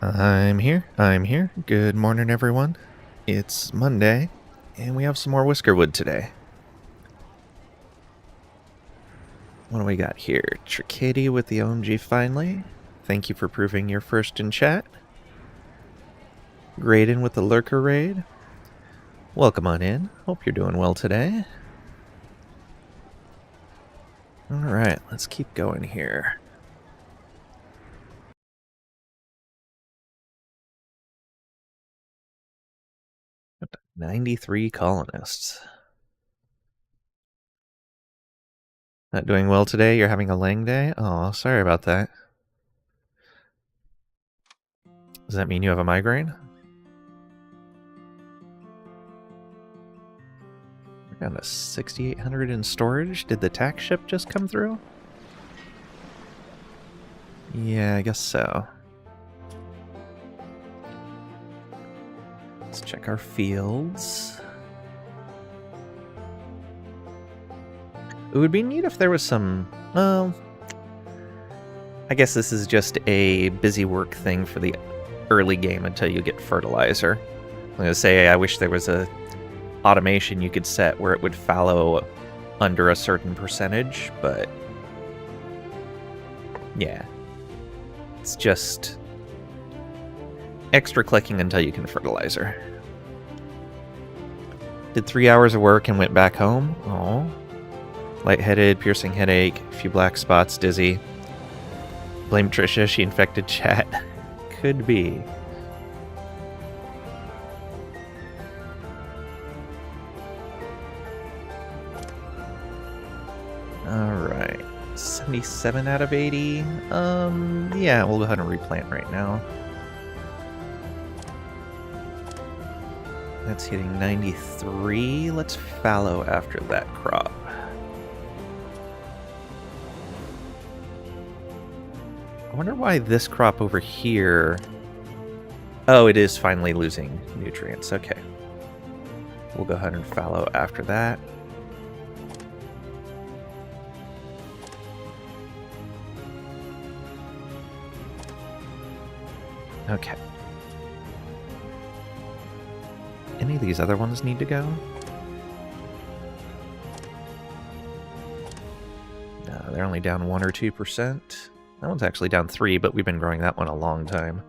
I'm here. Good morning, everyone. It's Monday, and we have some more Whiskerwood today. What do we got here? Tricady with the OMG finally. Thank you for proving you're first in chat. Graydon with the Lurker Raid. Welcome on in. Hope you're doing well today. Alright, let's keep going here. Up to 93 colonists. Not doing well today? You're having a lang day? Oh, sorry about that. Does that mean you have a migraine? We're down to 6,800 in storage. Did the tax ship just come through? Yeah, I guess so. Let's check our fields. It would be neat if there was some... Well, I guess this is just a busy work thing for the early game until you get fertilizer. I'm going to say I wish there was a automation you could set where it would fallow under a certain percentage, but... yeah. It's just extra clicking until you can fertilizer. Did 3 hours of work and went back home. Oh. Lightheaded, piercing headache, a few black spots, dizzy. Blame Trisha, she infected chat. Could be. Alright. 77 out of 80. Yeah, we'll go ahead and replant right now. That's hitting 93. Let's fallow after that crop. I wonder why this crop over here... Oh, it is finally losing nutrients. Okay. We'll go ahead and fallow after that. Okay. Any of these other ones need to go? No, they're only down 1 or 2%. That one's actually down 3, but we've been growing that one a long time.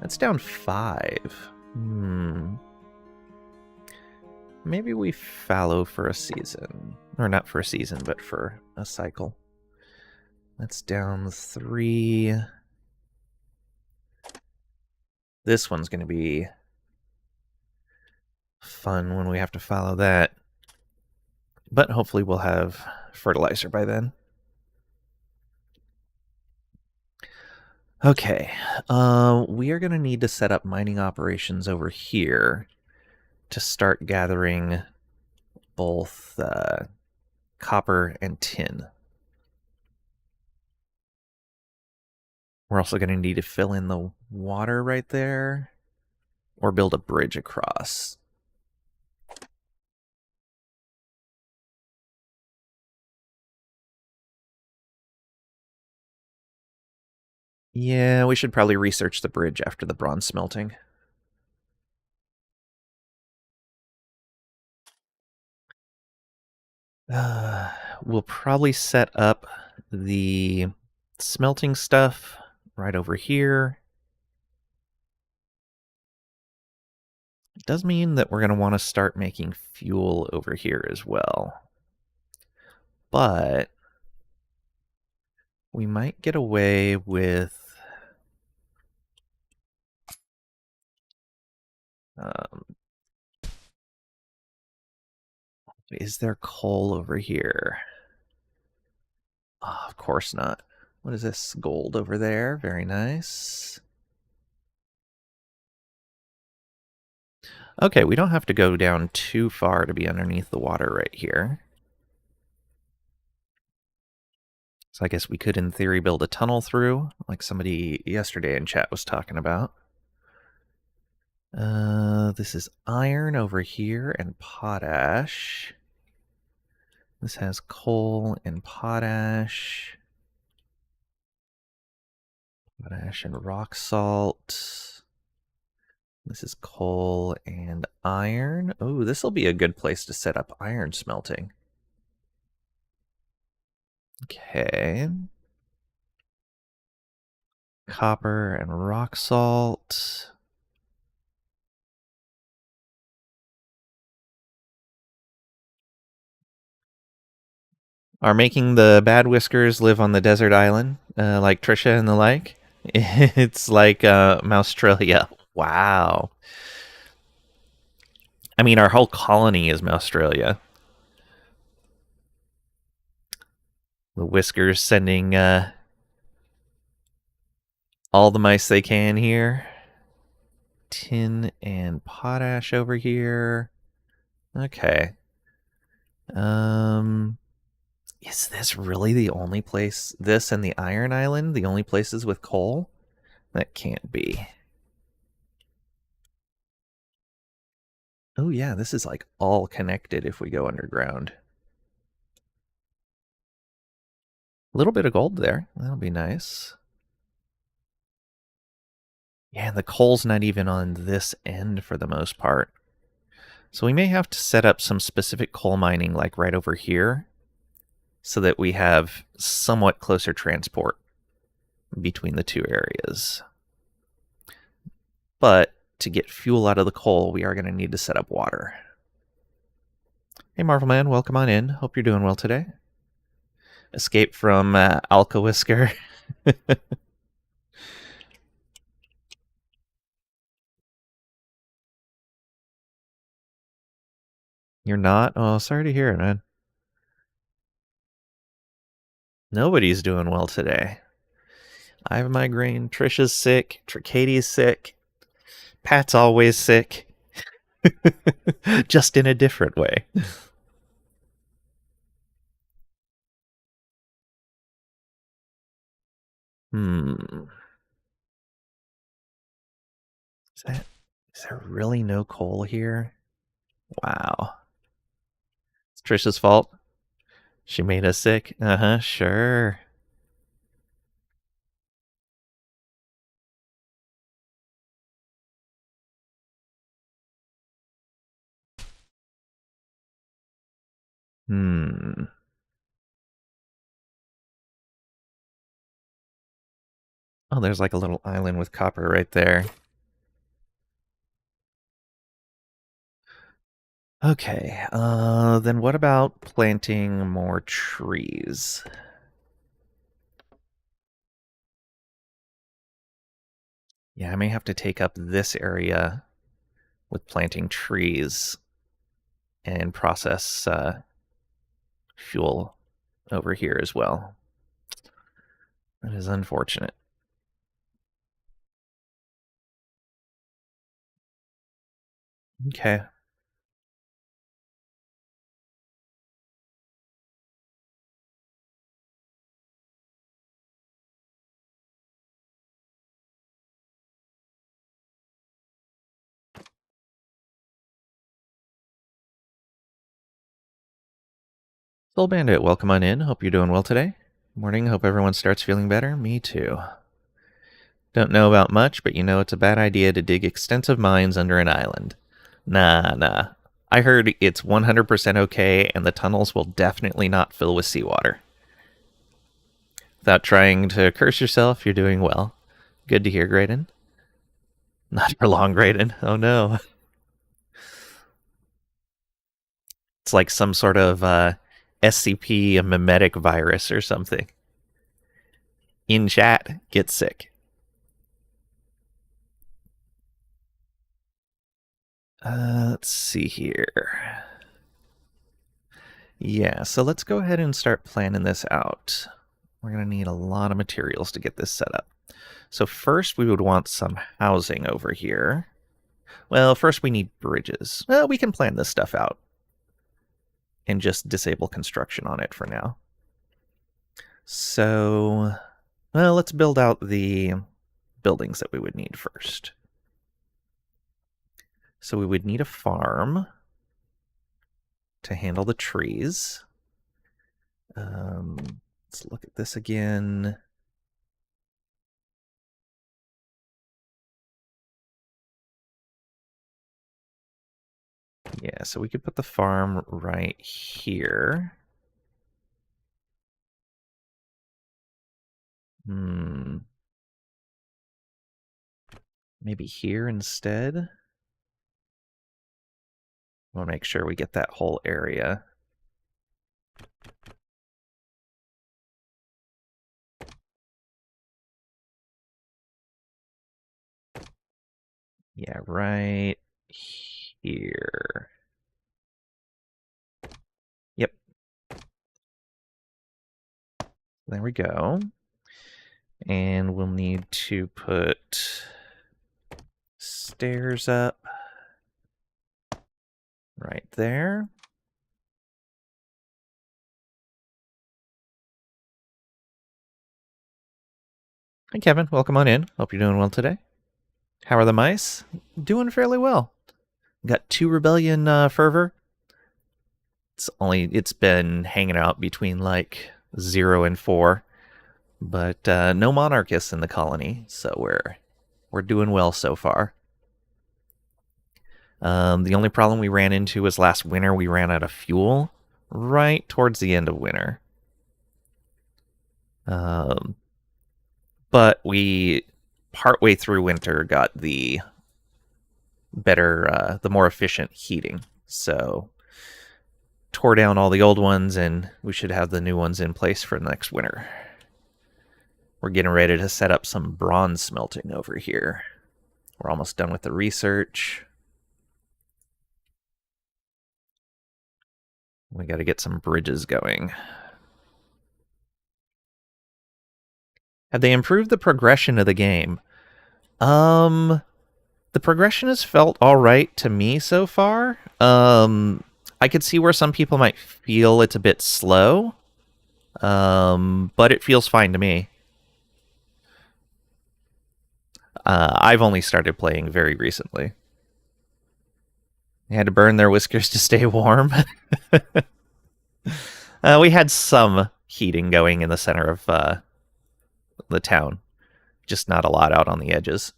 That's down 5. Maybe we fallow for a season. Or not for a season, but for a cycle. That's down 3. This one's going to be fun when we have to follow that. But hopefully we'll have fertilizer by then. Okay, we are going to need to set up mining operations over here to start gathering both copper and tin. We're also going to need to fill in the water right there or build a bridge across. Yeah, we should probably research the bridge after the bronze smelting. We'll probably set up the smelting stuff right over here. It does mean that we're going to want to start making fuel over here as well. But we might get away with... is there coal over here? Oh, of course not. What is this? Gold over there. Very nice. Okay, we don't have to go down too far to be underneath the water right here. So I guess we could, in theory, build a tunnel through, like somebody yesterday in chat was talking about. This is iron over here and potash. This has coal and potash. Potash and rock salt. This is coal and iron. Oh, this will be a good place to set up iron smelting. Okay. Copper and rock salt. Are making the bad whiskers live on the desert island, like Trisha and the like? It's like Mousetralia. Wow. I mean, our whole colony is Mousetralia. The whiskers sending all the mice they can here. Tin and potash over here. Okay. Is this really the only place? This and the Iron Island, the only places with coal? That can't be. Oh yeah, this is like all connected if we go underground. A little bit of gold there. That'll be nice. Yeah, and the coal's not even on this end for the most part. So we may have to set up some specific coal mining like right over here so that we have somewhat closer transport between the two areas. But to get fuel out of the coal, we are going to need to set up water. Hey, Marvel Man, welcome on in. Hope you're doing well today. Escape from Alka Whisker. You're not? Oh, sorry to hear it, man. Nobody's doing well today. I have a migraine. Trisha's sick. Tricadi's sick. Pat's always sick. Just in a different way. Hmm. Is there really no coal here? Wow. It's Trisha's fault. She made us sick. Uh-huh, sure. Hmm. Oh, there's like a little island with copper right there. Okay, then what about planting more trees? Yeah, I may have to take up this area with planting trees and process fuel over here as well. That is unfortunate. Okay. Soul Bandit, welcome on in. Hope you're doing well today. Morning. Hope everyone starts feeling better. Me too. Don't know about much, but you know it's a bad idea to dig extensive mines under an island. Nah. I heard it's 100% okay, and the tunnels will definitely not fill with seawater. Without trying to curse yourself, you're doing well. Good to hear, Graydon. Not for long, Graydon. Oh no. It's like some sort of SCP, a mimetic virus or something. In chat, get sick. Let's see here. Yeah, so let's go ahead and start planning this out. We're going to need a lot of materials to get this set up. So first we would want some housing over here. Well, first we need bridges. Well, we can plan this stuff out and just disable construction on it for now. So, well, let's build out the buildings that we would need first. So we would need a farm to handle the trees. Let's look at this again. Yeah, so we could put the farm right here. Maybe here instead. We'll make sure we get that whole area. Yeah, right here. Yep. There we go. And we'll need to put stairs up right there. Hey, Kevin. Welcome on in. Hope you're doing well today. How are the mice? Doing fairly well. Got 2 rebellion fervor. It's been hanging out between like 0 and 4, but no monarchists in the colony, so we're doing well so far. The only problem we ran into was last winter we ran out of fuel right towards the end of winter. But we partway through winter got the better, the more efficient heating. So tore down all the old ones, and we should have the new ones in place for next winter. We're getting ready to set up some bronze smelting over here. We're almost done with the research. We got to get some bridges going. Have they improved the progression of the game? The progression has felt all right to me so far. I could see where some people might feel it's a bit slow, but it feels fine to me. I've only started playing very recently. They had to burn their whiskers to stay warm. We had some heating going in the center of the town, just not a lot out on the edges.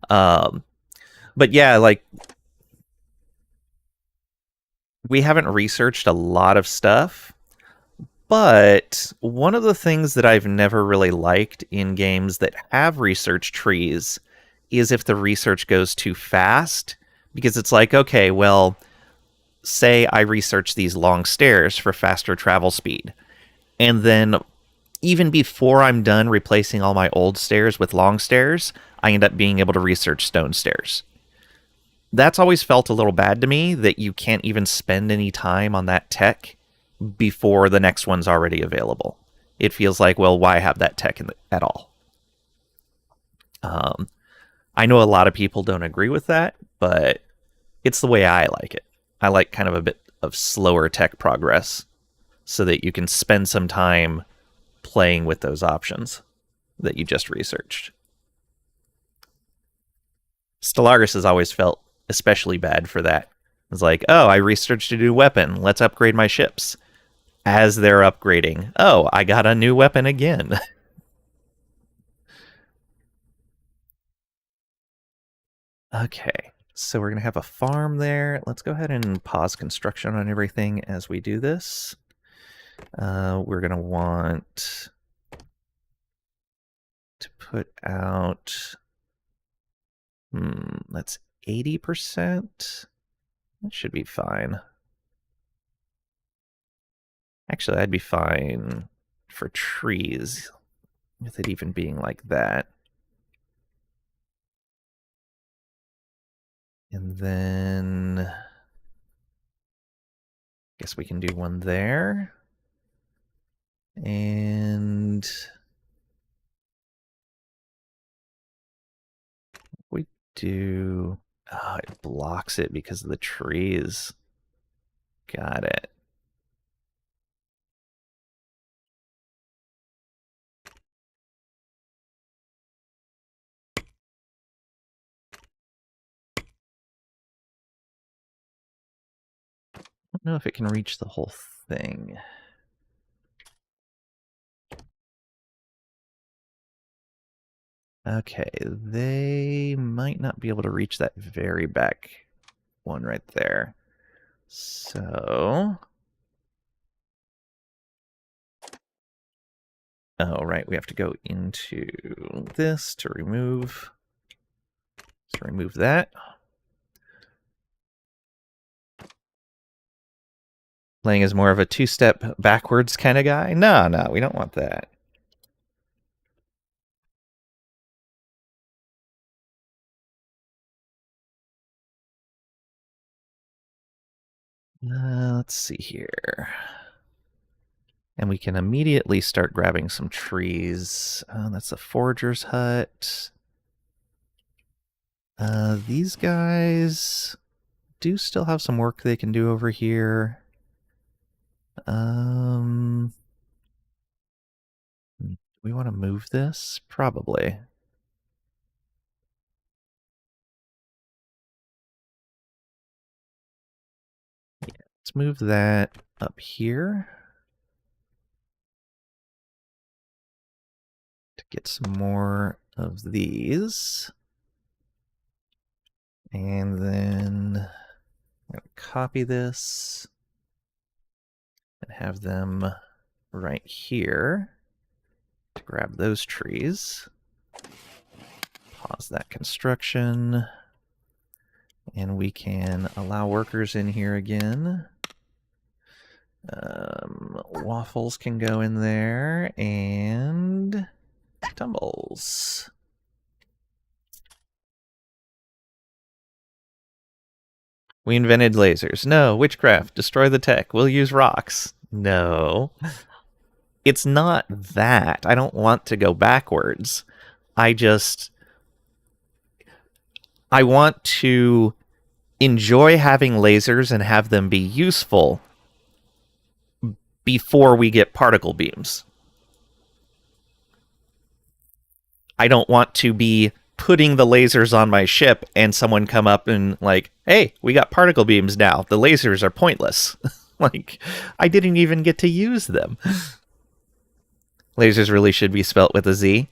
But yeah, like, we haven't researched a lot of stuff, but one of the things that I've never really liked in games that have research trees is if the research goes too fast, because it's like, okay, well, say I research these long stairs for faster travel speed, and then even before I'm done replacing all my old stairs with long stairs, I end up being able to research stone stairs. That's always felt a little bad to me, that you can't even spend any time on that tech before the next one's already available. It feels like, well, why have that tech at all? I know a lot of people don't agree with that, but it's the way I like it. I like kind of a bit of slower tech progress so that you can spend some time playing with those options that you just researched. Stellaris has always felt especially bad for that. It's like, oh, I researched a new weapon. Let's upgrade my ships. As they're upgrading, oh, I got a new weapon again. Okay, so we're going to have a farm there. Let's go ahead and pause construction on everything as we do this. We're going to want to put out... that's 80%. That should be fine. Actually, I'd be fine for trees with it even being like that. And then I guess we can do one there. And we do... Oh, it blocks it because of the trees. Got it. I don't know if it can reach the whole thing. Okay, they might not be able to reach that very back one right there. So... Oh, right, we have to go into this to remove... Let's remove that. Lang is more of a two-step backwards kind of guy. No, we don't want that. Let's see here. And we can immediately start grabbing some trees. That's a forager's hut. These guys do still have some work they can do over here. We want to move this? Probably. Yeah, let's move that up here to get some more of these. And then I'm going to copy this and have them right here to grab those trees. Pause that construction. And we can allow workers in here again. Waffles can go in there, and tumbles. We invented lasers. No, witchcraft. Destroy the tech. We'll use rocks. No. It's not that. I don't want to go backwards. I want to enjoy having lasers and have them be useful before we get particle beams. I don't want to be putting the lasers on my ship and someone come up and like, hey, we got particle beams now. The lasers are pointless. Like, I didn't even get to use them. Lasers really should be spelt with a Z.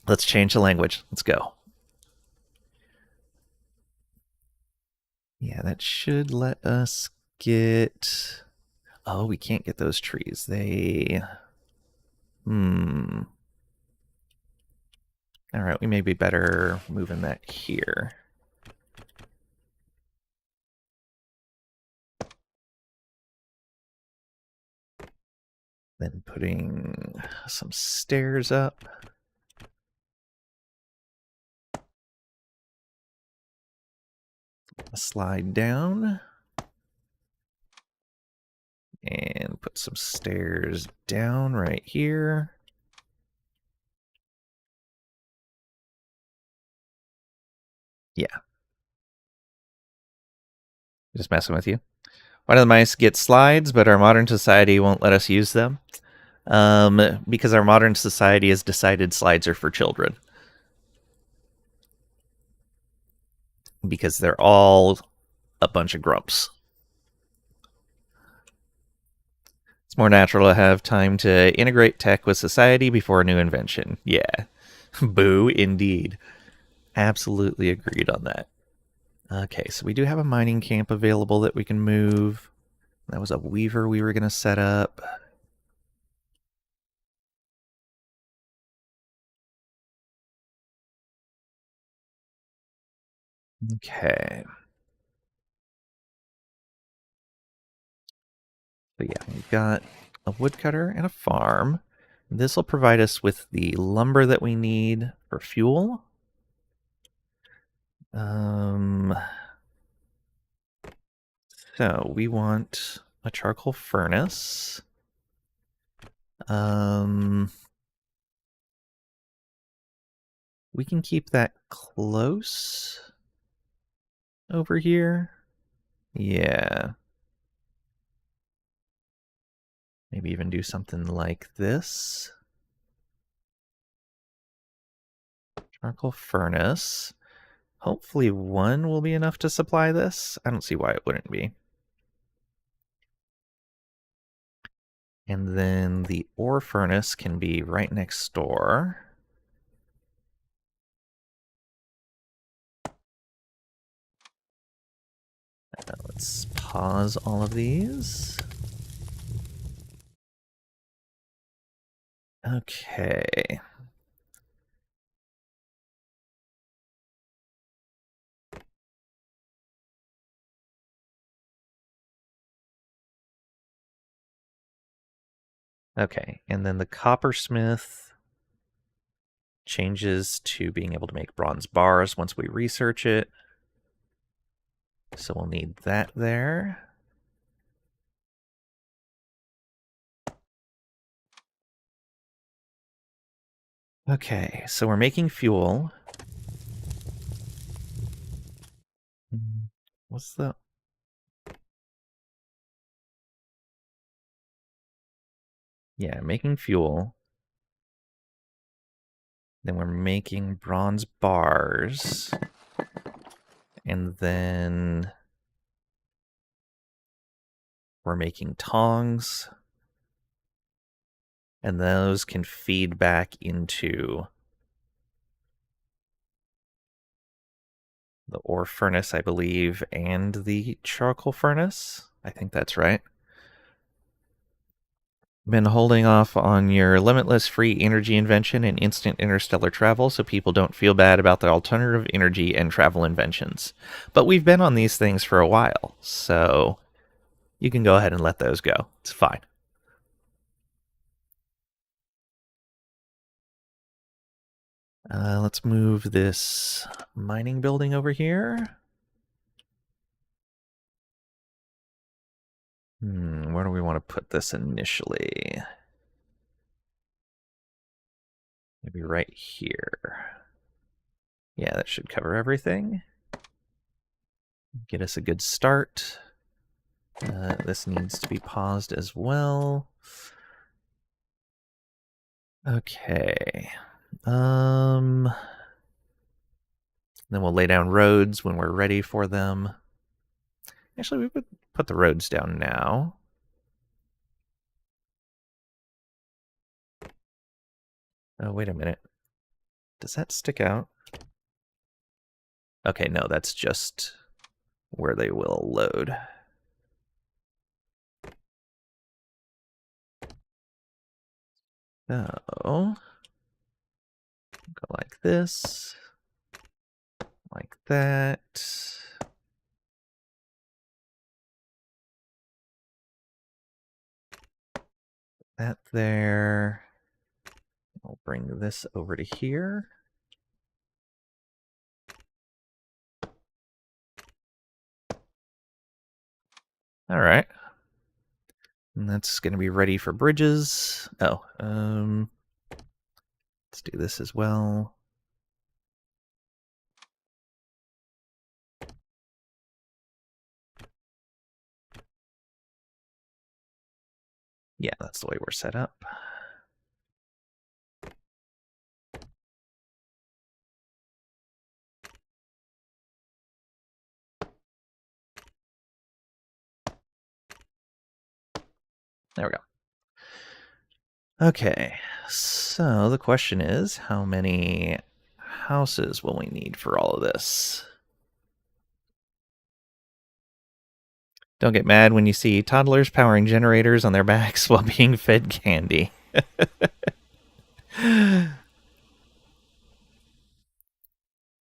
Let's change the language. Let's go. Yeah, that should let us get... Oh, we can't get those trees. They... Alright, we may be better moving that here. Then putting some stairs up. Slide down. And put some stairs down right here. Yeah. Just messing with you. Why do the mice get slides, but our modern society won't let us use them? Because our modern society has decided slides are for children. Because they're all a bunch of grumps. It's more natural to have time to integrate tech with society before a new invention. Yeah. Boo, indeed. Absolutely agreed on that. Okay, so we do have a mining camp available that we can move. That was a weaver we were going to set up. Okay. So yeah, we've got a woodcutter and a farm. This will provide us with the lumber that we need for fuel. So we want a charcoal furnace. We can keep that close over here. Yeah. Maybe even do something like this. Charcoal furnace. Hopefully one will be enough to supply this. I don't see why it wouldn't be. And then the ore furnace can be right next door. Let's pause all of these. Okay. Okay, and then the coppersmith changes to being able to make bronze bars once we research it. So we'll need that there. Okay, so we're making fuel. What's the... Yeah, making fuel. Then we're making bronze bars. And then we're making tongs. And those can feed back into the ore furnace, I believe, and the charcoal furnace. I think that's right. Been holding off on your limitless free energy invention and instant interstellar travel so people don't feel bad about the alternative energy and travel inventions. But we've been on these things for a while, so you can go ahead and let those go. It's fine. Let's move this mining building over here. Where do we want to put this initially? Maybe right here. Yeah, that should cover everything. Get us a good start. This needs to be paused as well. Okay. Then we'll lay down roads when we're ready for them. Actually, we would put the roads down now. Oh, wait a minute. Does that stick out? Okay, no, that's just where they will load. So, go like this, like that. That there. I'll bring this over to here. All right. And that's going to be ready for bridges. Oh, let's do this as well. Yeah, that's the way we're set up. There we go. Okay, so the question is, how many houses will we need for all of this? Don't get mad when you see toddlers powering generators on their backs while being fed candy.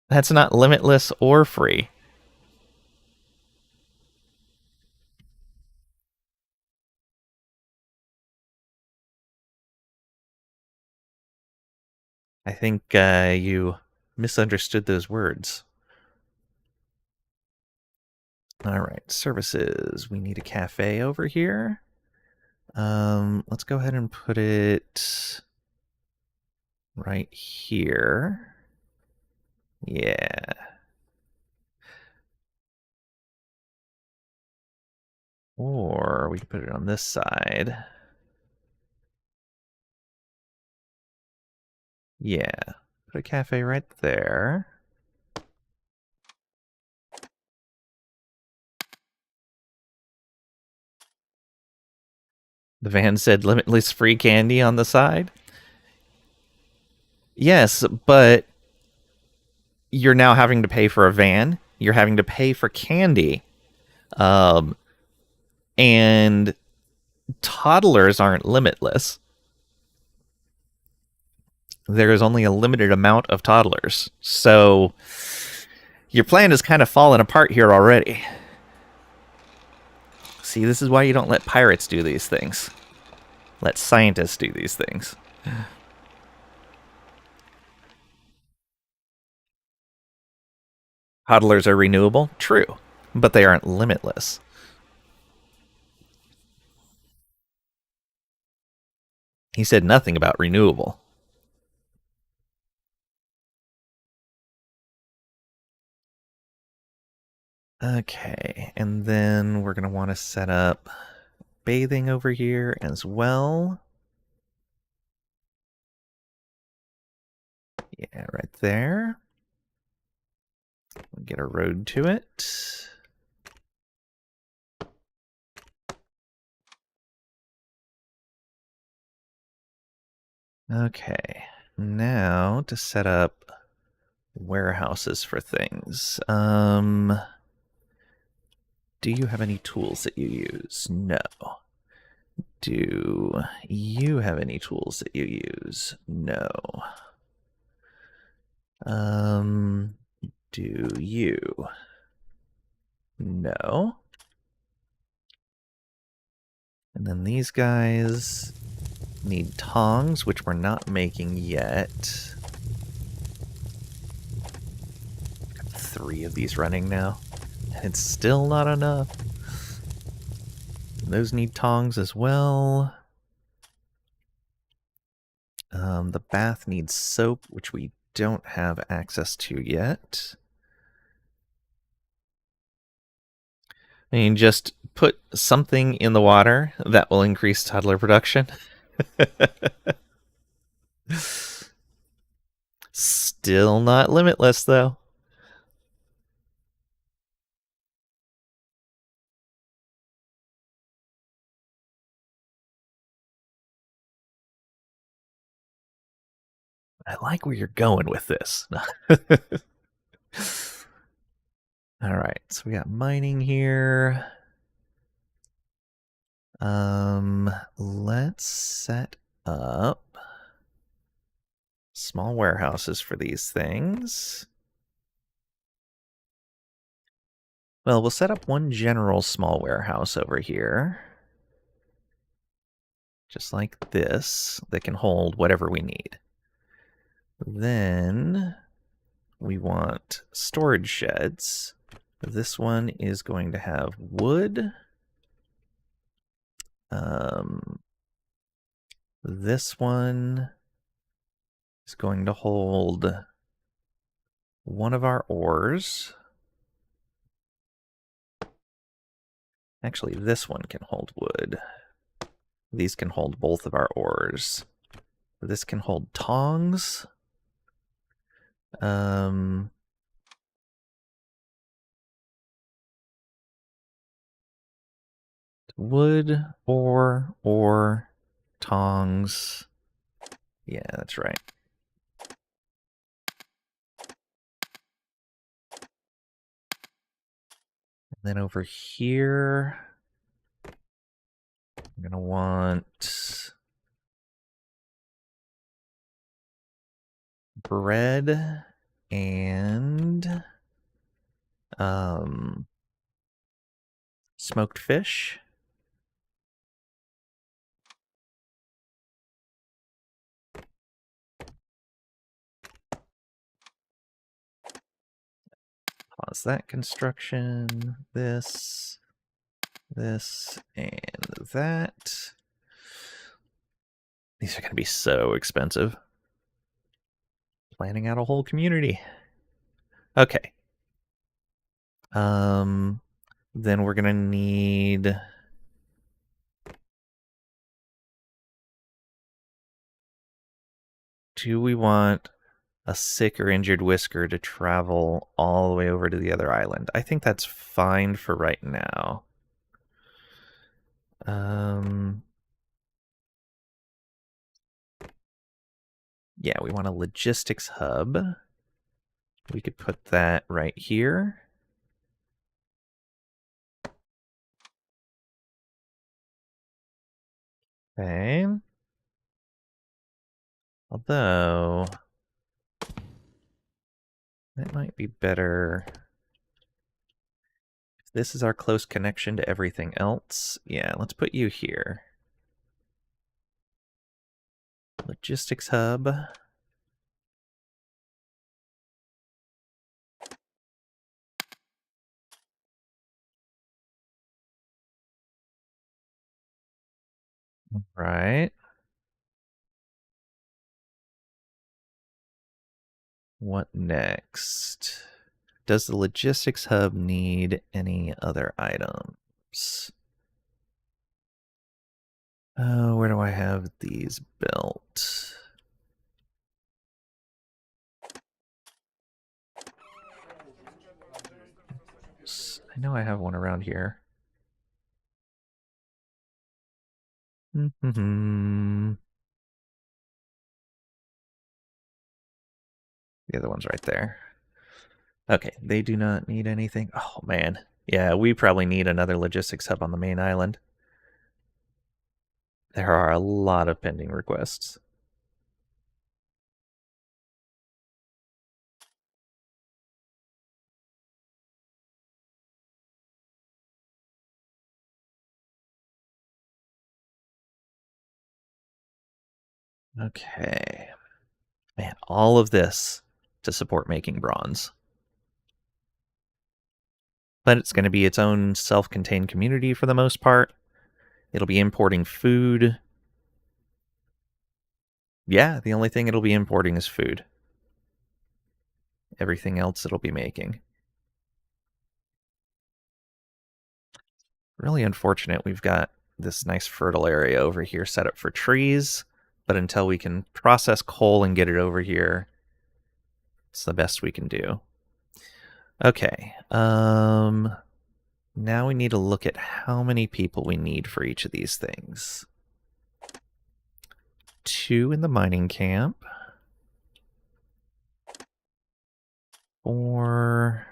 That's not limitless or free. I think you misunderstood those words. All right, services. We need a cafe over here. Let's go ahead and put it right here. Yeah. Or we can put it on this side. Yeah. Put a cafe right there. The van said limitless free candy on the side. Yes, but you're now having to pay for a van. You're having to pay for candy. Um, and toddlers aren't limitless. There is only a limited amount of toddlers. So your plan is kind of falling apart here already. See, this is why you don't let pirates do these things. Let scientists do these things. Toddlers are renewable? True. But they aren't limitless. He said nothing about renewable. Okay, and then we're going to want to set up bathing over here as well. Yeah, right there. We'll get a road to it. Okay, now to set up warehouses for things. Do you have any tools that you use? No. Do you have any tools that you use? No. Do you? No. And then these guys need tongs, which we're not making yet. Got 3 of these running now. And it's still not enough. Those need tongs as well. The bath needs soap, which we don't have access to yet. I mean, just put something in the water that will increase toddler production. Still not limitless, though. I like where you're going with this. All right, so we got mining here. Let's set up small warehouses for these things. Well, we'll set up one general small warehouse over here. Just like this, that can hold whatever we need. Then we want storage sheds. This one is going to have wood. This one is going to hold one of our ores. Actually, this one can hold wood. These can hold both of our ores. This can hold tongs. Wood, ore, tongs. Yeah, that's right. And then over here, I'm gonna want bread and smoked fish. Pause that construction. This, and that. These are going to be so expensive. Planning out a whole community. Okay. Then we're going to need... Do we want a sick or injured Whisker to travel all the way over to the other island? I think that's fine for right now. Yeah, we want a logistics hub. We could put that right here. Okay. Although, that might be better. If this is our close connection to everything else, yeah, let's put you here. Logistics hub. Right. What next? Does the logistics hub need any other items? Oh, where do I have these built? I know I have one around here. The other one's right there. Okay, they do not need anything. Oh, man. Yeah, we probably need another logistics hub on the main island. There are a lot of pending requests. Okay. Man, all of this to support making bronze. But it's going to be its own self-contained community for the most part. It'll be importing food. Yeah, the only thing it'll be importing is food. Everything else it'll be making. Really unfortunate we've got this nice fertile area over here set up for trees, but until we can process coal and get it over here, it's the best we can do. Okay, now we need to look at how many people we need for each of these things. 2 in the mining camp. 4,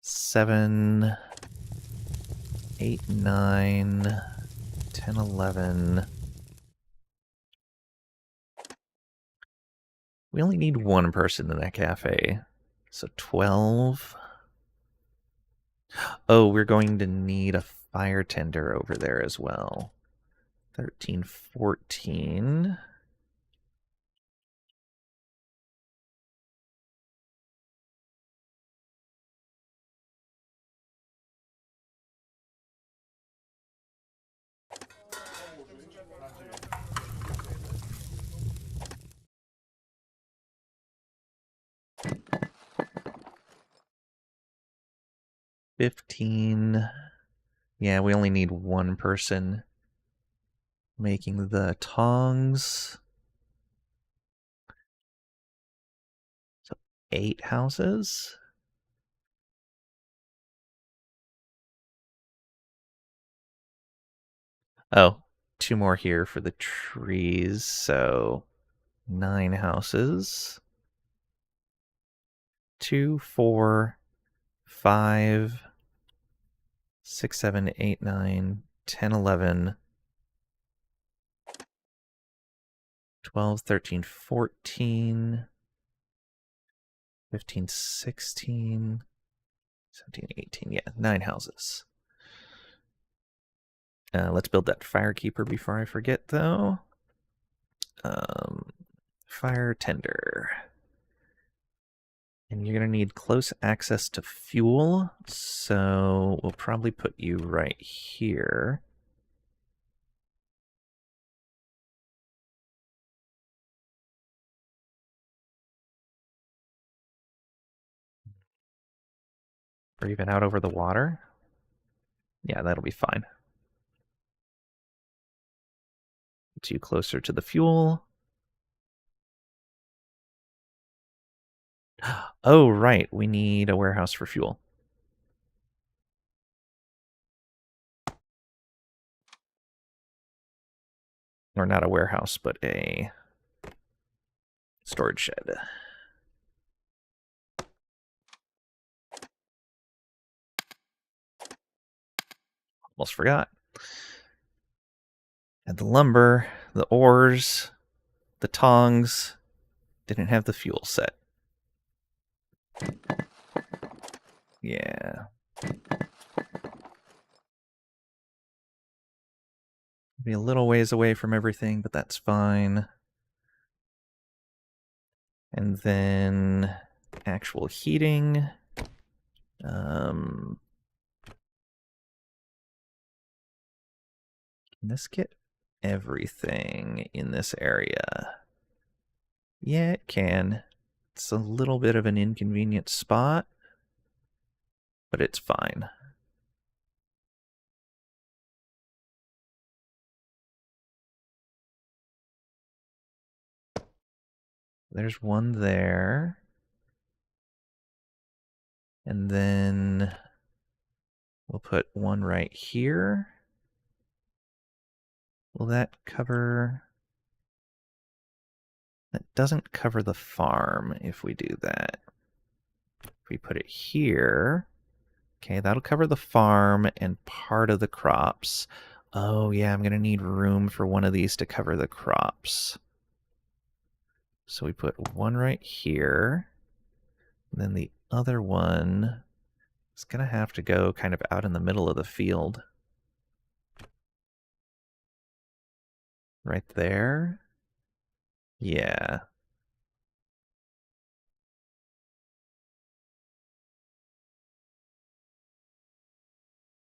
7, 8, 9, 10, 11. We only need 1 person in that cafe. So 12. Oh, we're going to need a fire tender over there as well. 13, 14. $15. Yeah, we only need 1 person making the tongs. So 8 houses. Oh, 2 more here for the trees. So 9 houses. 2, 4, 5, 6, 7, 8, 9, 10, 11, 12, 13, 14, 15, 16, 17, 18. Yeah, 9 houses. Let's build that firekeeper before I forget, though. Fire tender. And you're going to need close access to fuel, so we'll probably put you right here. Or even out over the water. Yeah, that'll be fine. Get you closer to the fuel. Oh, right. We need a warehouse for fuel. Or not a warehouse, but a storage shed. Almost forgot. Had the lumber, the ores, the tongs. Didn't have the fuel set. Yeah. Be a little ways away from everything, but that's fine. And then actual heating. Can this get everything in this area? Yeah, it can. It's a little bit of an inconvenient spot, but it's fine. There's one there. And then we'll put one right here. Will that cover? That doesn't cover the farm if we do that. If we put it here, okay, that'll cover the farm and part of the crops. Oh yeah, I'm gonna need room for one of these to cover the crops. So we put one right here. And then the other one is gonna have to go kind of out in the middle of the field. Right there. Yeah.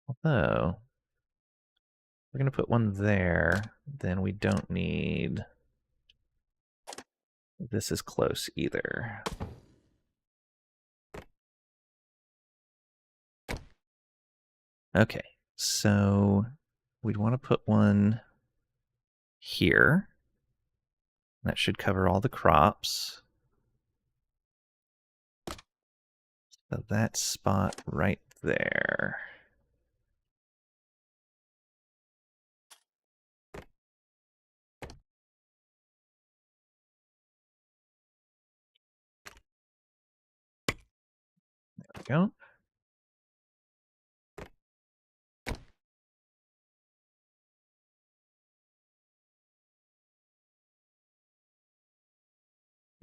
Although, we're going to put one there, then we don't need... This is close either. Okay, so we'd want to put one here. That should cover all the crops. So that spot right there. There we go.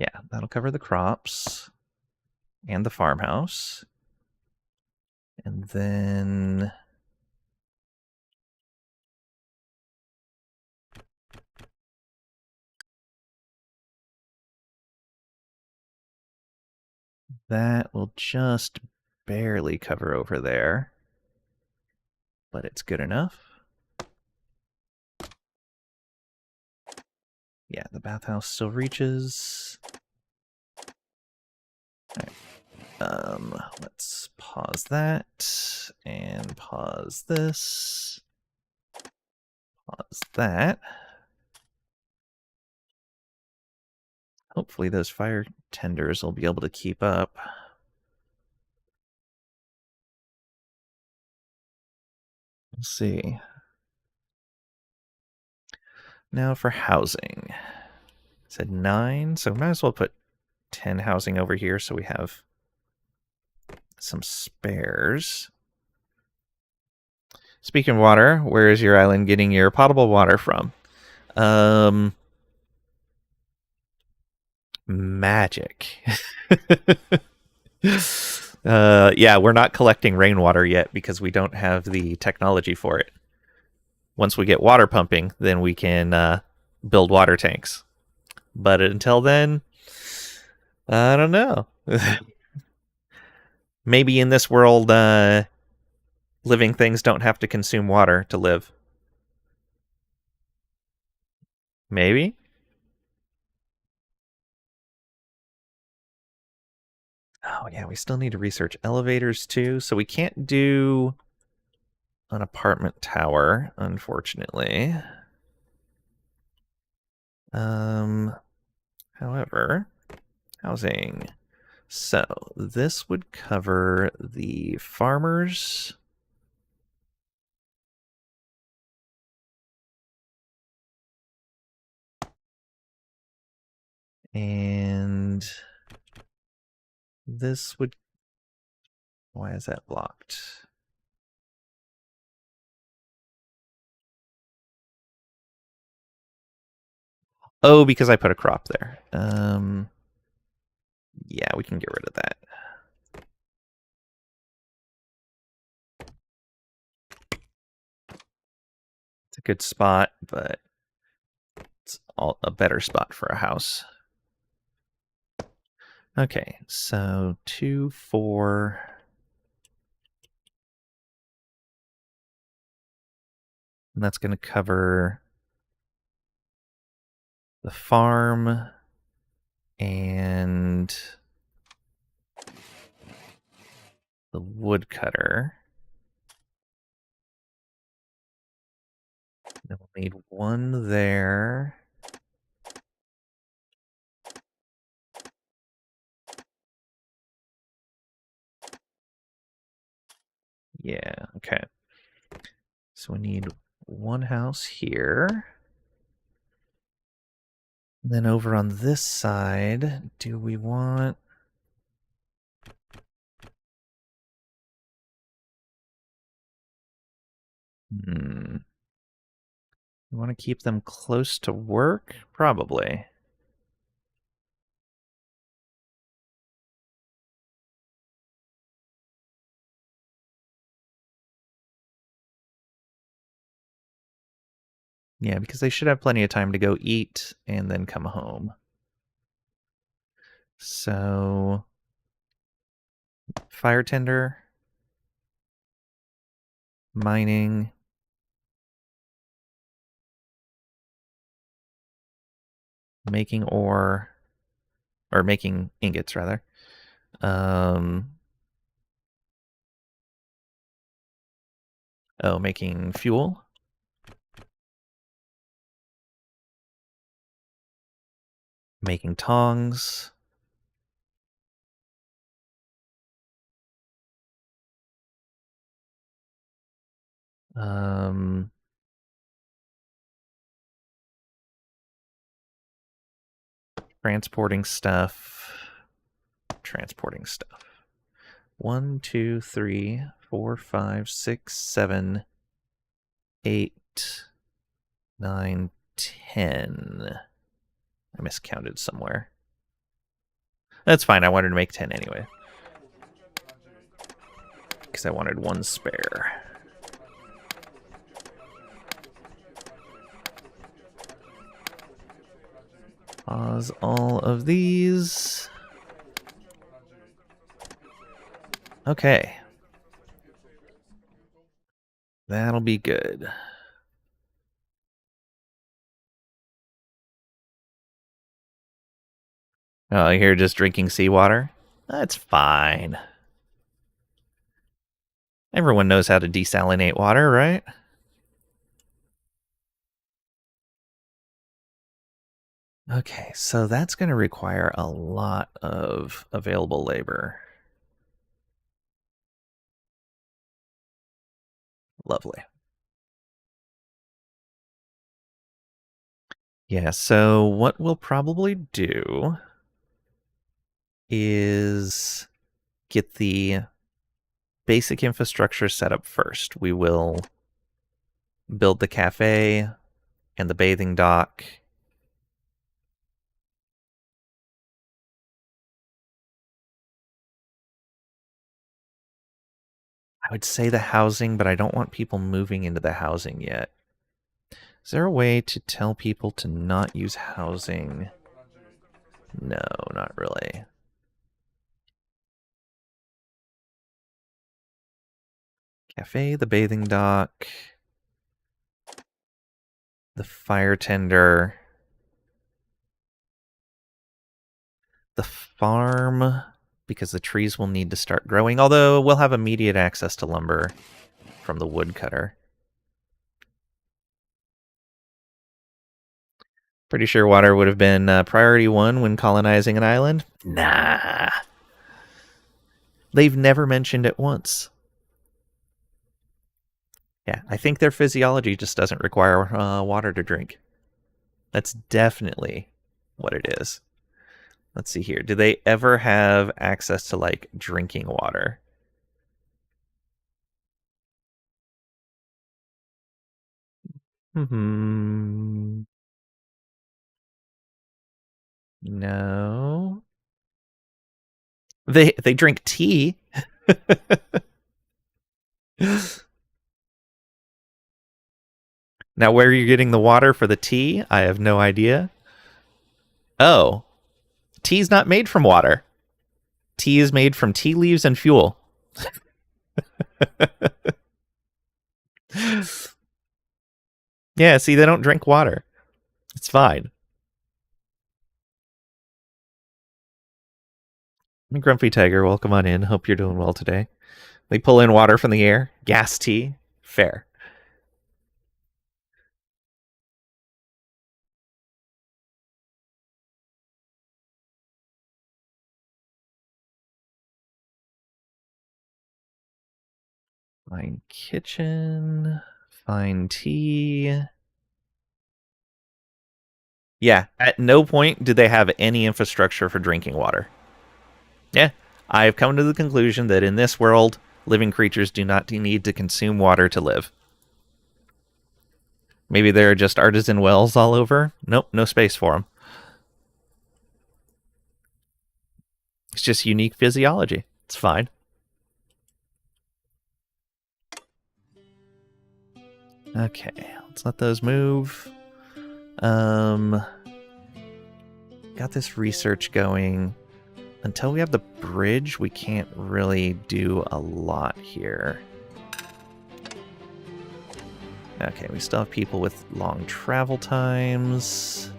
Yeah, that'll cover the crops and the farmhouse. And then... that will just barely cover over there. But it's good enough. Yeah, the bathhouse still reaches. All right. Let's pause that and pause this. Pause that. Hopefully those fire tenders will be able to keep up. We'll see. Now for housing. It said 9, so might as well put 10 housing over here so we have some spares. Speaking of water, where is your island getting your potable water from? Magic. Yeah, we're not collecting rainwater yet because we don't have the technology for it. Once we get water pumping, then we can build water tanks. But until then, I don't know. Maybe in this world, living things don't have to consume water to live. Maybe? Oh, yeah, we still need to research elevators too. So we can't do an apartment tower, unfortunately. However, housing. So this would cover the farmers. And this would... Why is that blocked? Oh, because I put a crop there. Yeah, we can get rid of that. It's a good spot, but it's a better spot for a house. Okay, so 2, 4. And that's going to cover the farm and the woodcutter. Then we'll need one there. Yeah, okay. So we need one house here. And then over on this side, do we want... We want to keep them close to work? Probably. Yeah, because they should have plenty of time to go eat and then come home. So, fire tender, mining, making ore, or making ingots rather. Making fuel. Making tongs. Transporting stuff. Transporting stuff. 1, 2, 3, 4, 5, 6, 7, 8, 9, 10. I miscounted somewhere. That's fine. I wanted to make 10 anyway. Because I wanted one spare. Pause all of these. Okay. That'll be good. Oh, you're just drinking seawater? That's fine. Everyone knows how to desalinate water, right? Okay, so that's going to require a lot of available labor. Lovely. Yeah, so what we'll probably do is get the basic infrastructure set up first. We will build the cafe and the bathing dock. I would say the housing, but I don't want people moving into the housing yet. Is there a way to tell people to not use housing? No, not really. Cafe, the bathing dock, the fire tender, the farm, because the trees will need to start growing, although we'll have immediate access to lumber from the woodcutter. Pretty sure water would have been priority 1 when colonizing an island. Nah. They've never mentioned it once. Yeah, I think their physiology just doesn't require water to drink. That's definitely what it is. Let's see here. Do they ever have access to, like, drinking water? No. They drink tea. Now, where are you getting the water for the tea? I have no idea. Oh, tea's not made from water. Tea is made from tea leaves and fuel. Yeah, see, they don't drink water. It's fine. Grumpy Tiger, welcome on in. Hope you're doing well today. They pull in water from the air. Gas tea. Fair. Fine kitchen. Fine tea. Yeah, at no point do they have any infrastructure for drinking water. Yeah, I've come to the conclusion that in this world, living creatures do not need to consume water to live. Maybe there are just artisan wells all over. Nope, no space for them. It's just unique physiology. It's fine. Okay, let's let those move. Got this research going. Until we have the bridge, we can't really do a lot here. Okay, we still have people with long travel times.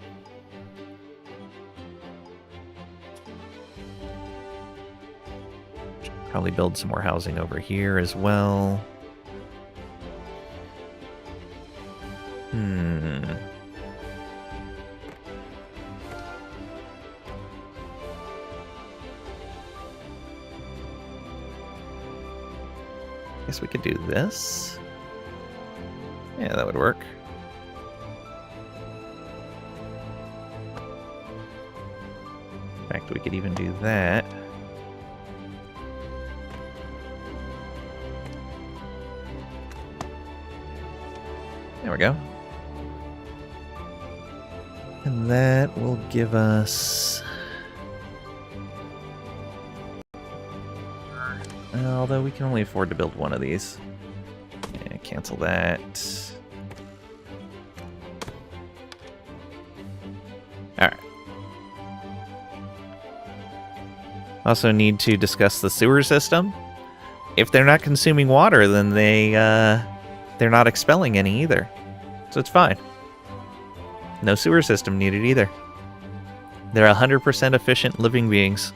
Probably build some more housing over here as well. Guess we could do this. Yeah, that would work. In fact, we could even do that. There we go. And that will give us... although we can only afford to build one of these. Yeah, cancel that. Alright. Also need to discuss the sewer system. If they're not consuming water, then they're not expelling any either. So it's fine. No sewer system needed either. They're 100% efficient living beings.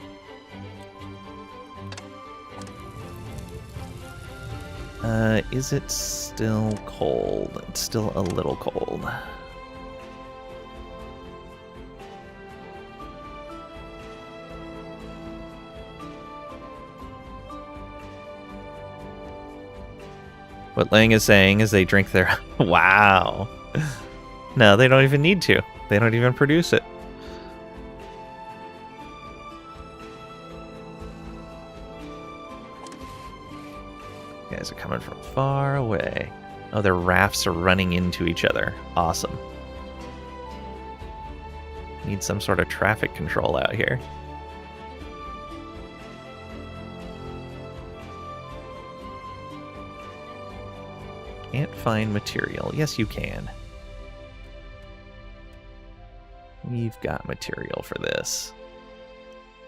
Is it still cold? It's still a little cold. What Lang is saying is they drink their... Wow. No, they don't even need to. They don't even produce it. You guys are coming from far away. Oh, their rafts are running into each other. Awesome. Need some sort of traffic control out here. Can't find material. Yes, you can. We've got material for this.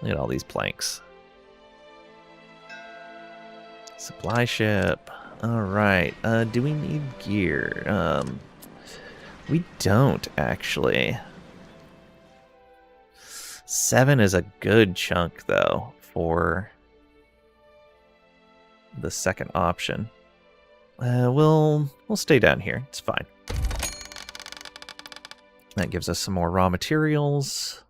Look at all these planks. Supply ship. Alright. Do we need gear? We don't, actually. 7 is a good chunk, though, for the second option. We'll stay down here. It's fine. That gives us some more raw materials.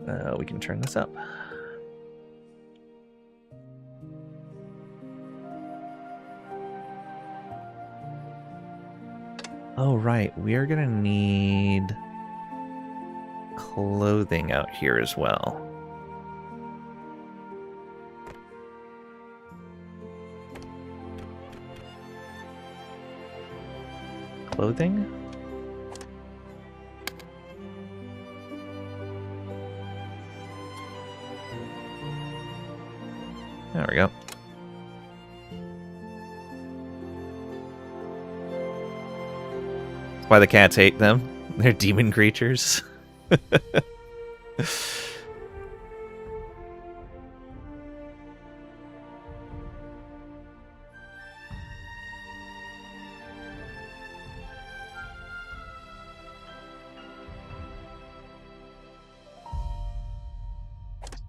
Oh, we can turn this up. Oh, right. We are going to need clothing out here as well. Clothing? There we go. That's why the cats hate them. They're demon creatures.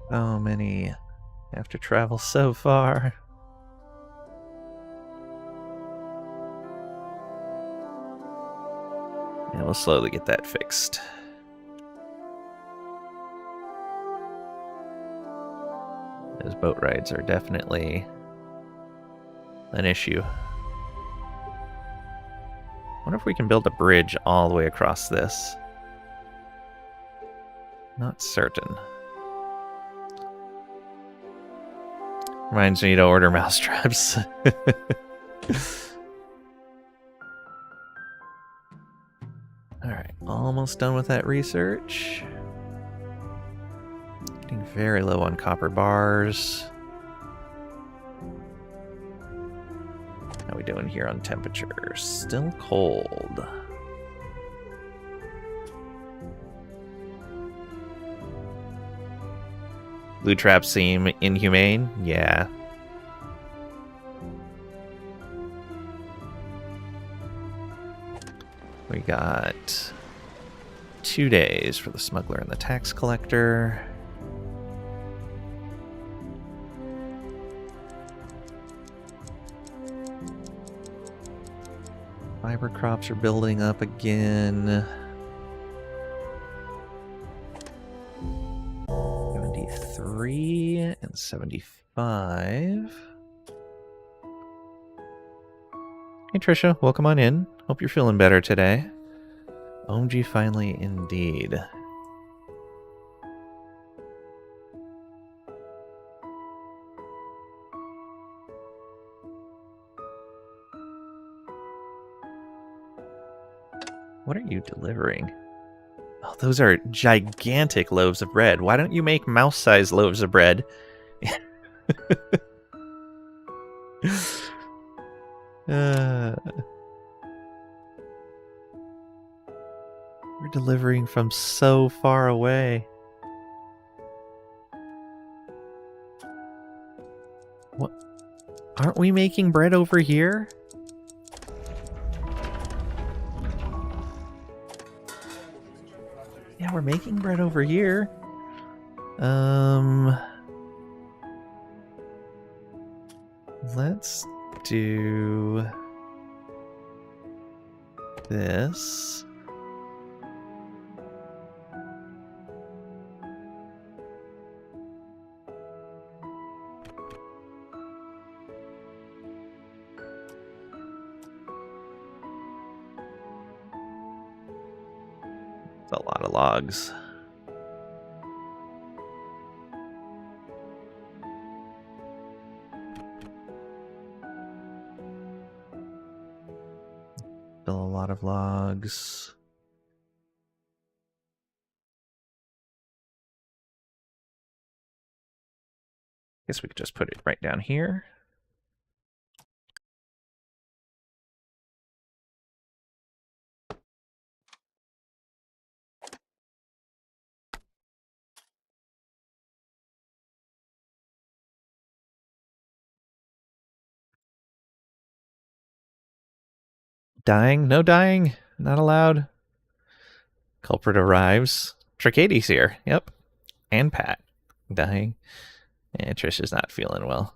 So many. I have to travel so far. Yeah, we'll slowly get that fixed. Those boat rides are definitely an issue. Wonder if we can build a bridge all the way across this. Not certain. Reminds me to order mousetraps. Alright, almost done with that research. Getting very low on copper bars. How are we doing here on temperature? Still cold. Blue traps seem inhumane? Yeah. We got 2 days for the smuggler and the tax collector. Fiber crops are building up again. 73 and 75. Hey Trisha, welcome on in. Hope you're feeling better today. OMG finally indeed. What are you delivering? Oh, those are gigantic loaves of bread. Why don't you make mouse-sized loaves of bread? We're delivering from so far away. What? Aren't we making bread over here? Yeah, we're making bread over here. Let's do this. It's a lot of logs. Still a lot of logs. Guess we could just put it right down here. Dying? No dying. Not allowed. Culprit arrives. Tricades here. Yep. And Pat. Dying. And Trish is not feeling well.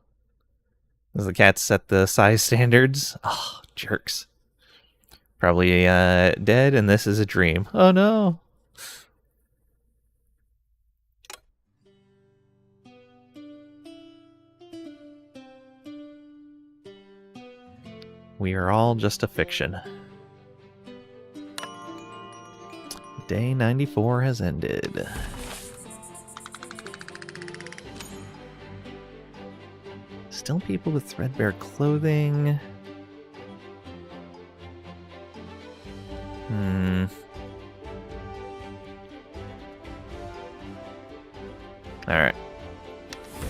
Does the cat set the size standards? Oh, jerks. Probably dead, and this is a dream. Oh no! We are all just a fiction. Day 94 has ended. Still people with threadbare clothing. Alright.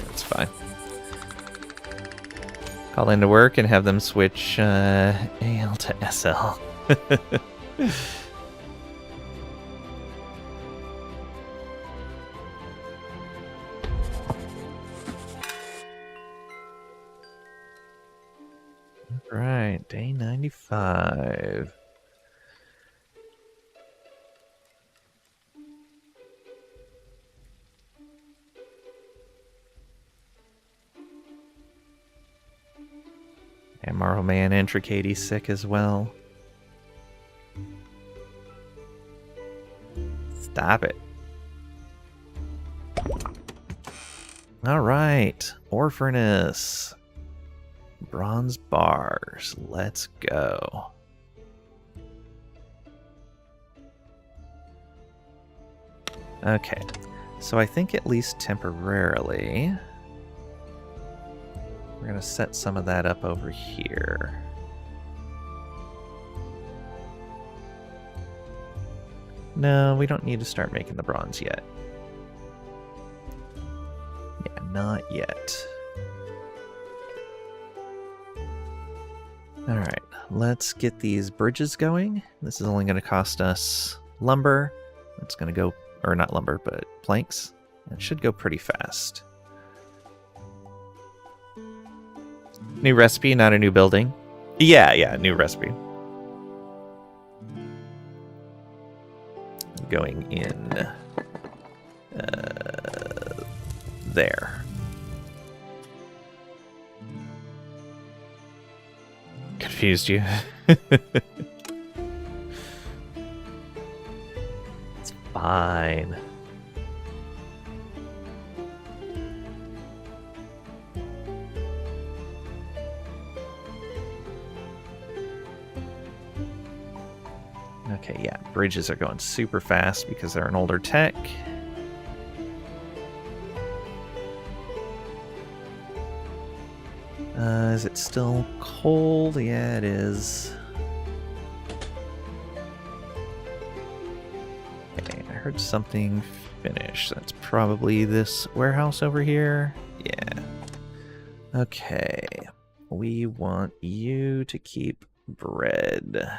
That's fine. Call into work and have them switch AL to SL. Right, day 95. And Marvel Man Intricate's sick as well. Stop it. Alright, Orphanus. Bronze bars. Let's go. Okay, so I think at least temporarily we're going to set some of that up over here. No, we don't need to start making the bronze yet. Yeah, not yet. Alright, let's get these bridges going. This is only going to cost us lumber. It's going to go, or not lumber, but planks. It should go pretty fast. New recipe, not a new building. Yeah, new recipe. Going in there. Confused you. It's fine. Okay, yeah, bridges are going super fast because they're an older tech. Is it still cold? Yeah, it is. Okay, I heard something finish. That's probably this warehouse over here. Yeah. Okay. We want you to keep bread.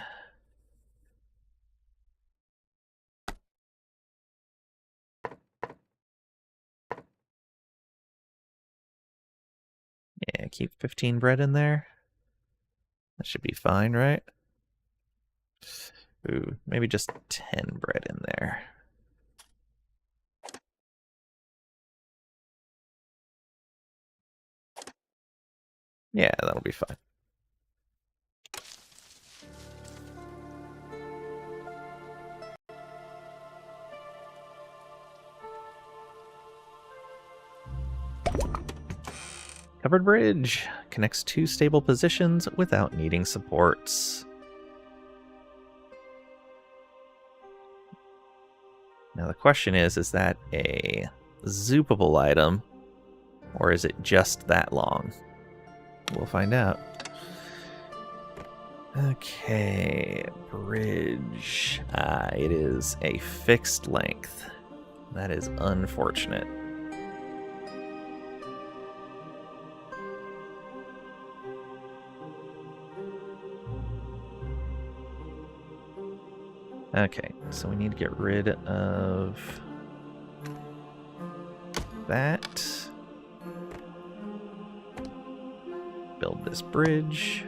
Yeah, keep 15 bread in there. That should be fine, right? Ooh, maybe just 10 bread in there. Yeah, that'll be fine. Covered bridge connects two stable positions without needing supports. Now the question is that a zoopable item, or is it just that long? We'll find out. Okay, bridge. It is a fixed length. That is unfortunate. Okay, so we need to get rid of that. Build this bridge.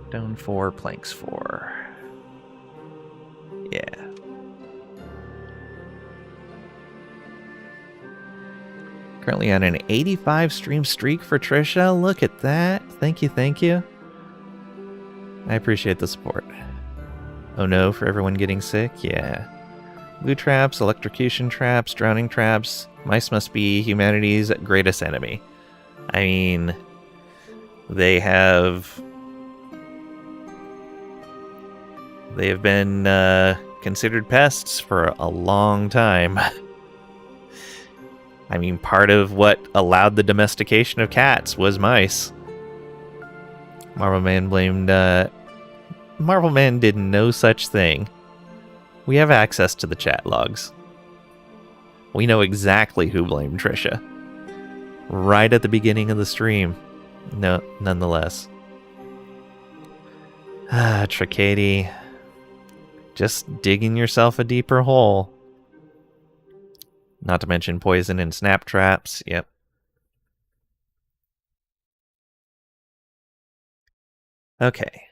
Stone 4, planks 4. Yeah. Currently on an 85 stream streak for Trisha. Look at that. Thank you, thank you. I appreciate the support. Oh no, for everyone getting sick? Yeah. Blue traps, electrocution traps, drowning traps. Mice must be humanity's greatest enemy. I mean, They have been considered pests for a long time. I mean, part of what allowed the domestication of cats was mice. Marvel Man blamed. Marvel Man did no such thing. We have access to the chat logs. We know exactly who blamed Trisha. Right at the beginning of the stream. No, nonetheless. Tracady. Just digging yourself a deeper hole. Not to mention poison and snap traps. Yep. Okay.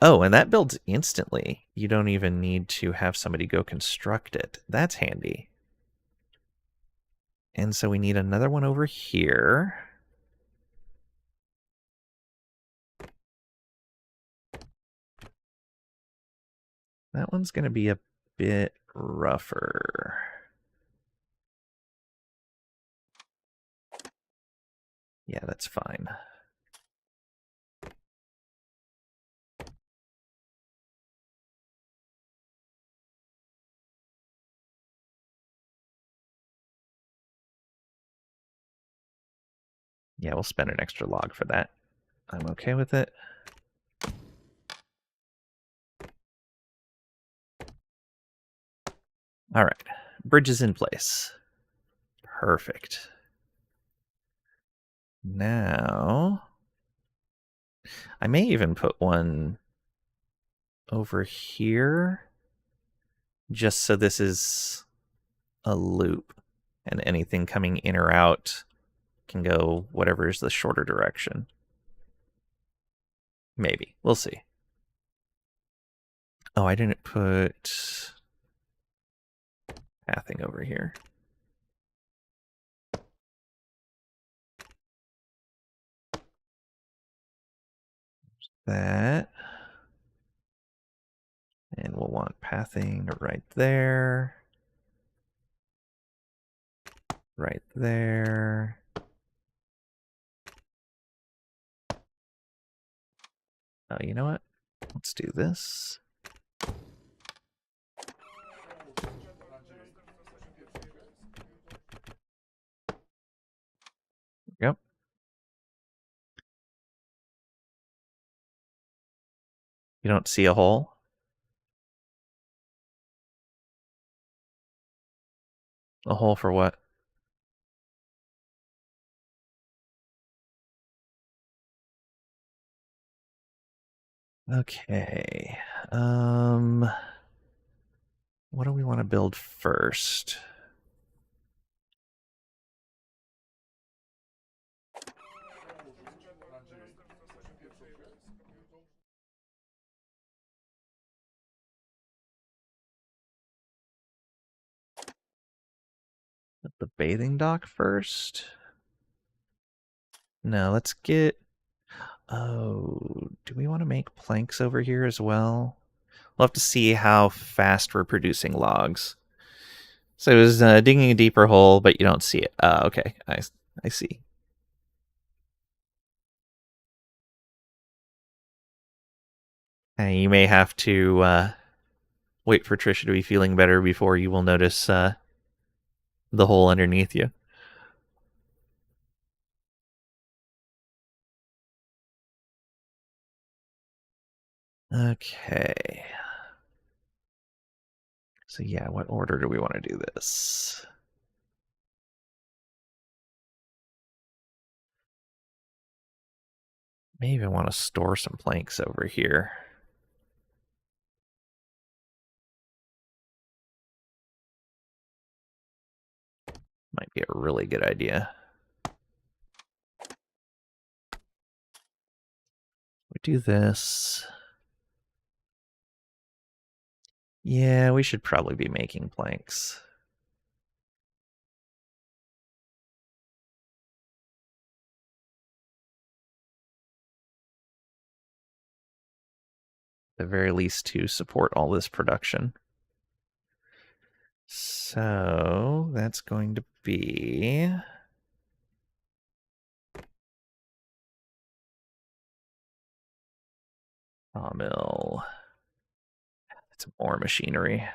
Oh, and that builds instantly. You don't even need to have somebody go construct it. That's handy. And so we need another one over here. That one's going to be a bit rougher. Yeah, that's fine. Yeah, we'll spend an extra log for that. I'm okay with it. All right, bridge is in place. Perfect. Now, I may even put one over here, just so this is a loop, and anything coming in or out can go whatever is the shorter direction. Maybe. We'll see. Oh, I didn't put pathing over here. That. And we'll want pathing right there. Right there. Oh, you know what? Let's do this. Yep. You don't see a hole? A hole for what? Okay. What do we want to build first? The bathing dock first? No, let's get... Oh, do we want to make planks over here as well? We'll have to see how fast we're producing logs. So it was digging a deeper hole, but you don't see it. Okay, I see. You may have to wait for Trisha to be feeling better before you will notice the hole underneath you. Okay. So yeah, what order do we want to do this? Maybe I want to store some planks over here. Might be a really good idea. We do this. Yeah, we should probably be making planks. At the very least to support all this production. So that's going to be Sawmill. It's more machinery.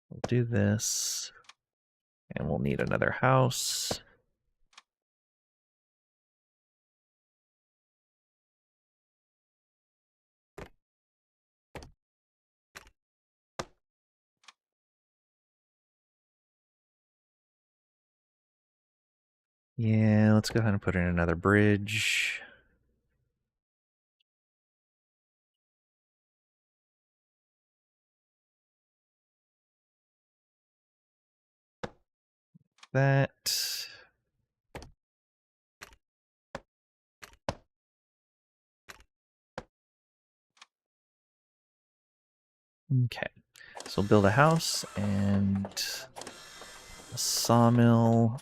We'll do this. And we'll need another house. Yeah, let's go ahead and put in another bridge. That. Okay, so we'll build a house and a sawmill.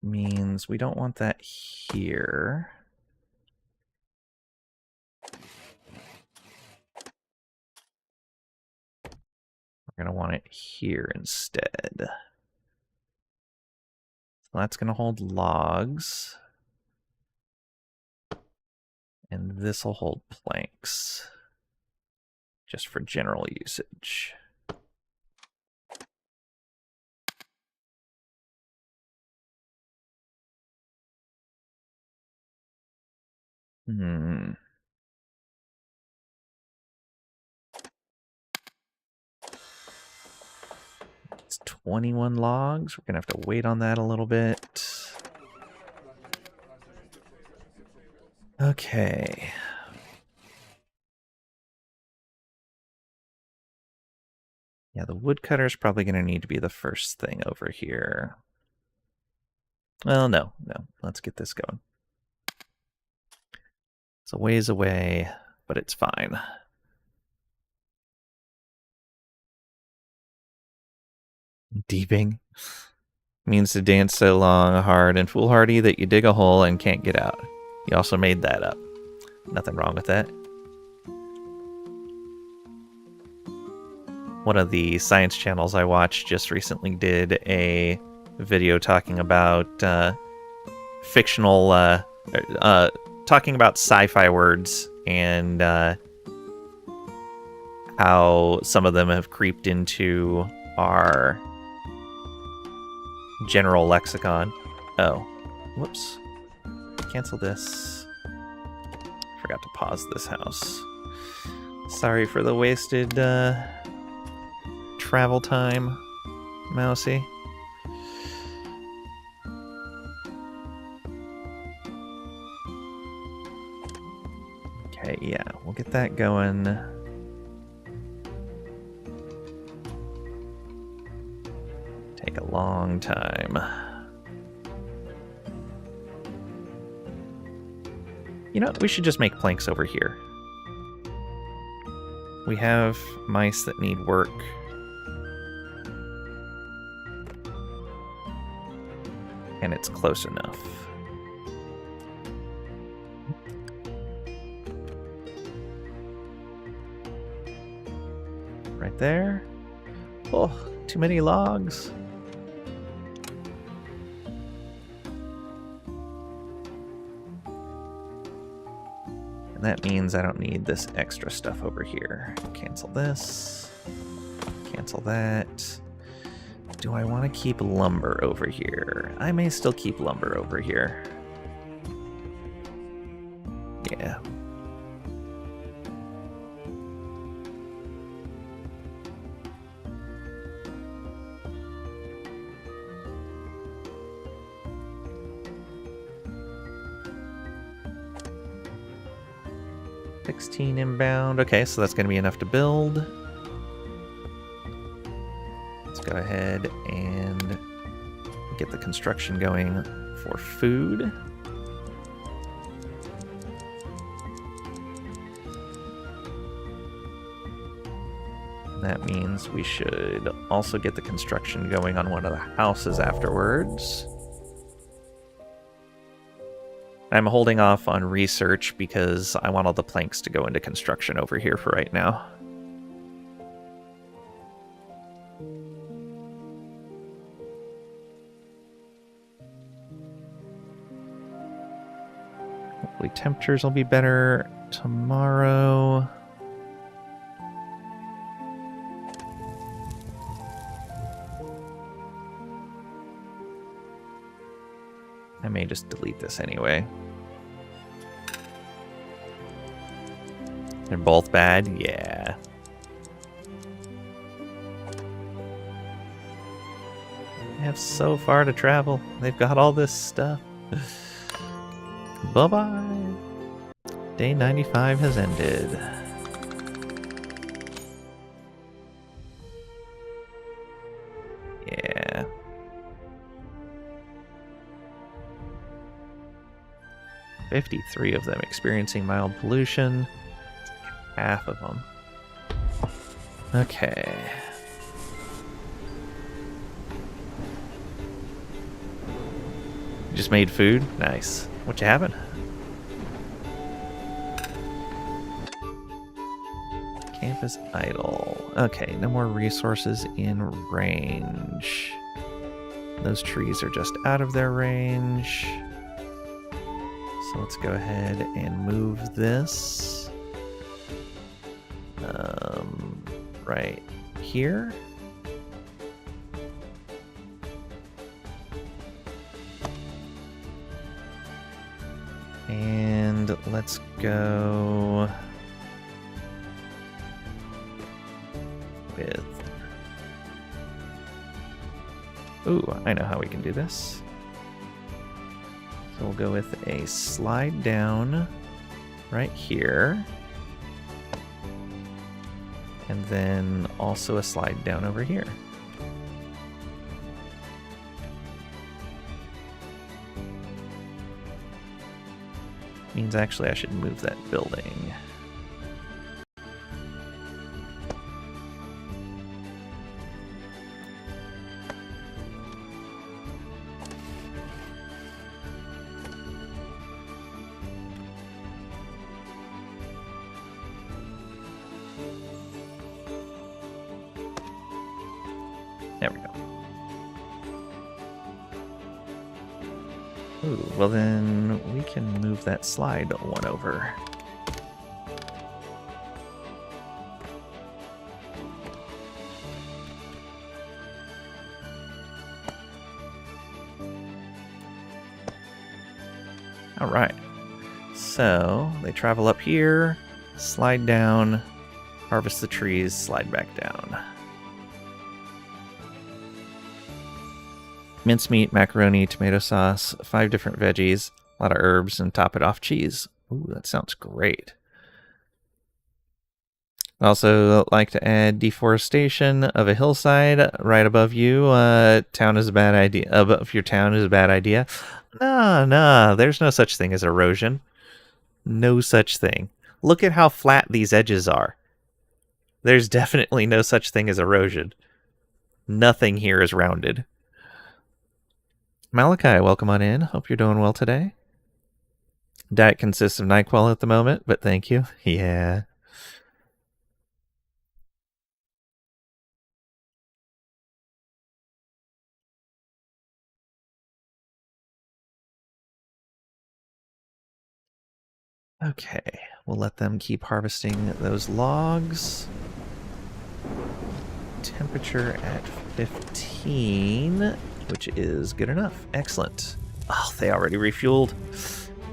Means we don't want that here. We're going to want it here instead. So that's going to hold logs. And this will hold planks. Just for general usage. It's 21 logs. We're going to have to wait on that a little bit. Okay. Yeah, the woodcutter is probably going to need to be the first thing over here. Well, no. Let's get this going. It's a ways away, but it's fine. Deeping means to dance so long, hard, and foolhardy that you dig a hole and can't get out. You also made that up. Nothing wrong with that. One of the science channels I watched just recently did a video talking about fictional, talking about sci-fi words and how some of them have creeped into our general lexicon. Oh, whoops. Cancel this. Forgot to pause this house. Sorry for the wasted travel time, Mousy. Okay, yeah, we'll get that going. Take a long time. You know, we should just make planks over here. We have mice that need work. And it's close enough. Right there. Oh, too many logs. And that means I don't need this extra stuff over here. Cancel this. Cancel that. Do I want to keep lumber over here? I may still keep lumber over here. Yeah. $16 inbound. Okay, so that's going to be enough to build. Let's go ahead and get the construction going for food. That means we should also get the construction going on one of the houses afterwards. I'm holding off on research because I want all the planks to go into construction over here for right now. Hopefully temperatures will be better tomorrow. I may just delete this anyway. They're both bad? Yeah. They have so far to travel. They've got all this stuff. Bye-bye. Day 95 has ended. Yeah. $53 of them experiencing mild pollution. Half of them. Okay. You just made food? Nice. What you having? Camp is idle. Okay, no more resources in range. Those trees are just out of their range. So let's go ahead and move this. Right here. And let's go with... Ooh, I know how we can do this. So we'll go with a slide down right here. And then also a slide down over here. Means actually I should move that building. There we go. Ooh, well then we can move that slide one over. All right. So they travel up here, slide down, harvest the trees, slide back down. Mincemeat, macaroni, tomato sauce, 5 different veggies, a lot of herbs, and top it off cheese. Ooh, that sounds great. Also like to add deforestation of a hillside right above you. Town is a bad idea. Above your town is a bad idea. Nah, there's no such thing as erosion. No such thing. Look at how flat these edges are. There's definitely no such thing as erosion. Nothing here is rounded. Malachi, welcome on in. Hope you're doing well today. Diet consists of NyQuil at the moment, but thank you. Yeah. Okay, we'll let them keep harvesting those logs. Temperature at 15, which is good enough. Excellent. Oh, they already refueled.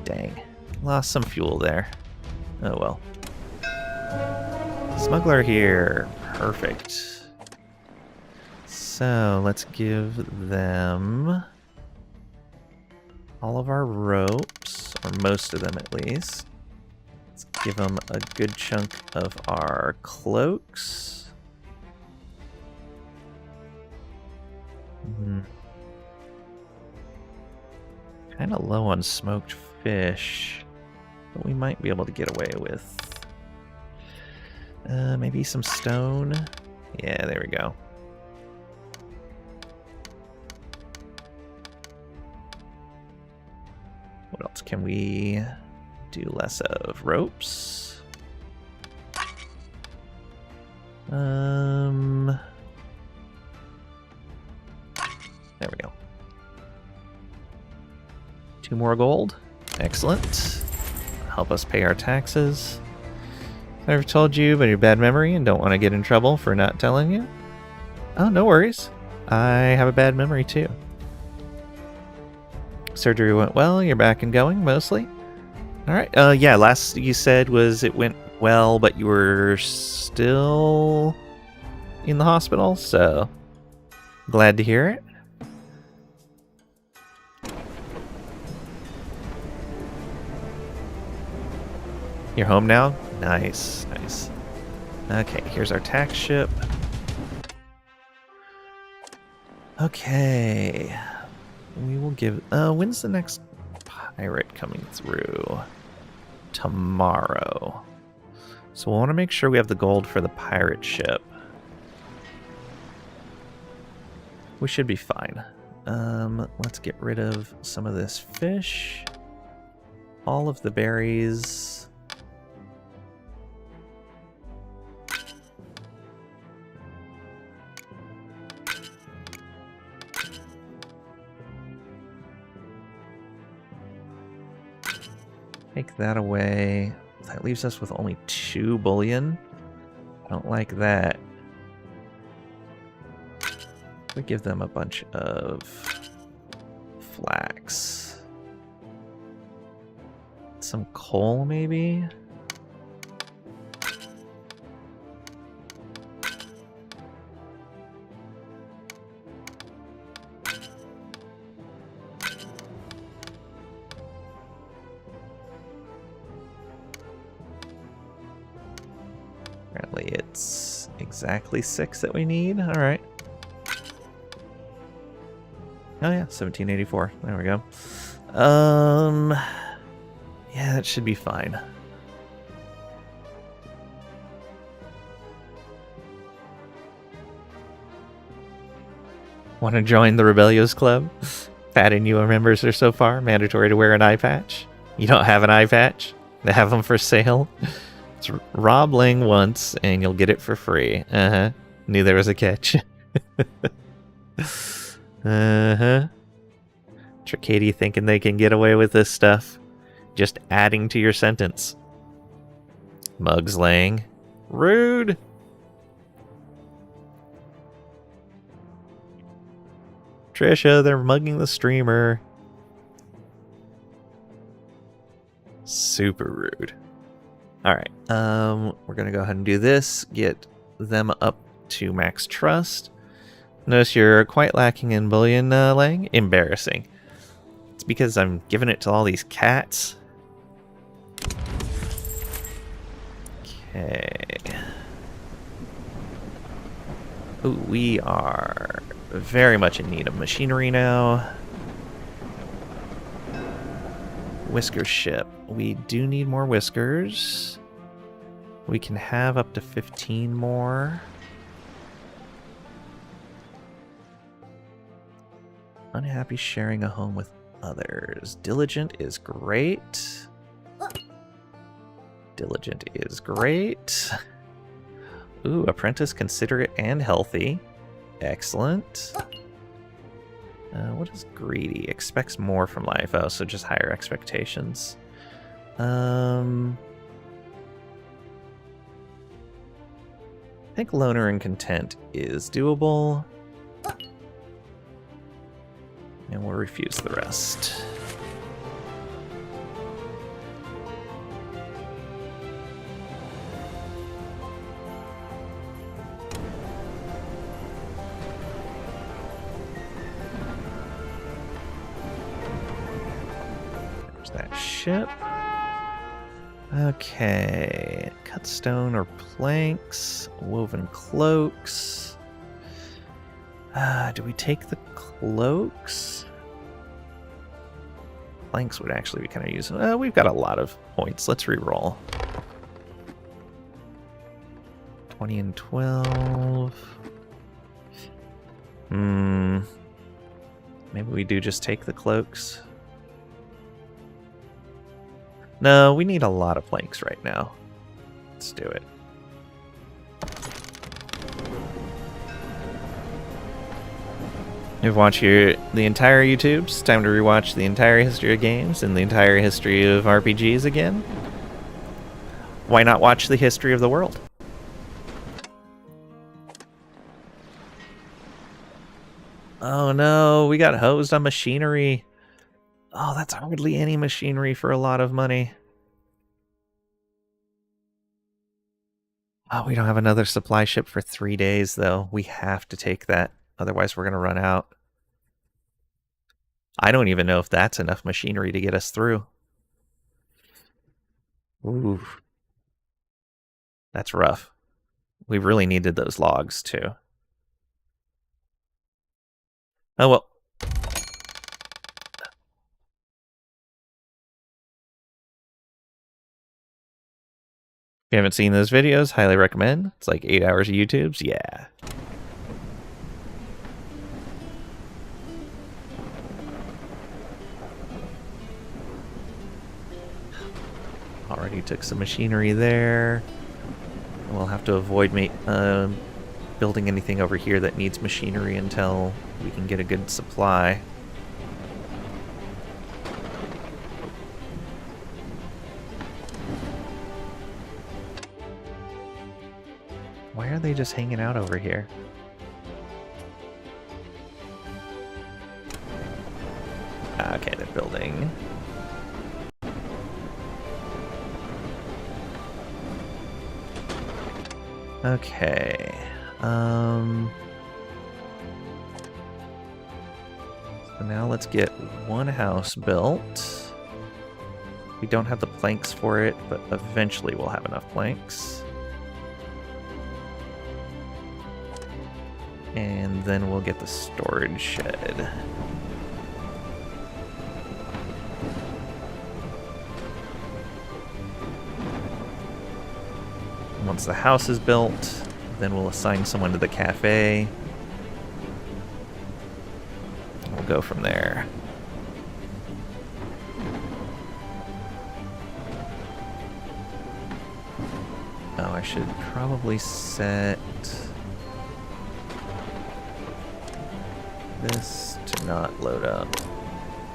Dang. Lost some fuel there. Oh well. Smuggler here. Perfect. So let's give them all of our ropes, or most of them at least. Let's give them a good chunk of our cloaks. Kind of low on smoked fish, but we might be able to get away with maybe some stone. Yeah, there we go. What else can we do less of? Ropes. There we go. 2 more gold. Excellent. help us pay our taxes. I've told you about your bad memory and don't want to get in trouble for not telling you. Oh, no worries. I have a bad memory too. Surgery went well. You're back and going, mostly. All right. Yeah, last you said was it went well, but you were still in the hospital, so glad to hear it. You're home now? Nice, nice. Okay, here's our tax ship. Okay. We will give... when's the next pirate coming through? Tomorrow. So we'll want to make sure we have the gold for the pirate ship. We should be fine. Let's get rid of some of this fish. All of the berries. Take that away. That leaves us with only 2 bullion. I don't like that. We give them a bunch of flax. Some coal, maybe? Apparently it's exactly 6 that we need. All right. Oh yeah, 1784. There we go. Yeah, that should be fine. Want to join the Rebellious Club? Fat and you members are so far. Mandatory to wear an eye patch. You don't have an eye patch? They have them for sale. It's rob Ling once, and you'll get it for free. Uh-huh. Knew there was a catch. Uh-huh. Tricady thinking they can get away with this stuff. Just adding to your sentence. Mugs laying. Rude! Trisha, they're mugging the streamer. Super rude. Alright, we're gonna go ahead and do this. Get them up to max trust. Notice you're quite lacking in bullion, Lang. Embarrassing. It's because I'm giving it to all these cats. Okay. Ooh, we are very much in need of machinery now. Whisker ship. We do need more whiskers. We can have up to 15 more. Unhappy sharing a home with others. Diligent is great. Diligent is great. Ooh, apprentice considerate and healthy. Excellent. What is greedy? Expects more from life. Oh, so just higher expectations. I think loner and content is doable. And we'll refuse the rest. There's that ship. Okay. Cut stone or planks. Woven cloaks. Do we take the cloaks? Planks would actually be kind of useful. We've got a lot of points. Let's re-roll. 20 and 12. Maybe we do just take the cloaks. No, we need a lot of planks right now. Let's do it. You've watched the entire YouTube. It's time to rewatch the entire history of games and the entire history of RPGs again. Why not watch the history of the world? Oh no, we got hosed on machinery. Oh, that's hardly any machinery for a lot of money. Oh, we don't have another supply ship for 3 days, though. We have to take that. Otherwise, we're going to run out. I don't even know if that's enough machinery to get us through. Ooh. That's rough. We really needed those logs, too. Oh, well. If you haven't seen those videos, highly recommend. It's like 8 hours of YouTubes. Yeah. Already took some machinery there. We'll have to avoid building anything over here that needs machinery until we can get a good supply. Why are they just hanging out over here? Okay, they're building. Okay. So now let's get one house built. We don't have the planks for it, but eventually we'll have enough planks. And then we'll get the storage shed. Once the house is built, then we'll assign someone to the cafe. We'll go from there. Oh, I should probably set this to not load up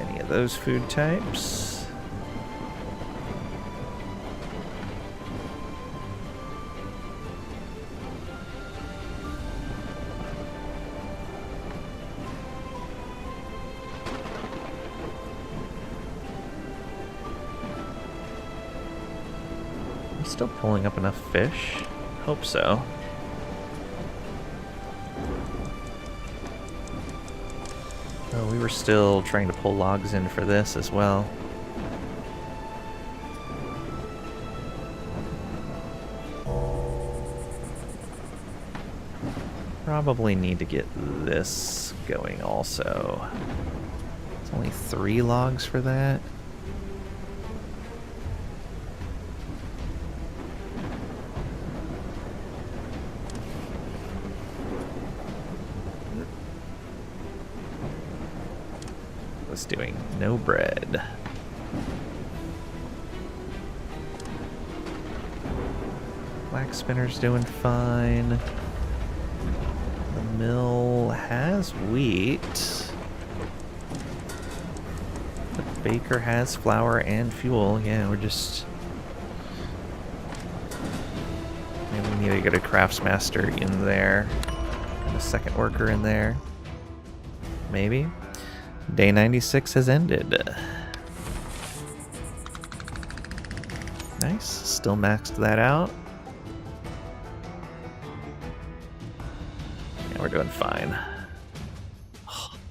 any of those food types. Still pulling up enough fish? Hope so. Oh, we were still trying to pull logs in for this as well. Probably need to get this going also. It's only 3 logs for that. Doing no bread. Black spinner's doing fine. The mill has wheat. The baker has flour and fuel. Yeah, we're just... Maybe we need to get a craftsmaster in there. And a second worker in there. Maybe. Day 96 has ended. Nice. Still maxed that out. Yeah, we're doing fine.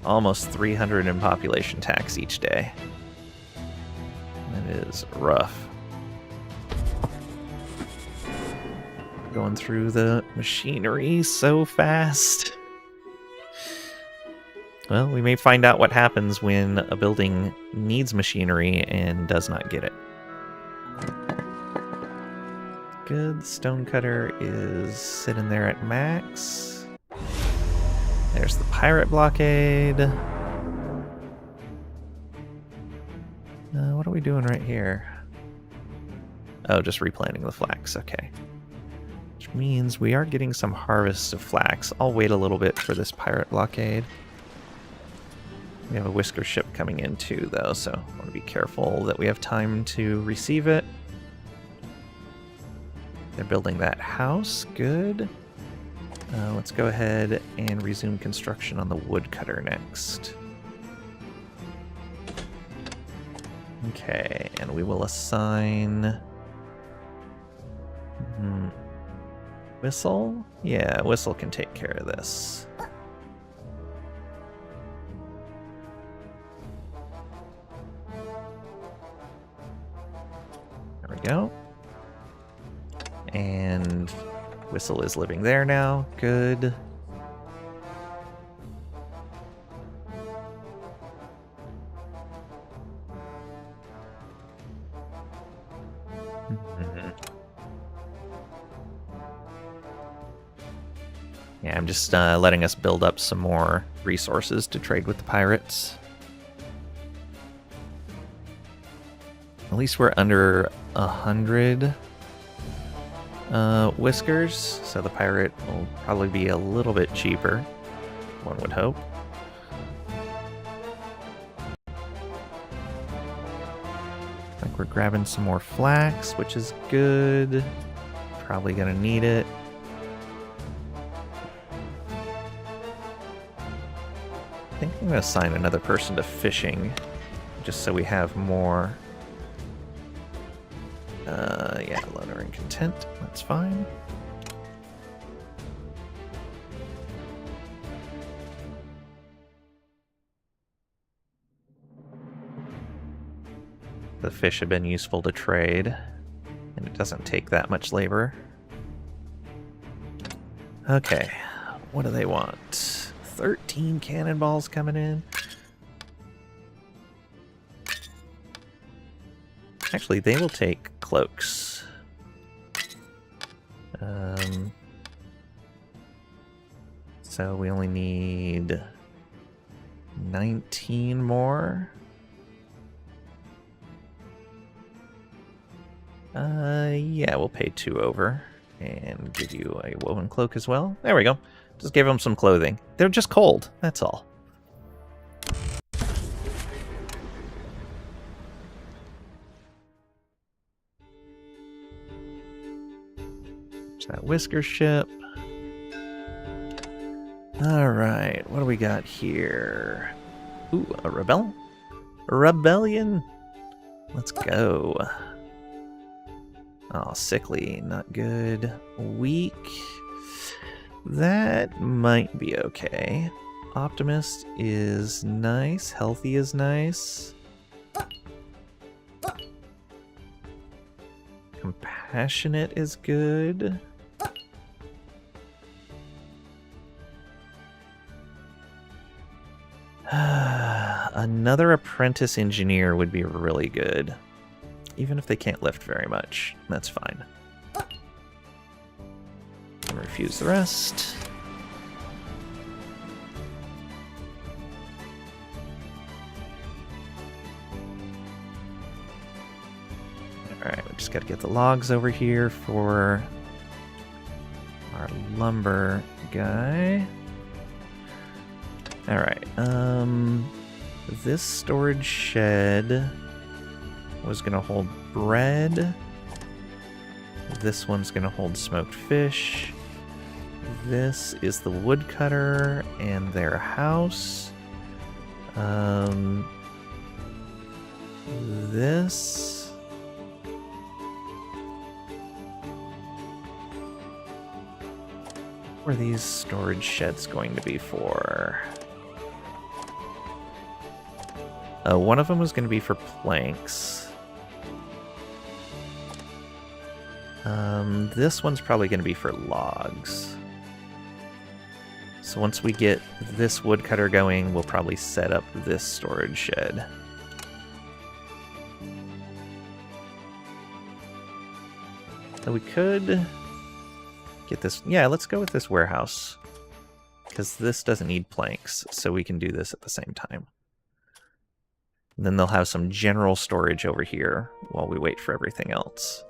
Almost 300 in population tax each day. That is rough. Going through the machinery so fast. Well, we may find out what happens when a building needs machinery and does not get it. Good. Stonecutter is sitting there at max. There's the pirate blockade. What are we doing right here? Oh, just replanting the flax. Okay. Which means we are getting some harvests of flax. I'll wait a little bit for this pirate blockade. We have a Whisker ship coming in too, though, so I want to be careful that we have time to receive it. They're building that house. Good. Let's go ahead and resume construction on the woodcutter next. Okay, and we will assign... Whistle? Yeah, Whistle can take care of this. There we go. And Whistle is living there now. Good. Yeah, I'm just letting us build up some more resources to trade with the pirates. At least we're under 100 whiskers, so the pirate will probably be a little bit cheaper, one would hope. I think we're grabbing some more flax, which is good. Probably gonna need it. I think I'm gonna assign another person to fishing, just so we have more. Yeah, loner and content, that's fine. The fish have been useful to trade, and it doesn't take that much labor. Okay, what do they want? 13 cannonballs coming in. Actually, they will take cloaks. So we only need 19 more. Yeah, we'll pay 2 over and give you a woven cloak as well. There we go. Just give them some clothing. They're just cold, that's all. There's that Whisker ship. Alright, what do we got here? Ooh, a rebellion? Let's go. Oh, sickly, not good. Weak. That might be okay. Optimist is nice. Healthy is nice. Compassionate is good. Another apprentice engineer would be really good. Even if they can't lift very much, that's fine. And refuse the rest. Alright, we just gotta get the logs over here for our lumber guy. Alright, this storage shed was gonna hold bread. This one's gonna hold smoked fish. This is the woodcutter and their house. This... What are these storage sheds going to be for? One of them was going to be for planks. This one's probably going to be for logs. So once we get this woodcutter going, we'll probably set up this storage shed. So we could get this... Yeah, let's go with this warehouse. Because this doesn't need planks, so we can do this at the same time. And then they'll have some general storage over here while we wait for everything else.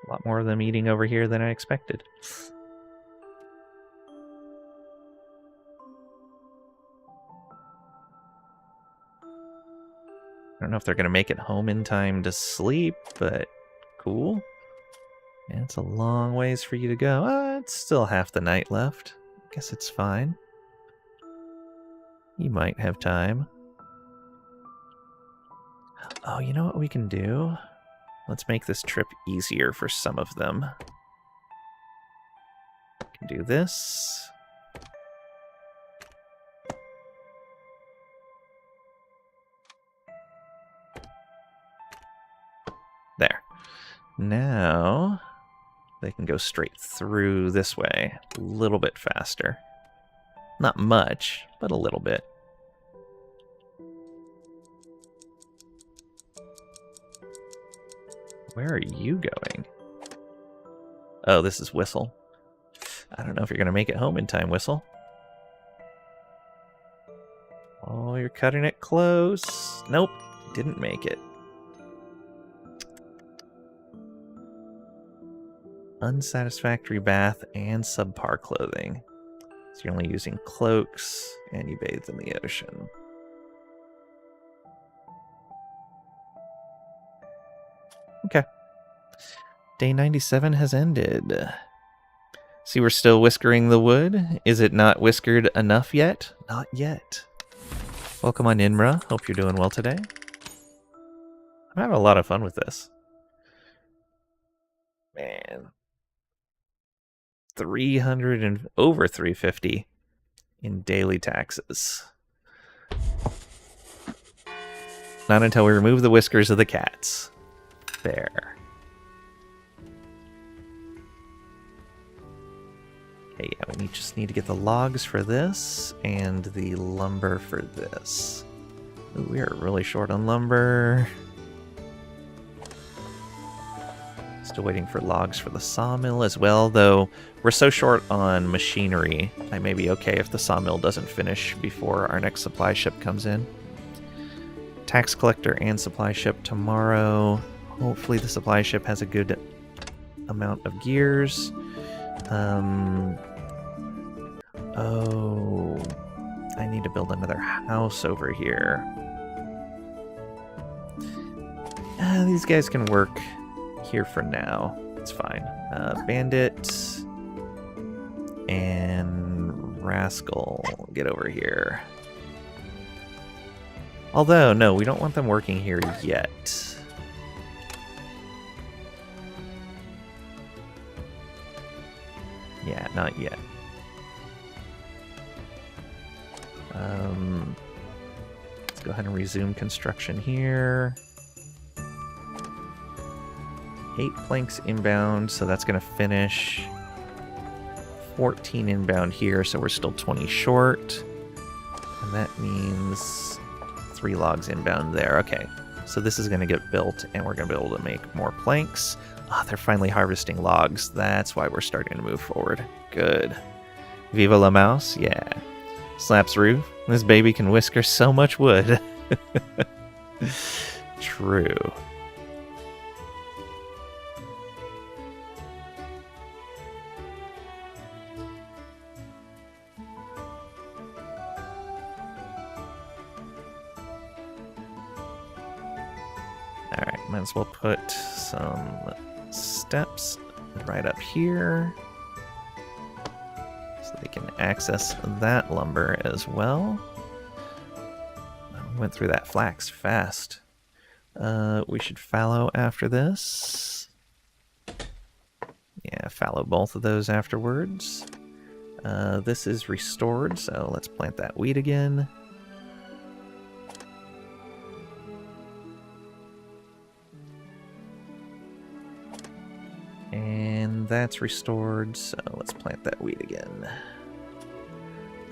A lot more of them eating over here than I expected. I don't know if they're going to make it home in time to sleep, but cool. Yeah, it's a long ways for you to go. It's still half the night left. Guess it's fine. You might have time. Oh, you know what we can do? Let's make this trip easier for some of them. We can do this. There. Now, they can go straight through this way. A little bit faster. Not much, but a little bit. Where are you going? Oh, this is Whistle. I don't know if you're going to make it home in time, Whistle. Oh, you're cutting it close. Nope, didn't make it. Unsatisfactory bath and subpar clothing. So you're only using cloaks, and you bathe in the ocean. Okay. Day 97 has ended. See, we're still whiskering the wood. Is it not whiskered enough yet? Not yet. Welcome on Inra. Hope you're doing well today. I'm having a lot of fun with this. Man. 300 and over 350 in daily taxes. Not until we remove the whiskers of the cats. There. Okay, yeah, we just need to get the logs for this and the lumber for this. Ooh, we are really short on lumber. Still waiting for logs for the sawmill as well, though we're so short on machinery. I may be okay if the sawmill doesn't finish before our next supply ship comes in. Tax collector and supply ship tomorrow. Hopefully the supply ship has a good amount of gears. Oh, I need to build another house over here. These guys can work here for now. It's fine. Bandit and Rascal, get over here. Although, no, we don't want them working here yet. Yeah, not yet. Let's go ahead and resume construction here. 8 planks inbound, so that's going to finish. 14 inbound here, so we're still 20 short. And that means 3 logs inbound there. Okay, so this is going to get built, and we're going to be able to make more planks. They're finally harvesting logs. That's why we're starting to move forward. Good. Viva la mouse? Yeah. Slaps roof. This baby can whisker so much wood. True. Alright, might as well put some steps right up here so they can access that lumber as well. Went through that flax fast. We should fallow after this. Yeah, fallow both of those afterwards. This is restored, so let's plant that wheat again. And that's restored, so let's plant that wheat again.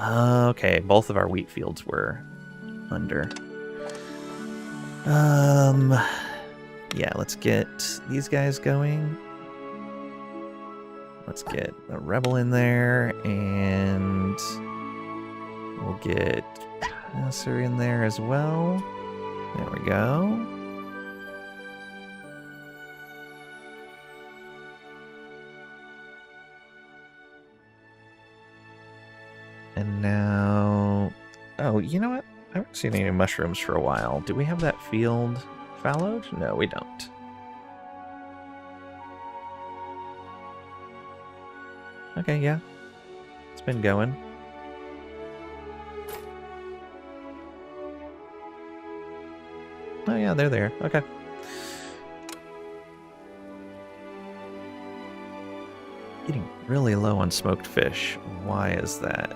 Okay, both of our wheat fields were under. Yeah, let's get these guys going. Let's get a rebel in there, and we'll get Passer in there as well. There we go. And now... Oh, you know what? I haven't seen any mushrooms for a while. Do we have that field fallowed? No, we don't. Okay, yeah. It's been going. Oh yeah, they're there. Okay. Getting really low on smoked fish. Why is that?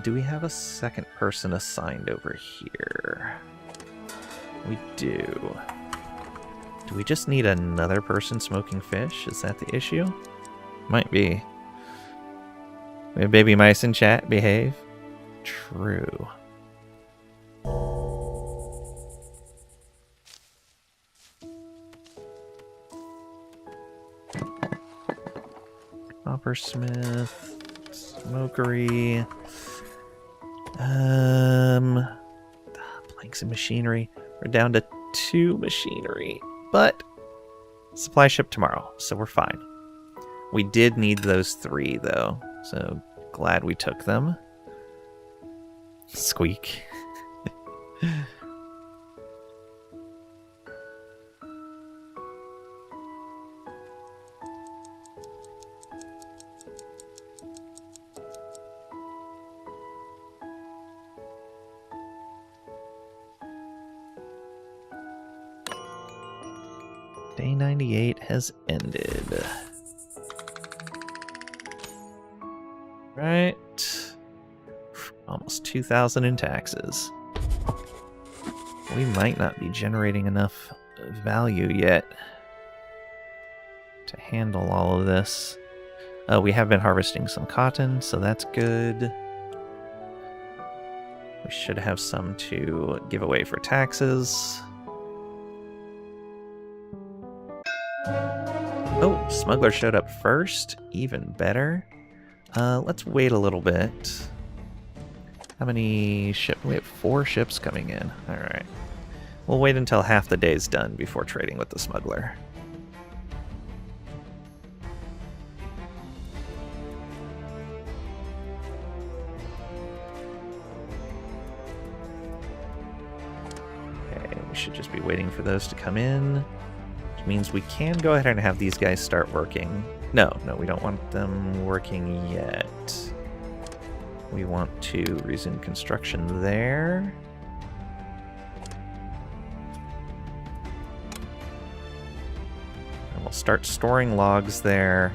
Do we have a second person assigned over here? We do. Do we just need another person smoking fish? Is that the issue? Might be. We have baby mice in chat. Behave. True. Coppersmith. Smokery. Planks and machinery. We're down to 2 machinery. But supply ship tomorrow, so we're fine. We did need those 3 though, so glad we took them. Squeak. Day 98 has ended. Right. Almost 2,000 in taxes. We might not be generating enough value yet to handle all of this. We have been harvesting some cotton, so that's good. We should have some to give away for taxes. Oh, smuggler showed up first. Even better. Let's wait a little bit. How many ships? We have 4 ships coming in. Alright. We'll wait until half the day's done before trading with the smuggler. Okay, we should just be waiting for those to come in. Which means we can go ahead and have these guys start working. No, we don't want them working yet. We want to resume construction there. And we'll start storing logs there.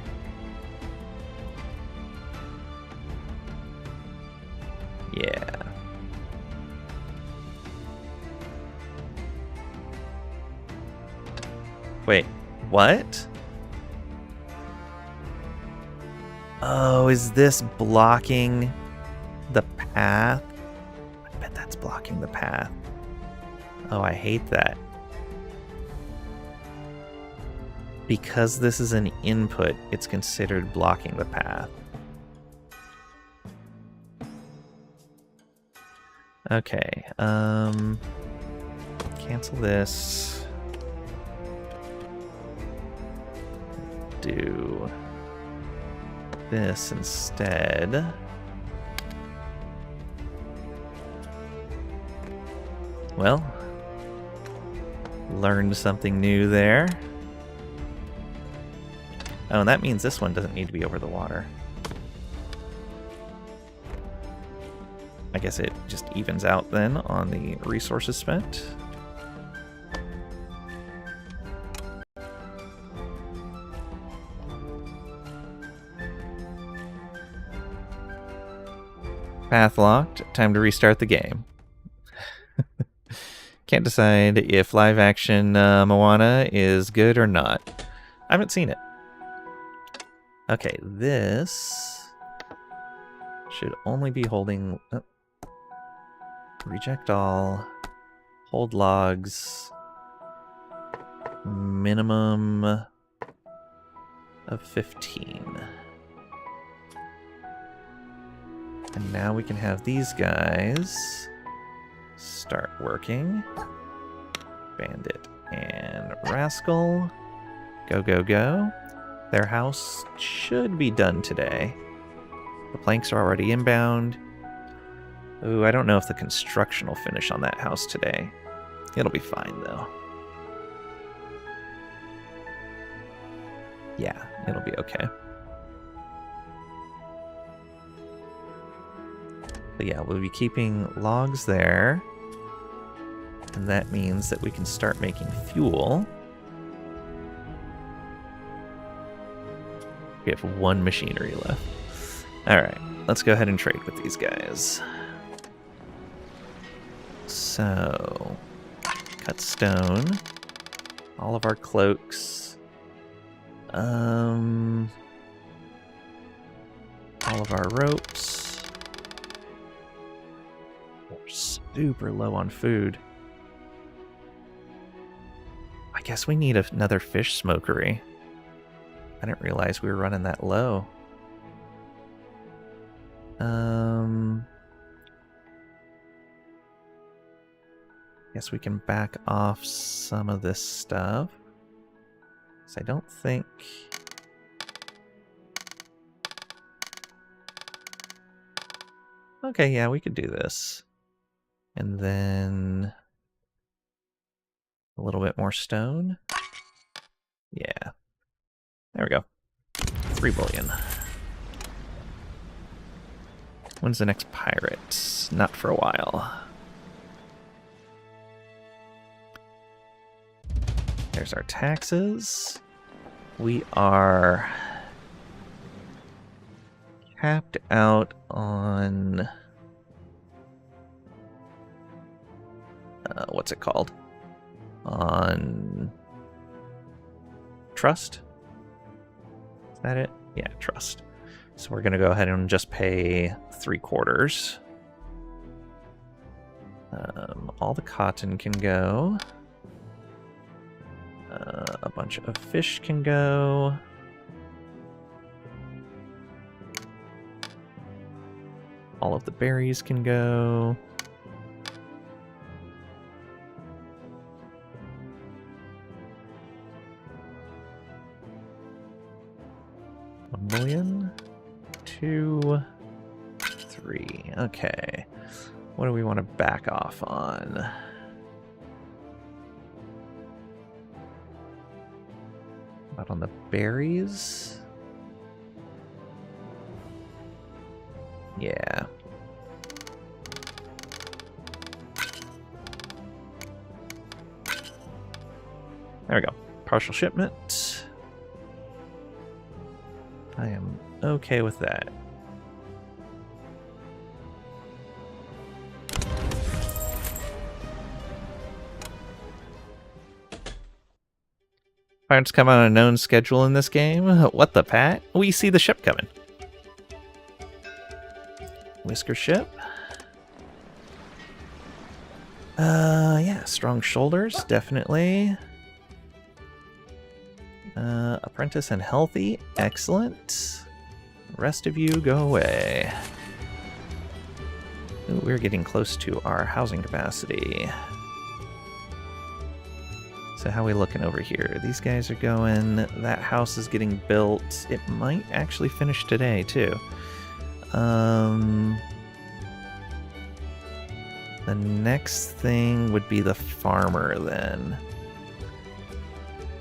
Yeah. Wait, what? Oh, is this blocking the path? I bet that's blocking the path. Oh, I hate that. Because this is an input, it's considered blocking the path. Okay, cancel this. Do this instead. Well, learned something new there. Oh, and that means this one doesn't need to be over the water. I guess it just evens out then on the resources spent. Path locked. Time to restart the game. Can't decide if live action Moana is good or not. I haven't seen it. Okay, this should only be holding... Oh. Reject all. Hold logs. Minimum of 15. And now we can have these guys start working. Bandit and Rascal. Go, go, go. Their house should be done today. The planks are already inbound. Ooh, I don't know if the construction will finish on that house today. It'll be fine, though. Yeah, it'll be okay. But yeah, we'll be keeping logs there. And that means that we can start making fuel. We have one machinery left. Alright, let's go ahead and trade with these guys. So, cut stone. All of our cloaks. All of our ropes. We're super low on food. I guess we need another fish smokery. I didn't realize we were running that low. Guess we can back off some of this stuff. So I don't think... Okay, yeah, we could do this. And then... a little bit more stone. Yeah. There we go. 3 billion. When's the next pirate? Not for a while. There's our taxes. We are capped out on... what's it called? On... trust? Is that it? Yeah, trust. So we're going to go ahead and just pay 3/4. All the cotton can go. A bunch of fish can go. All of the berries can go. $1 million. 2, 3. Okay. What do we want to back off on? About on the berries? Yeah. There we go. Partial shipment. I am okay with that. Pirates come on a known schedule in this game. What the pat? We see the ship coming. Whisker ship. Yeah, strong shoulders, definitely. Apprentice and healthy, excellent. Rest of you, go away. Ooh, we're getting close to our housing capacity. So how are we looking over here? These guys are going, that house is getting built. It might actually finish today, too. The next thing would be the farmer, then.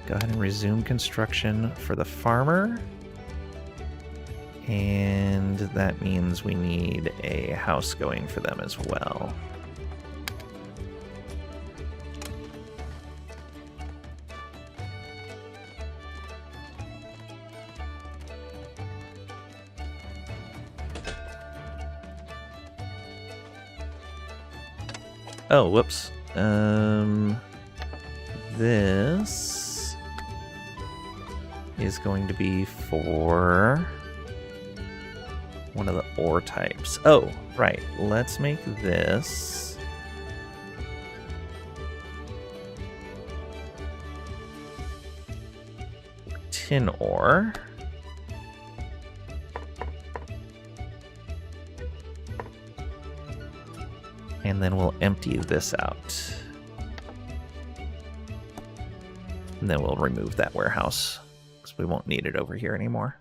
Go ahead and resume construction for the farmer. And that means we need a house going for them as well. Oh, whoops. This is going to be for one of the ore types. Oh, right. Let's make this tin ore. And then we'll empty this out. And then we'll remove that warehouse, because we won't need it over here anymore.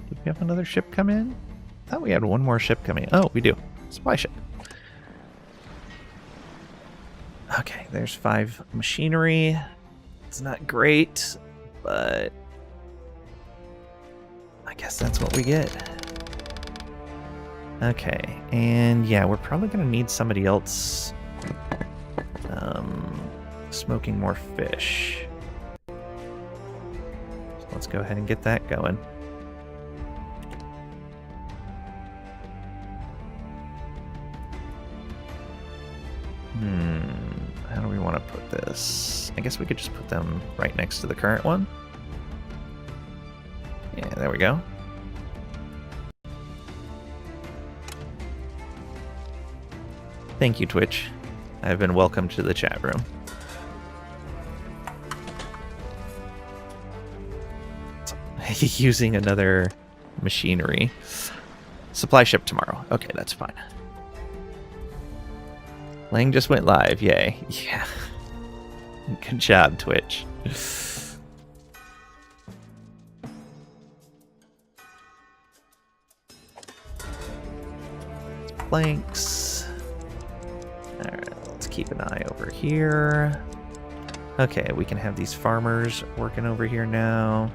Did we have another ship come in? I thought we had one more ship coming in. Oh, we do. Supply ship. Okay, there's 5 machinery. It's not great, but I guess that's what we get. Okay, and yeah, we're probably going to need somebody else smoking more fish. So let's go ahead and get that going. How do we want to put this? I guess we could just put them right next to the current one. Yeah, there we go. Thank you, Twitch. I've been welcomed to the chat room. Using another machinery. Supply ship tomorrow. Okay, that's fine. Lang just went live. Yay. Yeah. Good job, Twitch. Planks. Alright, let's keep an eye over here. Okay, we can have these farmers working over here now.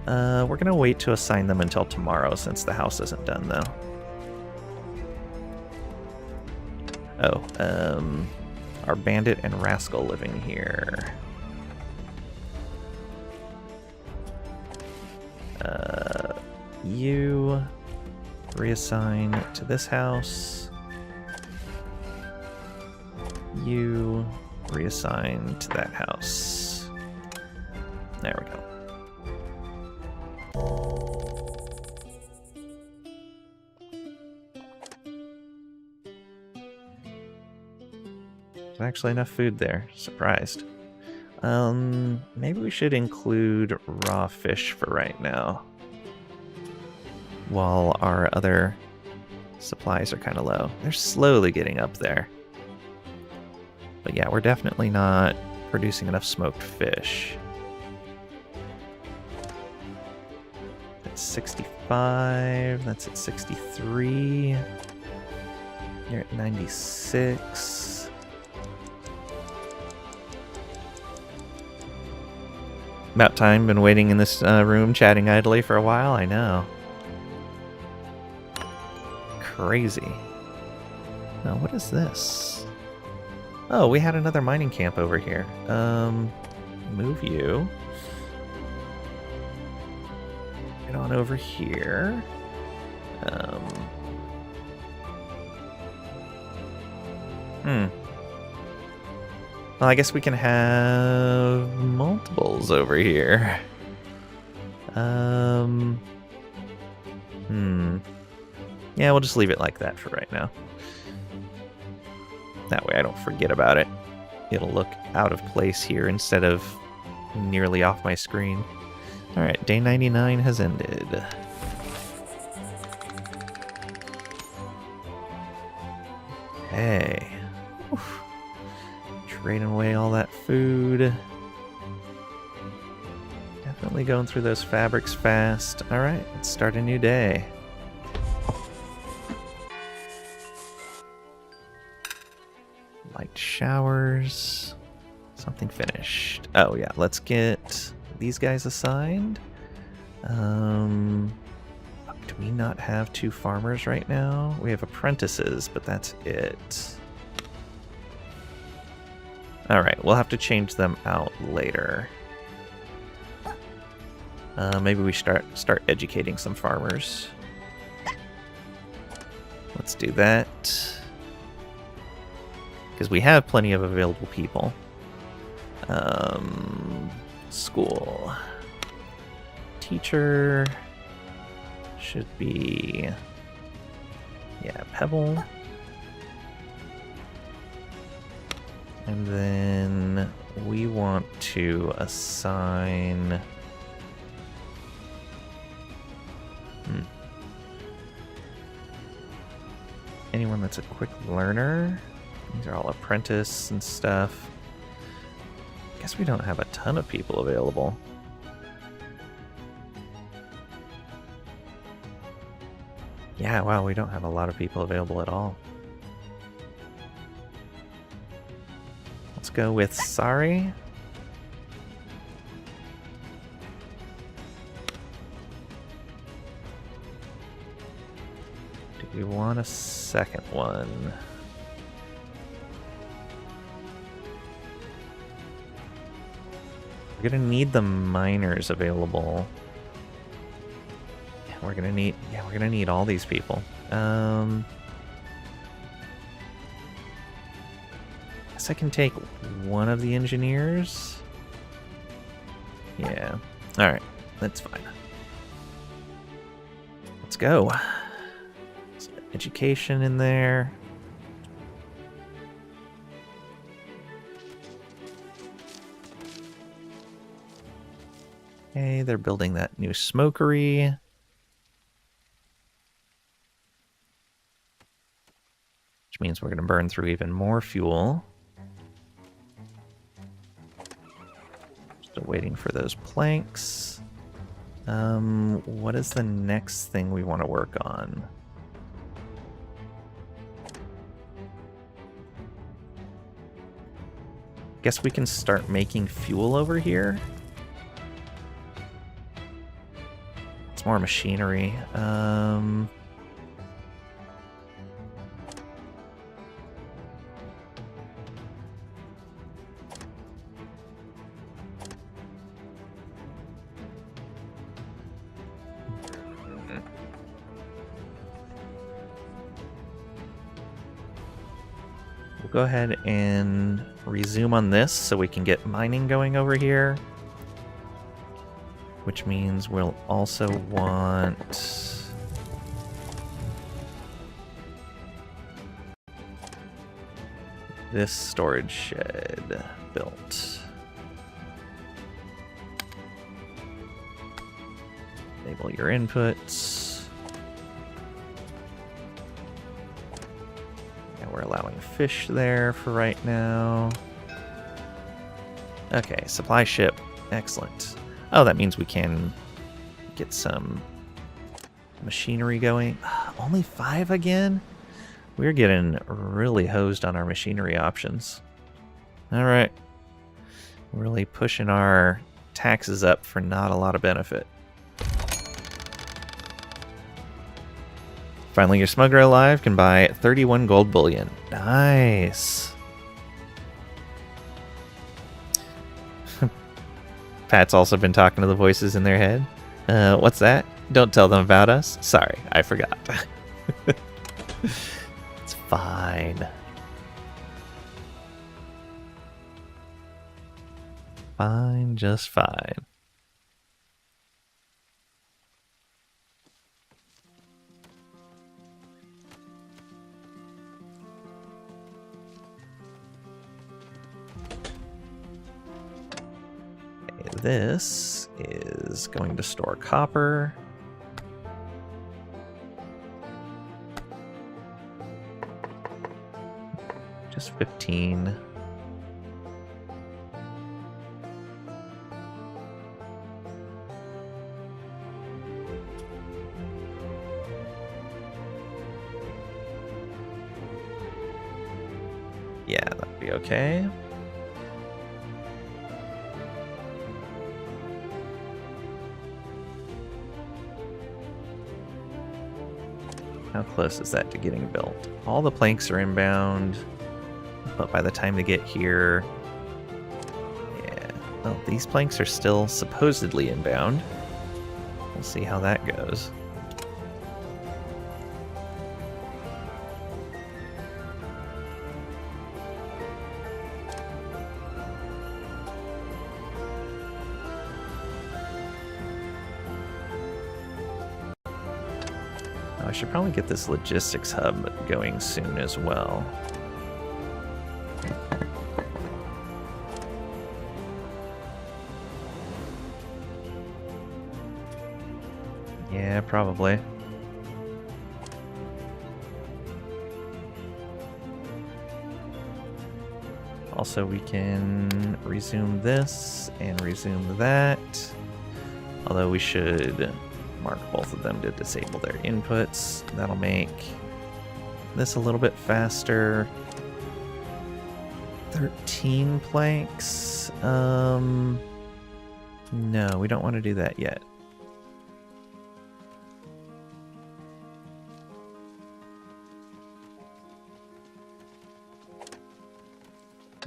We're gonna wait to assign them until tomorrow since the house isn't done though. Oh, our bandit and rascal living here. You reassign to this house. You reassign to that house. There we go. There's actually enough food there. Surprised. Maybe we should include raw fish for right now, while our other supplies are kind of low. They're slowly getting up there. But yeah, we're definitely not producing enough smoked fish. That's 65. That's at 63. You're at 96. About time. Been waiting in this room chatting idly for a while. I know. Crazy. Now, what is this? Oh, we had another mining camp over here. Move you. Get on over here. Well, I guess we can have multiples over here. Yeah, we'll just leave it like that for right now. That way I don't forget about it. It'll look out of place here instead of nearly off my screen. Alright, day 99 has ended. Hey. Oof. Trading away all that food. Definitely going through those fabrics fast. Alright, let's start a new day. Light showers. Something finished. Oh yeah, let's get these guys assigned. Do we not have 2 farmers right now? We have apprentices, but that's it. Alright, we'll have to change them out later. Maybe we start educating some farmers. Let's do that. Because we have plenty of available people. School. Teacher should be, yeah, Pebble. And then we want to assign... anyone that's a quick learner. These are all apprentice and stuff. Guess we don't have a ton of people available. Yeah, wow, we don't have a lot of people available at all. Let's go with Sari. Do we want a second one? We're gonna need the miners available. Yeah, we're gonna need all these people. Guess I can take one of the engineers. Yeah. Alright, that's fine. Let's go. Some education in there. Okay, they're building that new smokery. Which means we're going to burn through even more fuel. Still waiting for those planks. What is the next thing we want to work on? Guess we can start making fuel over here. It's more machinery. We'll go ahead and resume on this so we can get mining going over here. Which means we'll also want... this storage shed built. Enable your inputs. And we're allowing fish there for right now. Okay, supply ship. Excellent. Oh, that means we can get some machinery going. Only 5 again? We're getting really hosed on our machinery options. Alright. Really pushing our taxes up for not a lot of benefit. Finally, your smuggler alive can buy 31 gold bullion. Nice. Pat's also been talking to the voices in their head. What's that? Don't tell them about us? Sorry, I forgot. It's fine. Fine, just fine. This is going to store copper. Just 15. Yeah, that'd be okay. How close is that to getting built? All the planks are inbound, but by the time they get here... yeah. Oh, these planks are still supposedly inbound. We'll see how that goes. I should probably get this logistics hub going soon as well. Yeah, probably. Also, we can resume this and resume that. Although we should mark both of them to disable their inputs. That'll make this a little bit faster. 13 planks. No, we don't want to do that yet.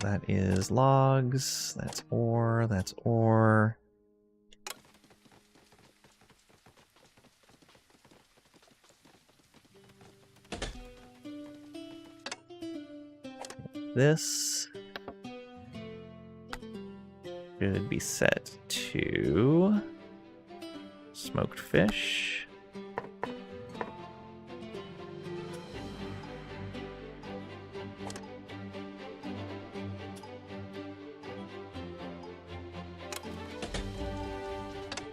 That is logs. That's ore. That's ore. This should be set to smoked fish.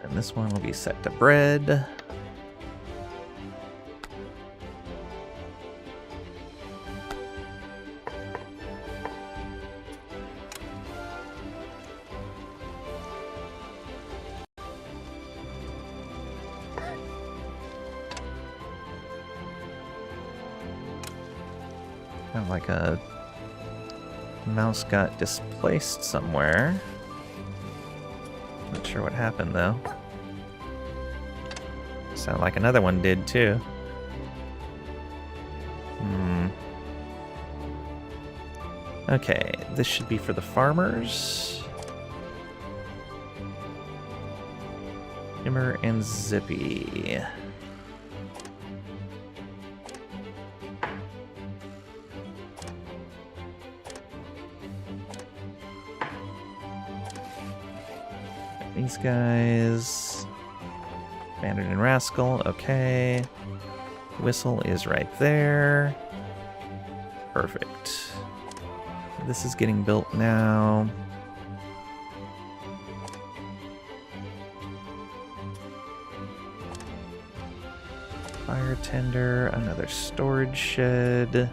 And this one will be set to bread. Kind of like a mouse got displaced somewhere. Not sure what happened though. Sound like another one did too. Okay, this should be for the farmers. Shimmer and Zippy. These guys. Bandit and Rascal, okay. Whistle is right there. Perfect. This is getting built now. Fire tender, another storage shed.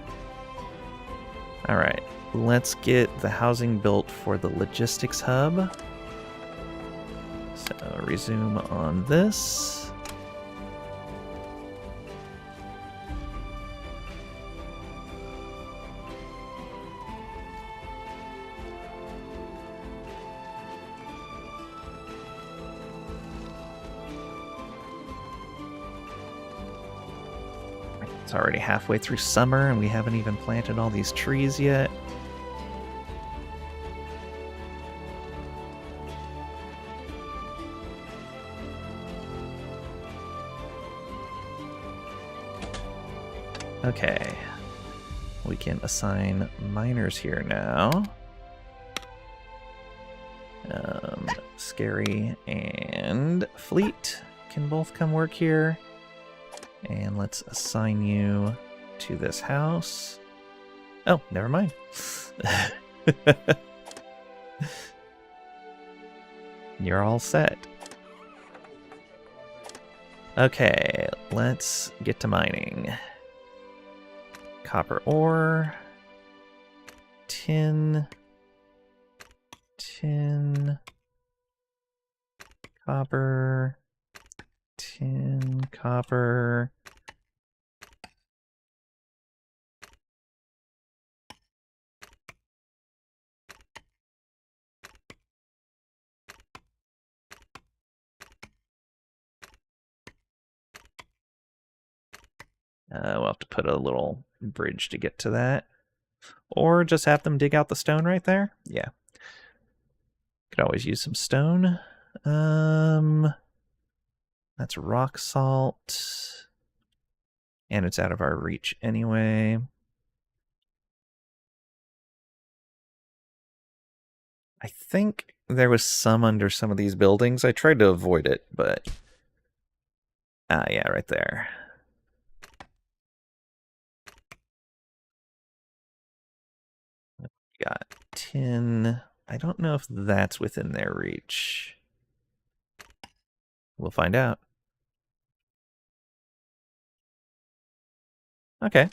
Alright, let's get the housing built for the logistics hub. So resume on this. It's already halfway through summer and we haven't even planted all these trees yet. Okay. We can assign miners here now. Scary and Fleet can both come work here. And let's assign you to this house. Oh, never mind. You're all set. Okay, let's get to mining. Copper ore. Tin. Tin. Copper. Tin. Copper. We'll have to put a little bridge to get to that. Or just have them dig out the stone right there. Yeah. Could always use some stone. That's rock salt. And it's out of our reach anyway. I think there was some under some of these buildings. I tried to avoid it, but... yeah, right there. Got tin. I don't know if that's within their reach. We'll find out. Okay.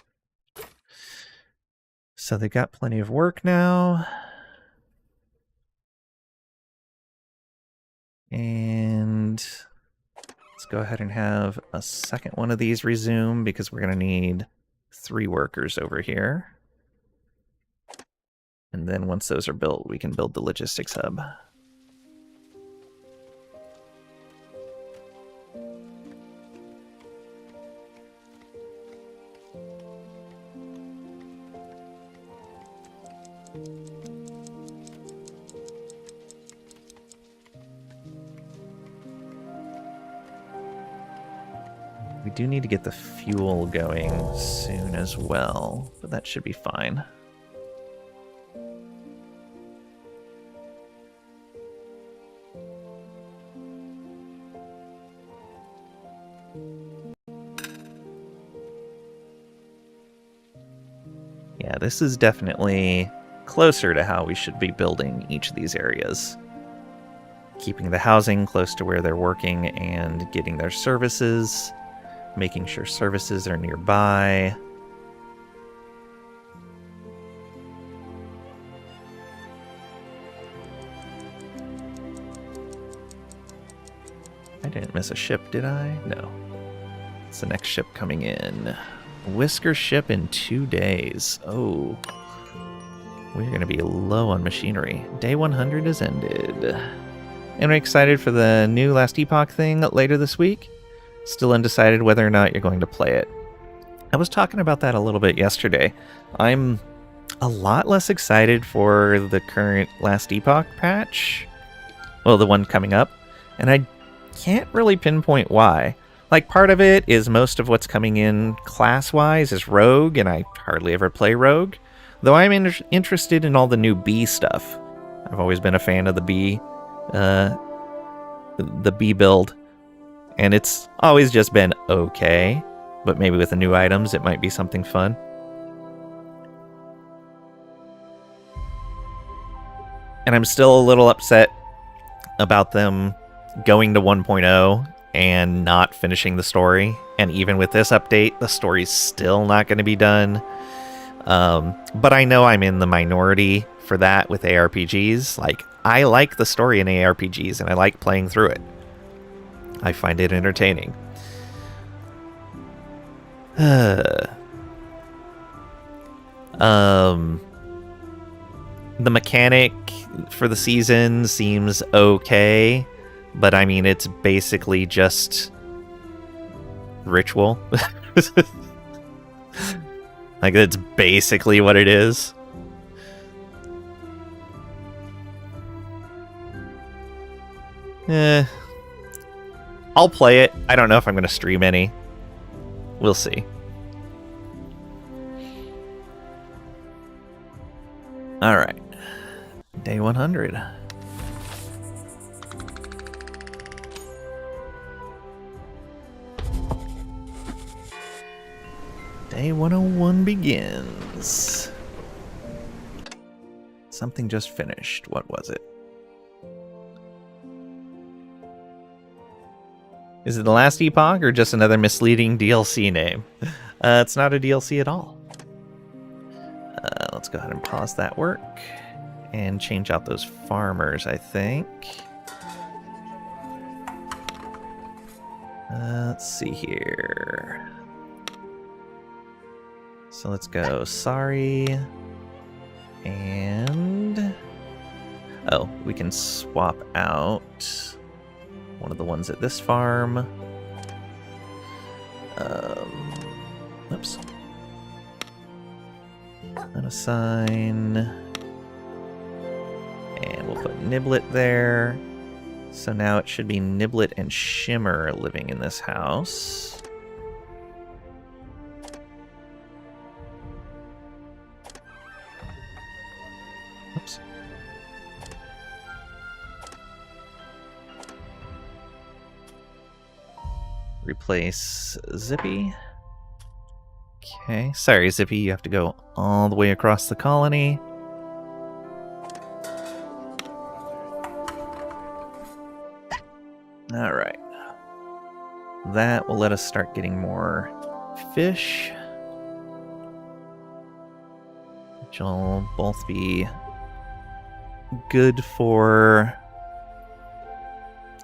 So they've got plenty of work now. And let's go ahead and have a second one of these resume because we're going to need 3 workers over here. And then once those are built, we can build the logistics hub. We do need to get the fuel going soon as well, but that should be fine. Yeah, this is definitely closer to how we should be building each of these areas. Keeping the housing close to where they're working and getting their services, making sure services are nearby. I didn't miss a ship, did I? No. It's the next ship coming in. Whisker ship in 2 days. Oh. We're going to be low on machinery. Day 100 has ended. And we're excited for the new Last Epoch thing later this week. Still undecided whether or not you're going to play it. I was talking about that a little bit yesterday. I'm a lot less excited for the current Last Epoch patch. Well, the one coming up. And I can't really pinpoint why. Like, part of it is most of what's coming in class-wise is Rogue, and I hardly ever play Rogue. Though I'm interested in all the new B stuff. I've always been a fan of the B build. And it's always just been okay. But maybe with the new items, it might be something fun. And I'm still a little upset about them going to 1.0 and not finishing the story. And even with this update, the story's still not going to be done. But I know I'm in the minority for that with ARPGs. Like, I like the story in ARPGs, and I like playing through it. I find it entertaining. The mechanic for the season seems okay, but I mean, it's basically just ritual. Like, that's basically what it is. I'll play it. I don't know if I'm going to stream any. We'll see. Alright. Day 100. Day 101 begins. Something just finished. What was it? Is it the Last Epoch or just another misleading DLC name? It's not a DLC at all. Let's go ahead and pause that work and change out those farmers, I think. Let's see here. So let's go sorry. And... oh, we can swap out one of the ones at this farm. Oops. Unassign. And we'll put Niblet there. So now it should be Niblet and Shimmer living in this house. Oops. Replace Zippy. Okay, sorry Zippy, you have to go all the way across the colony. Alright. That will let us start getting more fish. which will both be good for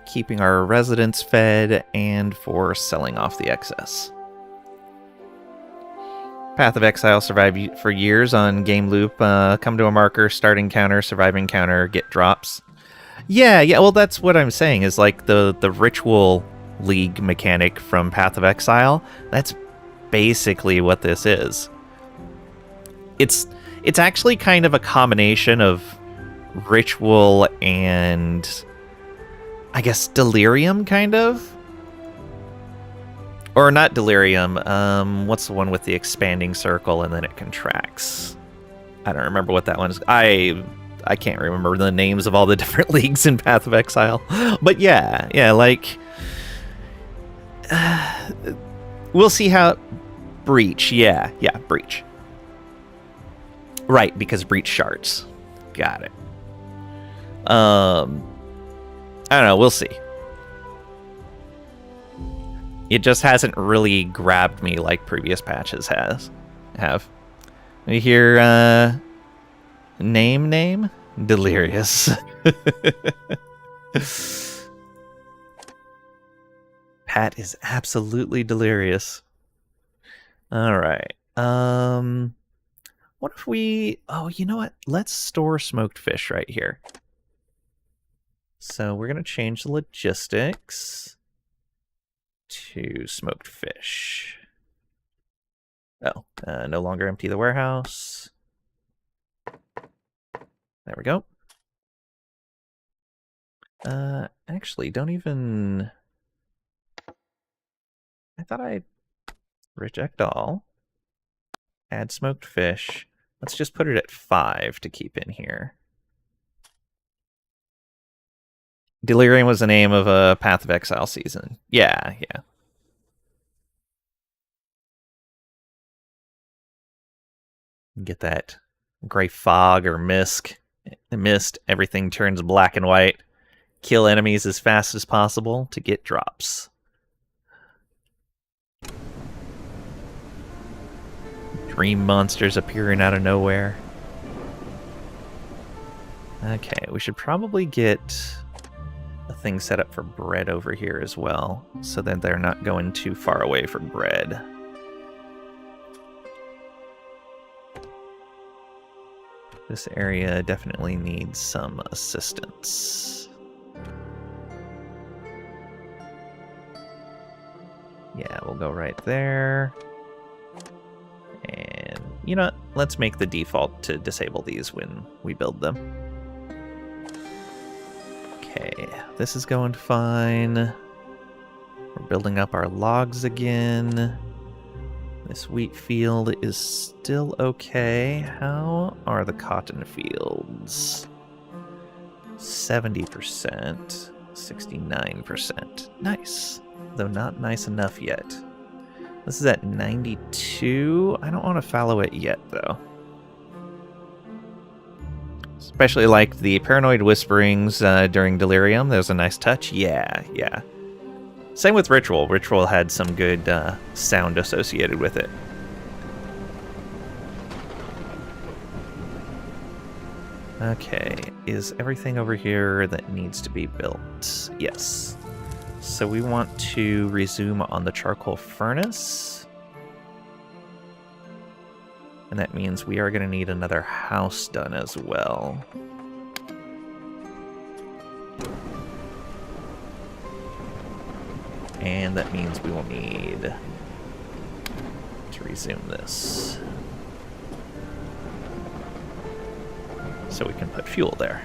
keeping our residents fed and for selling off the excess. Path of Exile survived for years on game loop. Come to a marker, start encounter, survive encounter, get drops. Yeah, well, that's what I'm saying, is like the Ritual League mechanic from Path of Exile. That's basically what this is. It's actually kind of a combination of Ritual and, I guess, Delirium, kind of? Or not Delirium, what's the one with the expanding circle and then it contracts? I don't remember what that one is. I can't remember the names of all the different leagues in Path of Exile. But yeah, like... we'll see how... Breach, yeah, Breach. Right, because Breach shards. Got it. I don't know, we'll see. It just hasn't really grabbed me like previous patches have. We hear name? Delirious. Pat is absolutely delirious. Alright. What if we... Oh, you know what? Let's store smoked fish right here. So we're going to change the logistics to smoked fish. Oh, no longer empty the warehouse. There we go. Actually, don't even... I thought I'd reject all. Add smoked fish. Let's just put it at 5 to keep in here. Delirium was the name of a Path of Exile season. Yeah. Get that gray fog or mist. Everything turns black and white. Kill enemies as fast as possible to get drops. Dream monsters appearing out of nowhere. Okay, we should probably get a thing set up for bread over here as well, so that they're not going too far away for bread. This area definitely needs some assistance. Yeah, we'll go right there. And, you know what? Let's make the default to disable these when we build them. Okay, this is going fine. We're building up our logs again. This wheat field is still okay. How are the cotton fields? 70%, 69%. Nice, though not nice enough yet. This is at 92. I don't want to fallow it yet, though. Especially like the paranoid whisperings during Delirium. There's a nice touch. Yeah. Same with Ritual. Ritual had some good sound associated with it. Okay, is everything over here that needs to be built? Yes. So we want to resume on the charcoal furnace. And that means we are going to need another house done as well. And that means we will need to resume this. So we can put fuel there.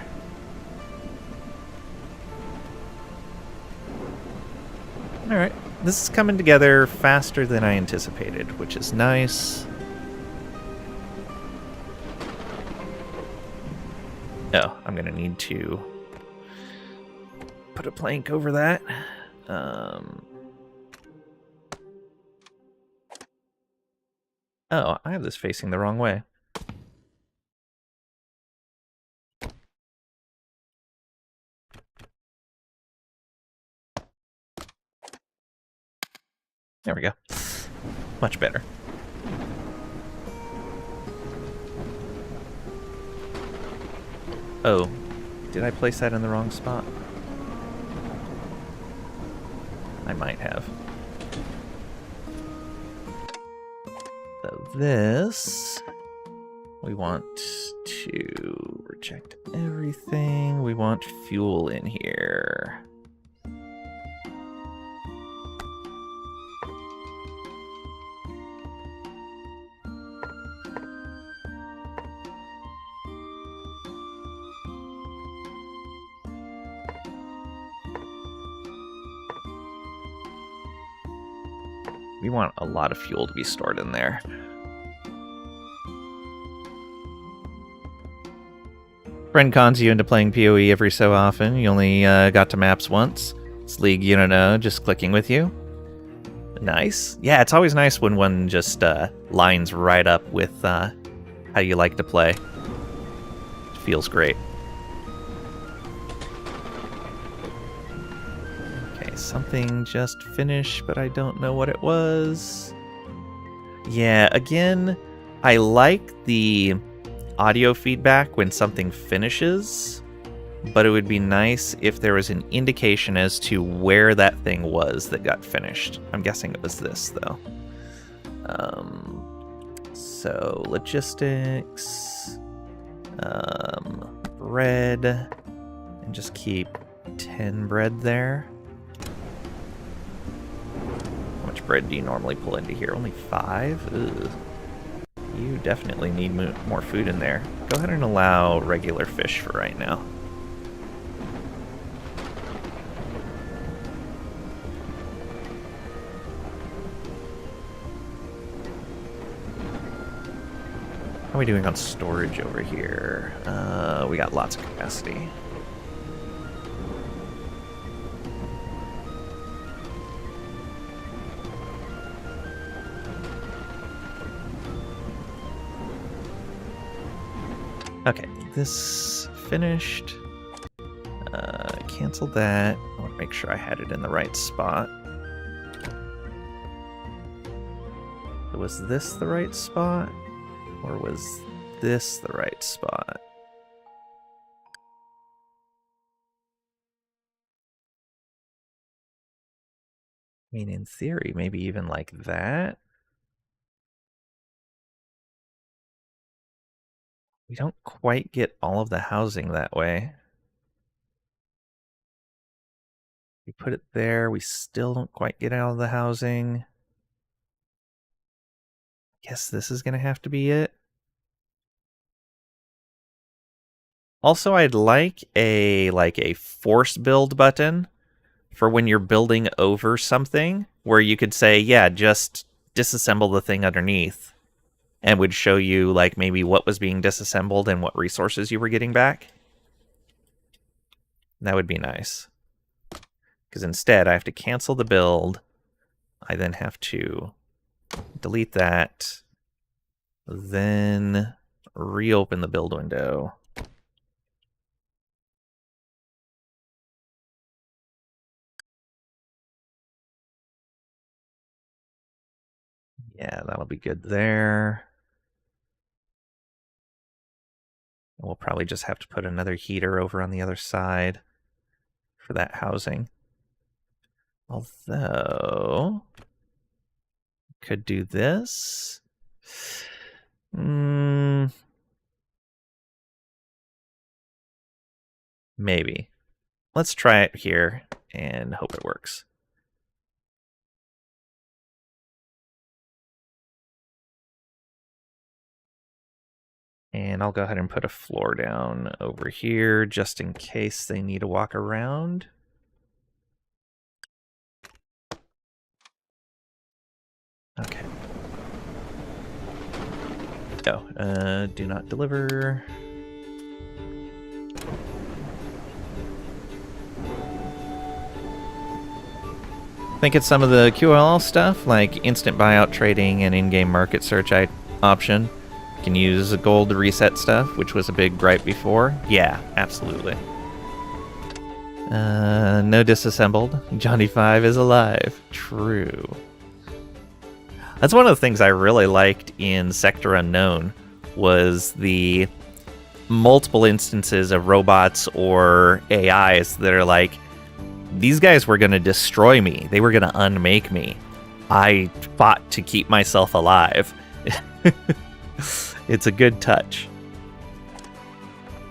Alright, this is coming together faster than I anticipated, which is nice. Oh, I'm going to need to put a plank over that. Oh, I have this facing the wrong way. There we go. Much better. Oh, did I place that in the wrong spot? I might have. So this, we want to reject everything. We want fuel in here. We want a lot of fuel to be stored in there. Friend cons you into playing PoE every so often. You only got to maps once. It's League you don't know, just clicking with you. Nice. Yeah, it's always nice when one just lines right up with how you like to play. It feels great. Okay, something just finished, but I don't know what it was. Yeah, again, I like the audio feedback when something finishes, but it would be nice if there was an indication as to where that thing was that got finished. I'm guessing it was this, though. So, logistics, bread, and just keep 10 bread there. How much bread do you normally pull into here? Only 5? Ugh. You definitely need more food in there. Go ahead and allow regular fish for right now. How are we doing on storage over here? We got lots of capacity. Okay, this finished. Cancel that. I want to make sure I had it in the right spot. Was this the right spot? Or was this the right spot? I mean, in theory, maybe even like that. We don't quite get all of the housing that way. We put it there, we still don't quite get all of the housing. Guess this is gonna have to be it. Also, I'd like a force build button for when you're building over something, where you could say, yeah, just disassemble the thing underneath, and would show you like maybe what was being disassembled and what resources you were getting back. That would be nice. Because instead, I have to cancel the build. I then have to delete that. Then reopen the build window. Yeah, that'll be good there. We'll probably just have to put another heater over on the other side for that housing. Although, could do this. Maybe. Let's try it here and hope it works. And I'll go ahead and put a floor down over here just in case they need to walk around. Okay. Oh, do not deliver. I think it's some of the QLL stuff, like instant buyout trading and in-game market search option. You can use a gold to reset stuff, which was a big gripe before. Yeah, absolutely. No disassembled. Johnny 5 is alive. True. That's one of the things I really liked in Sector Unknown, was the multiple instances of robots or AIs that are like, these guys were going to destroy me. They were going to unmake me. I fought to keep myself alive. It's a good touch.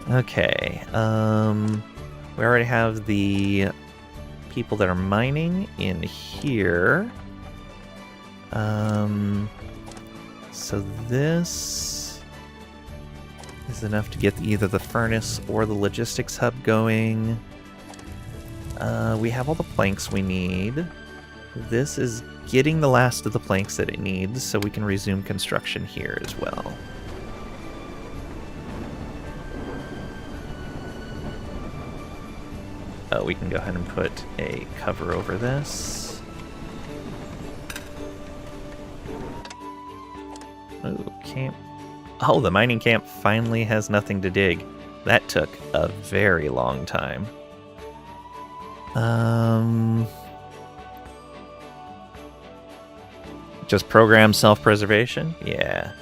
Okay. We already have the people that are mining in here. So this is enough to get either the furnace or the logistics hub going. We have all the planks we need. This is getting the last of the planks that it needs, so we can resume construction here as well. We can go ahead and put a cover over this. Oh, camp. Oh, the mining camp finally has nothing to dig. That took a very long time. Just program self-preservation? Yeah.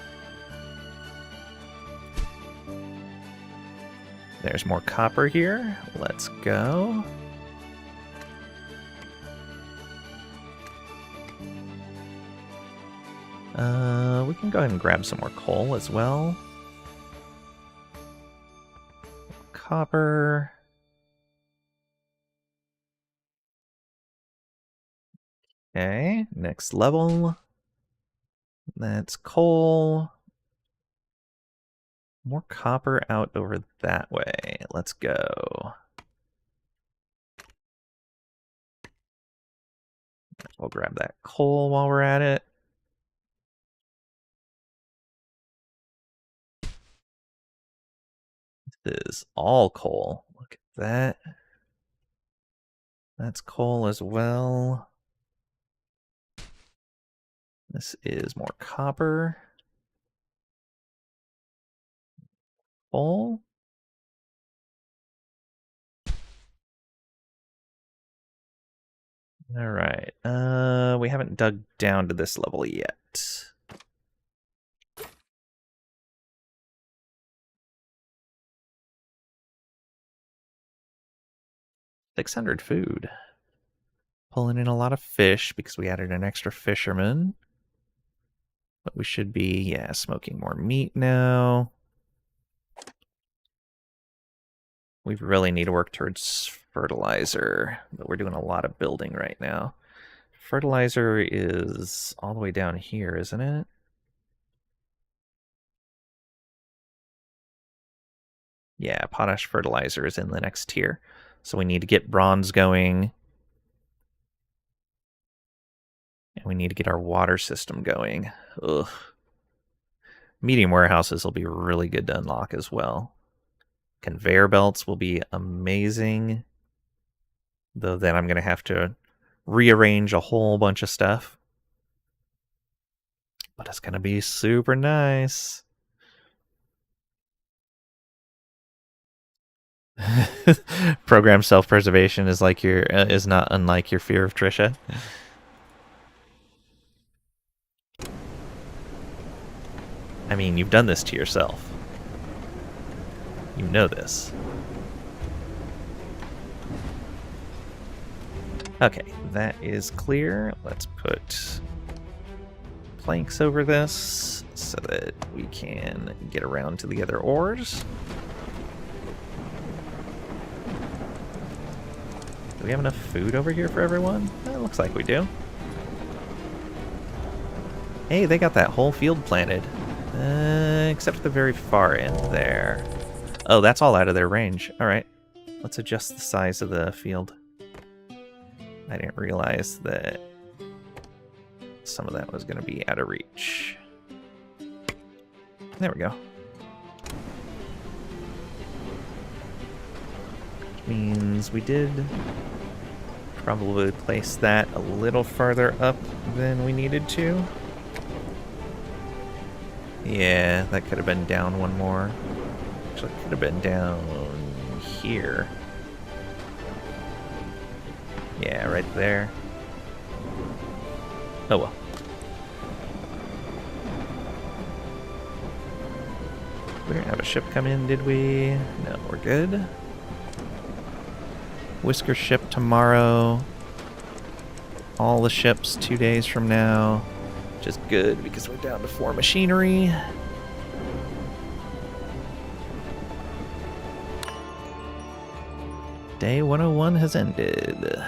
There's more copper here. Let's go. We can go ahead and grab some more coal as well. Copper. Okay, next level. That's coal. More copper out over that way. Let's go. We'll grab that coal while we're at it. This is all coal. Look at that. That's coal as well. This is more copper. Coal. All right. We haven't dug down to this level yet. 600 food. Pulling in a lot of fish because we added an extra fisherman. But we should be, yeah, smoking more meat now. We really need to work towards fertilizer, but we're doing a lot of building right now. Fertilizer is all the way down here, isn't it? Yeah, potash fertilizer is in the next tier. So we need to get bronze going. And we need to get our water system going. Ugh. Medium warehouses will be really good to unlock as well. Conveyor belts will be amazing. Though then I'm going to have to rearrange a whole bunch of stuff. But it's going to be super nice. Program self-preservation is like your is not unlike your fear of Trisha. I mean, you've done this to yourself. You know this. Okay, that is clear. Let's put planks over this so that we can get around to the other ores. Do we have enough food over here for everyone? It looks like we do. Hey, they got that whole field planted. Except at the very far end there. Oh, that's all out of their range. Alright. Let's adjust the size of the field. I didn't realize that some of that was going to be out of reach. There we go. Which means we did probably place that a little farther up than we needed to. Yeah, that could have been down one more. Actually, it could have been down here. Yeah, right there. Oh well. We didn't have a ship come in, did we? No, we're good. Whisker ship tomorrow. All the ships 2 days from now. Which is good because we're down to 4 machinery. Day 101 has ended.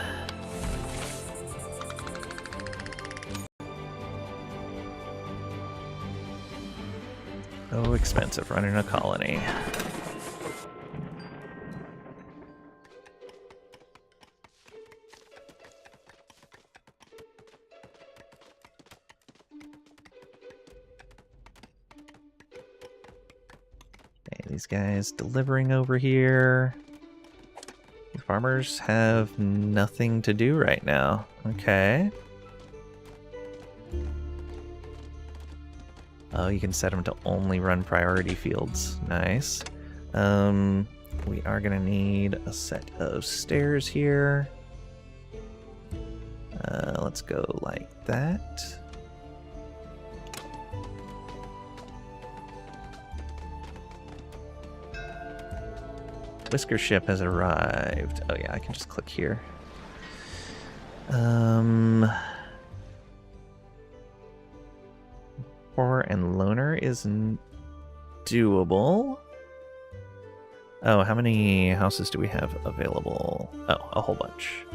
So expensive running a colony. Okay, these guys delivering over here. The farmers have nothing to do right now. Okay. Oh, you can set them to only run priority fields. Nice. We are gonna need a set of stairs here. Let's go like that. Whisker ship has arrived. Oh yeah, I can just click here. Horror and Loner is doable. Oh, how many houses do we have available? Oh, a whole bunch.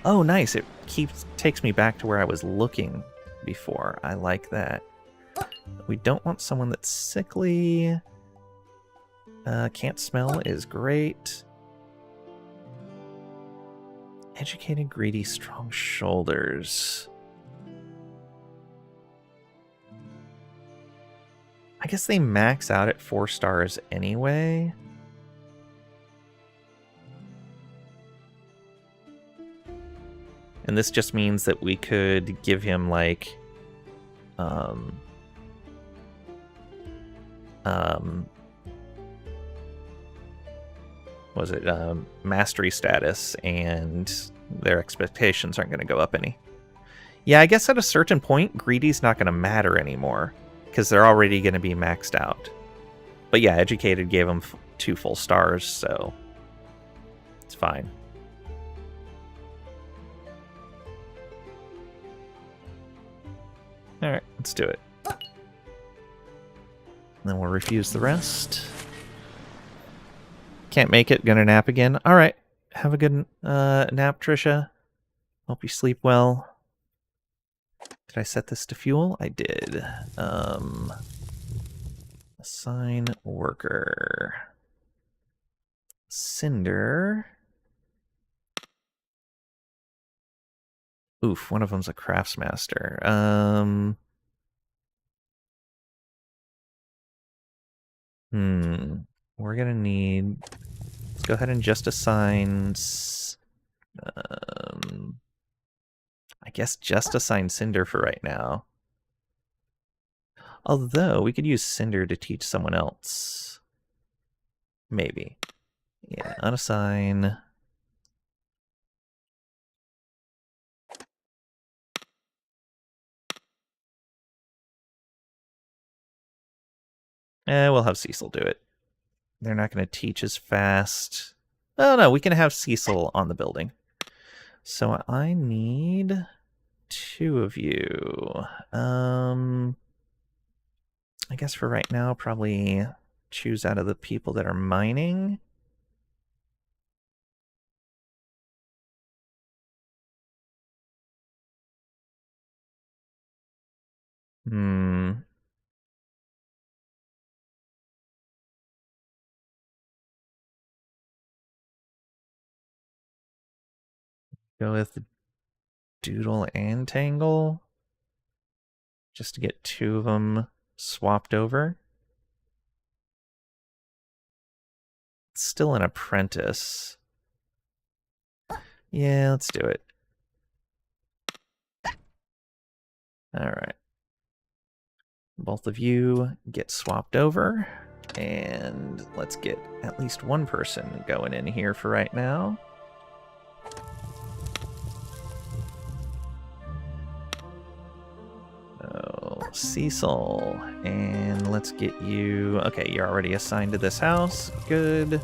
Oh, nice. It takes me back to where I was looking before. I like that. We don't want someone that's sickly. Can't smell is great. Educated, greedy, strong shoulders. I guess they max out at 4 stars anyway. And this just means that we could give him like was it mastery status, and their expectations aren't going to go up any. Yeah, I guess at a certain point, greedy's not going to matter anymore because they're already going to be maxed out. But yeah, educated gave them 2 full stars, so it's fine. All right, let's do it. Then we'll refuse the rest. Can't make it. Gonna nap again. All right. Have a good nap, Trisha. Hope you sleep well. Did I set this to fuel? I did. Assign worker. Cinder. Oof, one of them's a craftsmaster. We're gonna need... Let's go ahead and just assign... I guess just assign Cinder for right now. Although, we could use Cinder to teach someone else. Maybe. Yeah, unassign. We'll have Cecil do it. They're not going to teach as fast. Oh no, we can have Cecil on the building. So I need 2 of you. I guess for right now, probably choose out of the people that are mining. Go with Doodle and Tangle. Just to get 2 of them swapped over. It's still an apprentice. Yeah, let's do it. Alright. Both of you get swapped over. And let's get at least 1 person going in here for right now. Oh, Cecil. And let's get you... Okay, you're already assigned to this house. Good.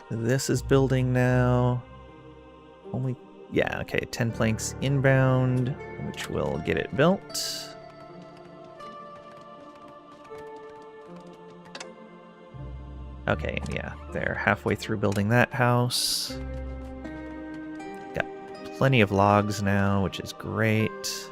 This is building now. Only... Yeah, okay, 10 planks inbound, which will get it built. Okay, yeah, they're halfway through building that house. Got plenty of logs now, which is great.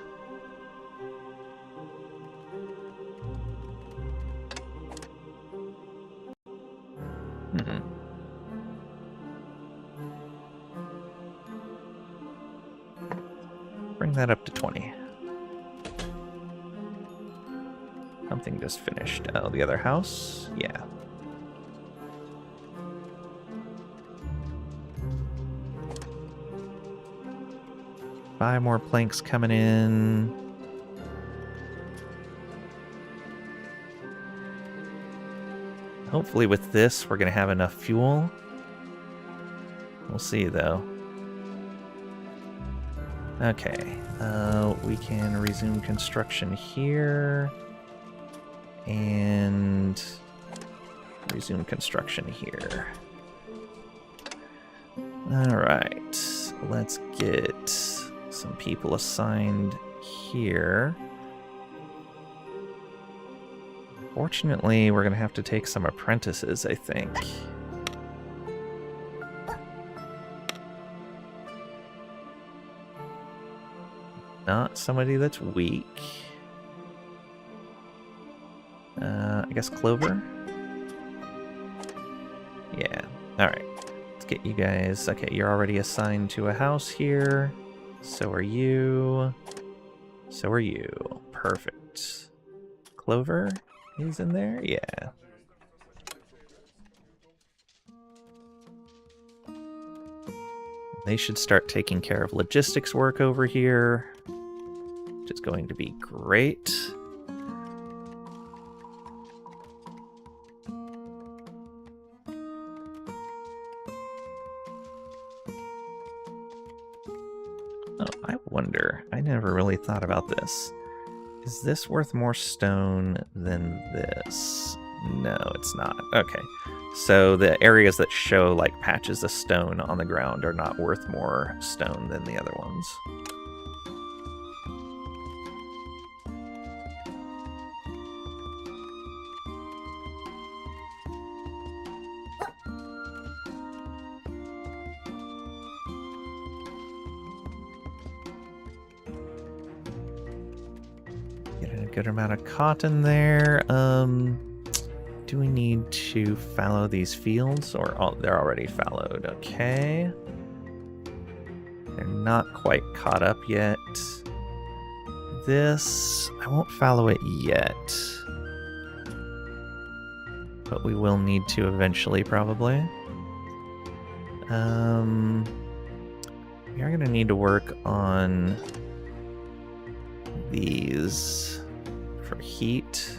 Bring that up to 20. Something just finished. Oh, the other house? Yeah. Five more planks coming in. Hopefully with this, we're going to have enough fuel. We'll see, though. Okay, we can resume construction here. And resume construction here. Alright, let's get some people assigned here. Fortunately, we're going to have to take some apprentices, I think. Not somebody that's weak. I guess Clover? Yeah, alright. Let's get you guys... Okay, you're already assigned to a house here. So are you. So are you. Perfect. Clover is in there? Yeah. They should start taking care of logistics work over here, which is going to be great. Oh, I wonder. I never really thought about this. Is this worth more stone than this? No, it's not. Okay. So the areas that show like patches of stone on the ground are not worth more stone than the other ones. Getting a good amount of cotton there. Do we need to fallow these fields? Or oh, they're already fallowed. Okay. They're not quite caught up yet. This, I won't fallow it yet. But we will need to eventually, probably. We are going to need to work on these for heat.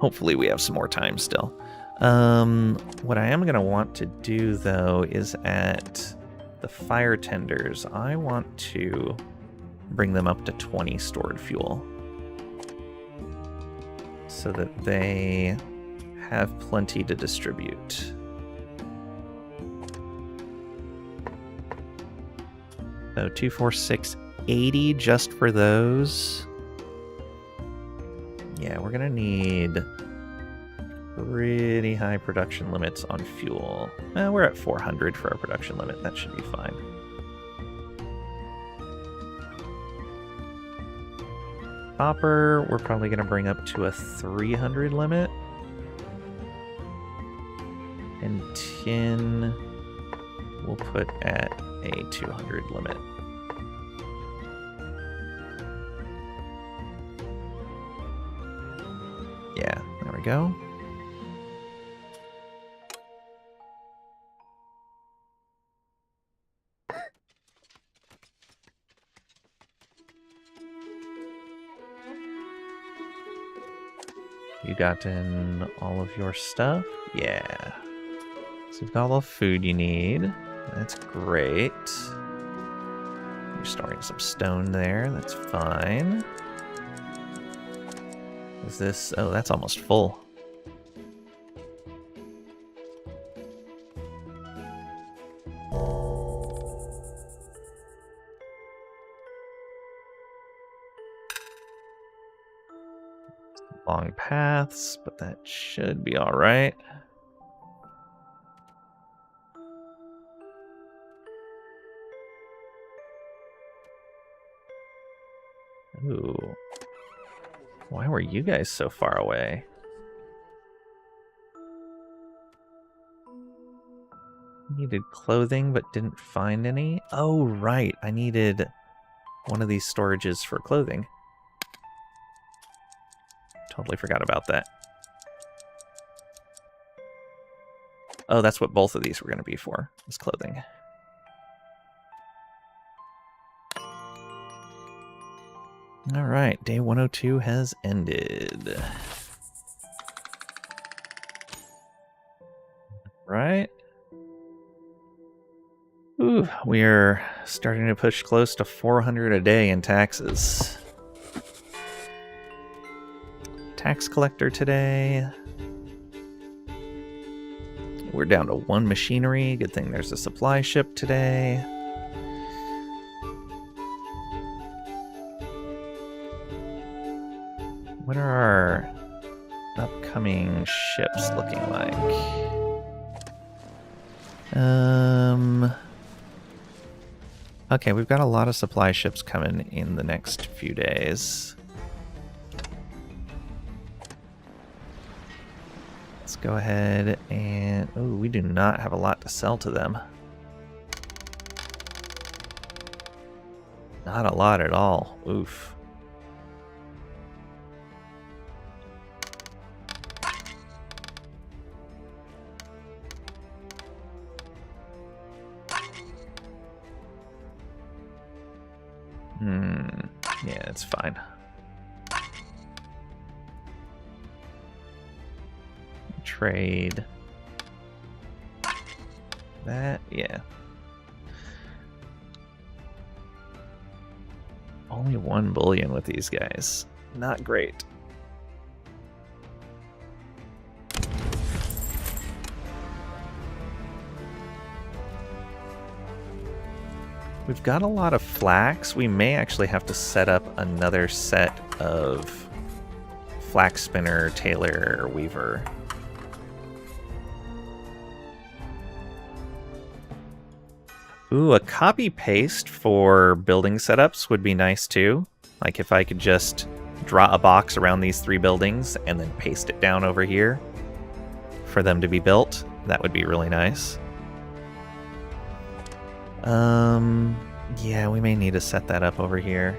Hopefully we have some more time still. What I am going to want to do, though, is at the fire tenders, I want to bring them up to 20 stored fuel. So that they have plenty to distribute. So 24680 just for those. Yeah, we're gonna need pretty high production limits on fuel. We're at 400 for our production limit. That should be fine. Copper, we're probably gonna bring up to a 300 limit. And tin, we'll put at a 200 limit. Yeah, there we go. You got in all of your stuff? Yeah. So you've got all the food you need. That's great. You're storing some stone there. That's fine. Is this... Oh, that's almost full. Long paths, but that should be all right. Ooh. Why were you guys so far away? Needed clothing, but didn't find any? Oh, right. I needed one of these storages for clothing. Totally forgot about that. Oh, that's what both of these were going to be for, is clothing. All right, day 102 has ended. Right? Ooh, we are starting to push close to 400 a day in taxes. Tax collector today. We're down to 1 machinery. Good thing there's a supply ship today. What are our upcoming ships looking like? Okay, we've got a lot of supply ships coming in the next few days. Let's go ahead and... Oh, we do not have a lot to sell to them. Not a lot at all. Oof. Yeah, it's fine. Trade. That, yeah. Only 1 bullion with these guys. Not great. We've got a lot of flax. We may actually have to set up another set of flax spinner, tailor, weaver. Ooh, a copy paste for building setups would be nice too. Like if I could just draw a box around these 3 buildings and then paste it down over here for them to be built, that would be really nice. Yeah, we may need to set that up over here.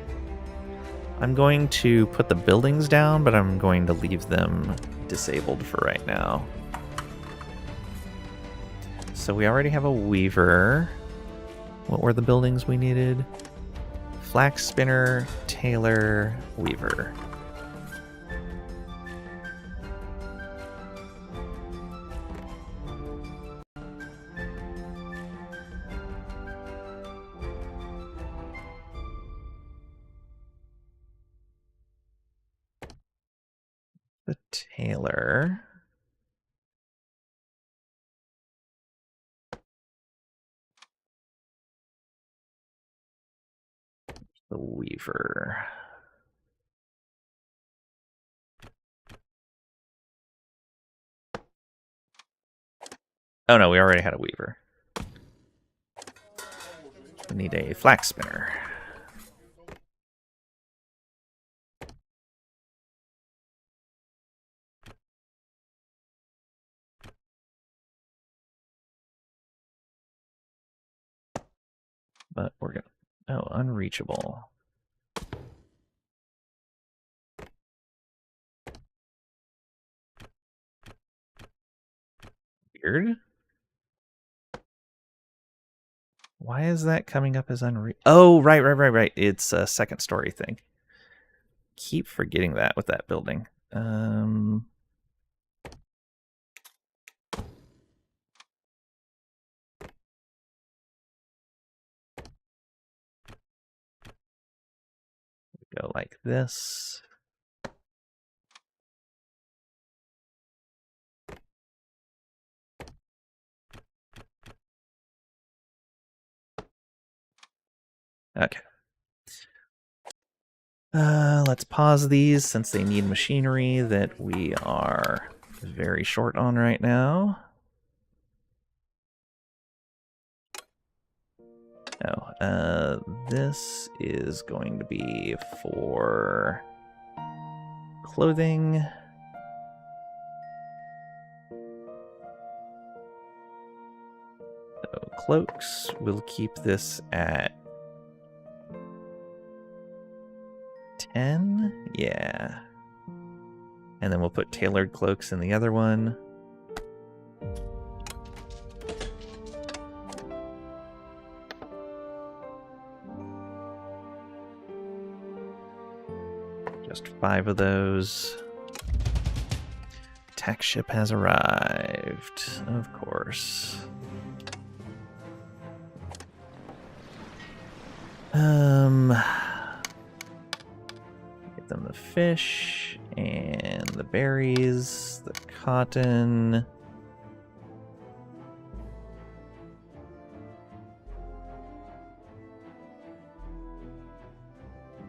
I'm going to put the buildings down, but I'm going to leave them disabled for right now. So we already have a weaver. What were the buildings we needed? Flax spinner, tailor, weaver. The tailor. The weaver. Oh no, we already had a weaver. We need a flax spinner. But we're gonna... Oh, unreachable. Weird. Why is that coming up as Oh, right. It's a second story thing. Keep forgetting that with that building. Go like this. Okay. Let's pause these since they need machinery that we are very short on right now. Oh, this is going to be for clothing. So cloaks, we'll keep this at 10? Yeah. And then we'll put tailored cloaks in the other one. Just 5 of those. Tax ship has arrived, of course. Get them the fish and the berries, the cotton.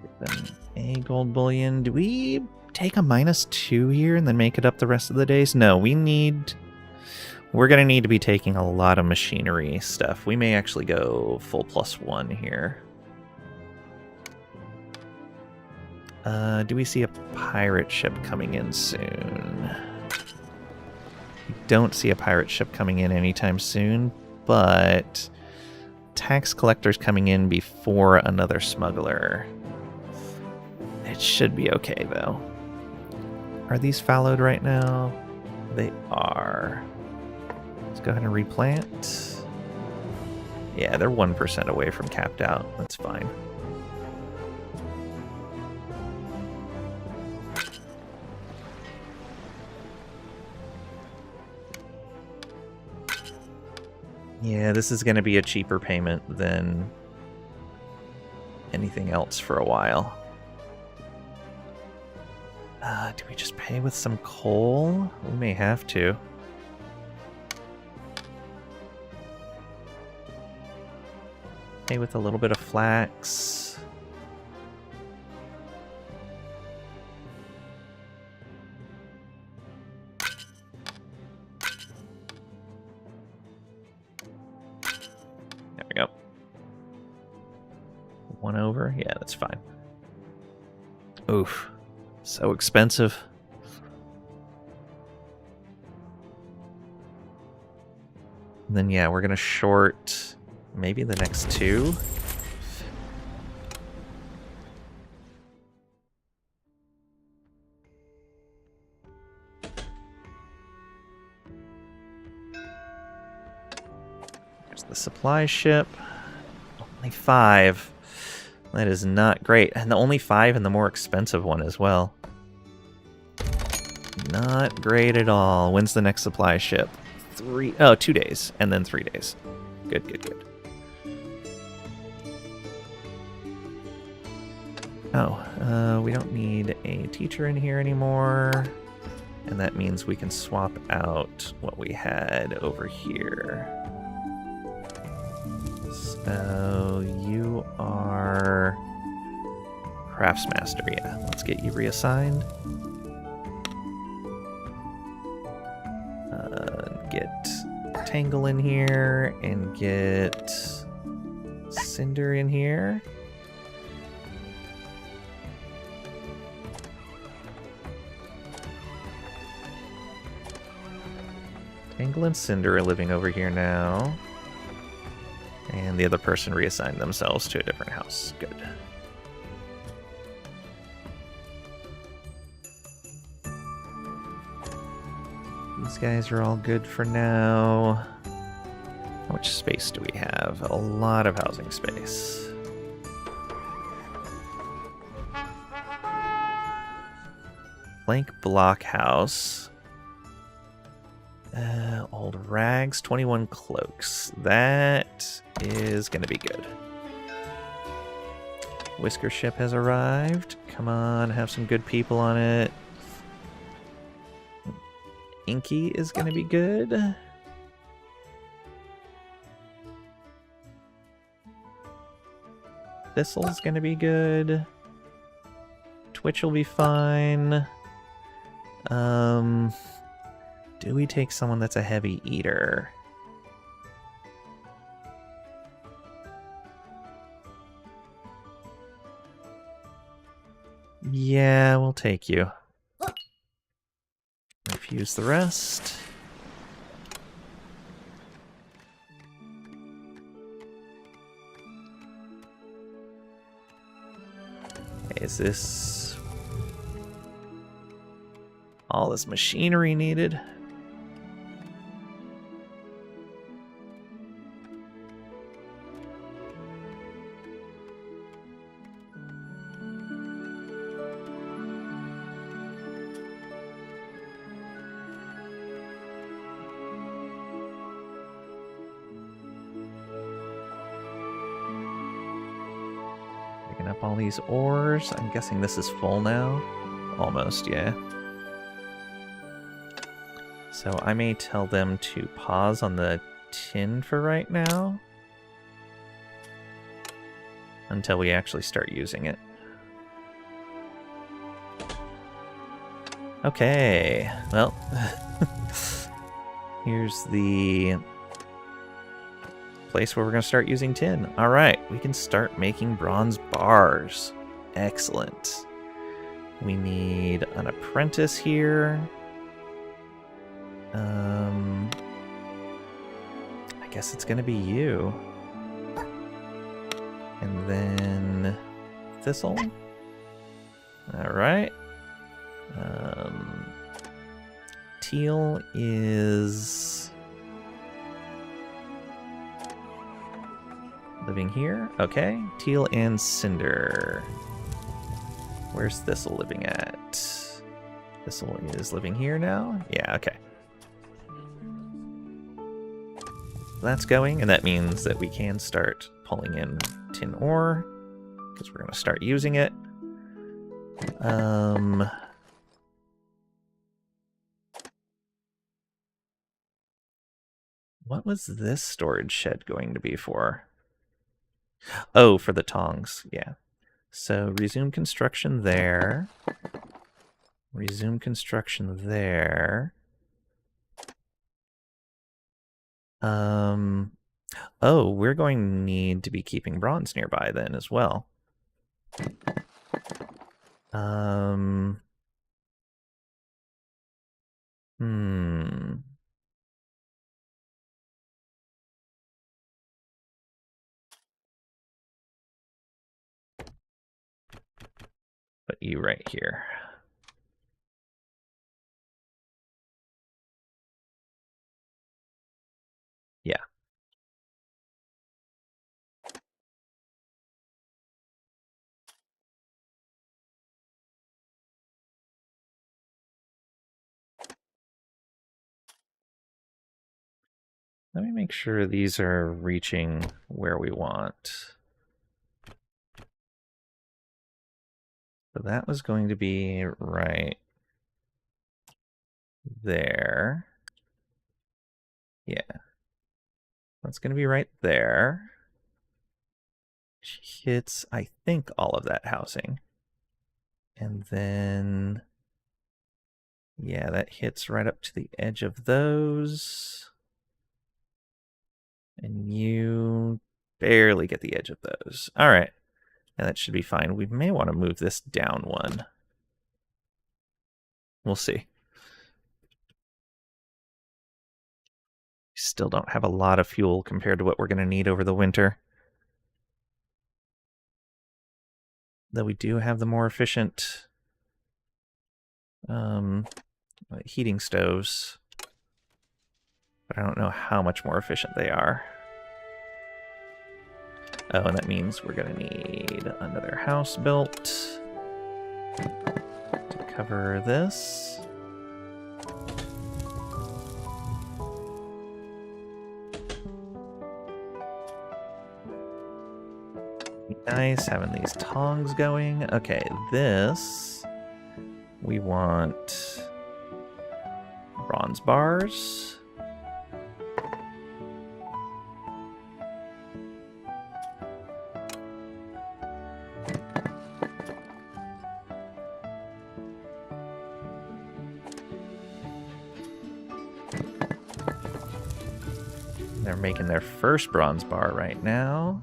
Get them a gold bullion. Do we take a -2 here and then make it up the rest of the days? No, we're gonna need to be taking a lot of machinery stuff. We may actually go full +1 here. Do we see a pirate ship coming in soon? We don't see a pirate ship coming in anytime soon, but tax collector's coming in before another smuggler. It should be okay, though. Are these fallowed right now? They are. Let's go ahead and replant. Yeah, they're 1% away from capped out. That's fine. Yeah, this is going to be a cheaper payment than anything else for a while. Do we just pay with some coal? We may have to. Pay with a little bit of flax. There we go. 1 over? Yeah, that's fine. Oof. So expensive. And then, yeah, we're going to short maybe the next 2. There's the supply ship. Only 5. That is not great. And the only 5 and the more expensive one as well. Not great at all. When's the next supply ship? 2 days. And then 3 days. Good, good, good. Oh, we don't need a teacher in here anymore. And that means we can swap out what we had over here. So you are Craftsmaster, yeah. Let's get you reassigned. Get Tangle in here and get Cinder in here. Tangle and Cinder are living over here now. And the other person reassigned themselves to a different house. Good. These guys are all good for now. How much space do we have? A lot of housing space. Blank block house. Old rags, 21 cloaks. That is going to be good. Whisker ship has arrived. Come on, have some good people on it. Inky is going to be good. Thistle's going to be good. Twitch will be fine. Do we take someone that's a heavy eater? Yeah, we'll take you. Refuse the rest. Okay, is this all this machinery needed? Up all these ores. I'm guessing this is full now. Almost, yeah. So I may tell them to pause on the tin for right now until we actually start using it. Okay, well, here's the place where we're going to start using tin. All right, we can start making bronze bars. Excellent. We need an apprentice here. I guess it's going to be you. And then Thistle. All right. Teal is living here. Okay. Teal and Cinder. Where's Thistle living at? Thistle is living here now? Yeah, okay. That's going, and that means that we can start pulling in tin ore, because we're going to start using it. What was this storage shed going to be for? Oh, for the tongs, yeah. So resume construction there. Resume construction there. Oh, we're going to need to be keeping bronze nearby then as well. Put you right here. Yeah. Let me make sure these are reaching where we want. So that was going to be right there. Yeah. That's going to be right there. Which hits, I think, all of that housing. And then, yeah, that hits right up to the edge of those. And you barely get the edge of those. All right. Now that should be fine. We may want to move this down one. We'll see. Still don't have a lot of fuel compared to what we're going to need over the winter. Though we do have the more efficient heating stoves. But I don't know how much more efficient they are. Oh, and that means we're going to need another house built to cover this. Nice, having these tongs going. Okay, this... We want... bronze bars. They're making their first bronze bar right now.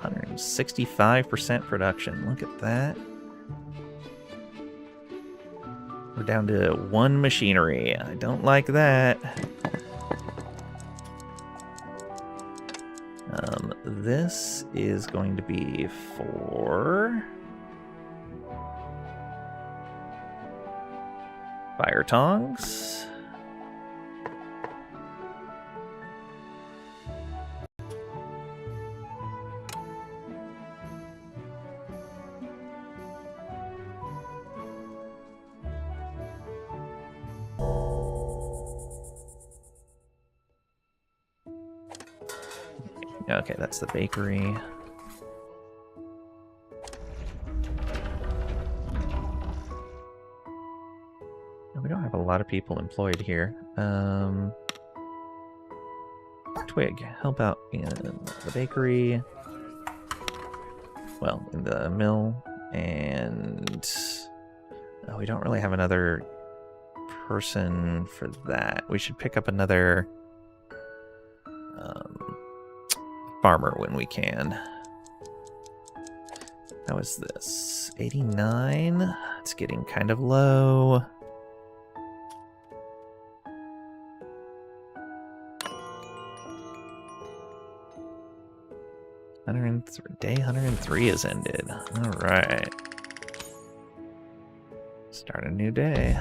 165% production. Look at that. We're down to one machinery. I don't like that. This is going to be for fire tongs. Okay, that's the bakery. We don't have a lot of people employed here. Twig, help out in the bakery. Well, in the mill. And we don't really have another person for that. We should pick up another farmer when we can. How is this? 89? It's getting kind of low. Day 103 has ended. Alright. Start a new day.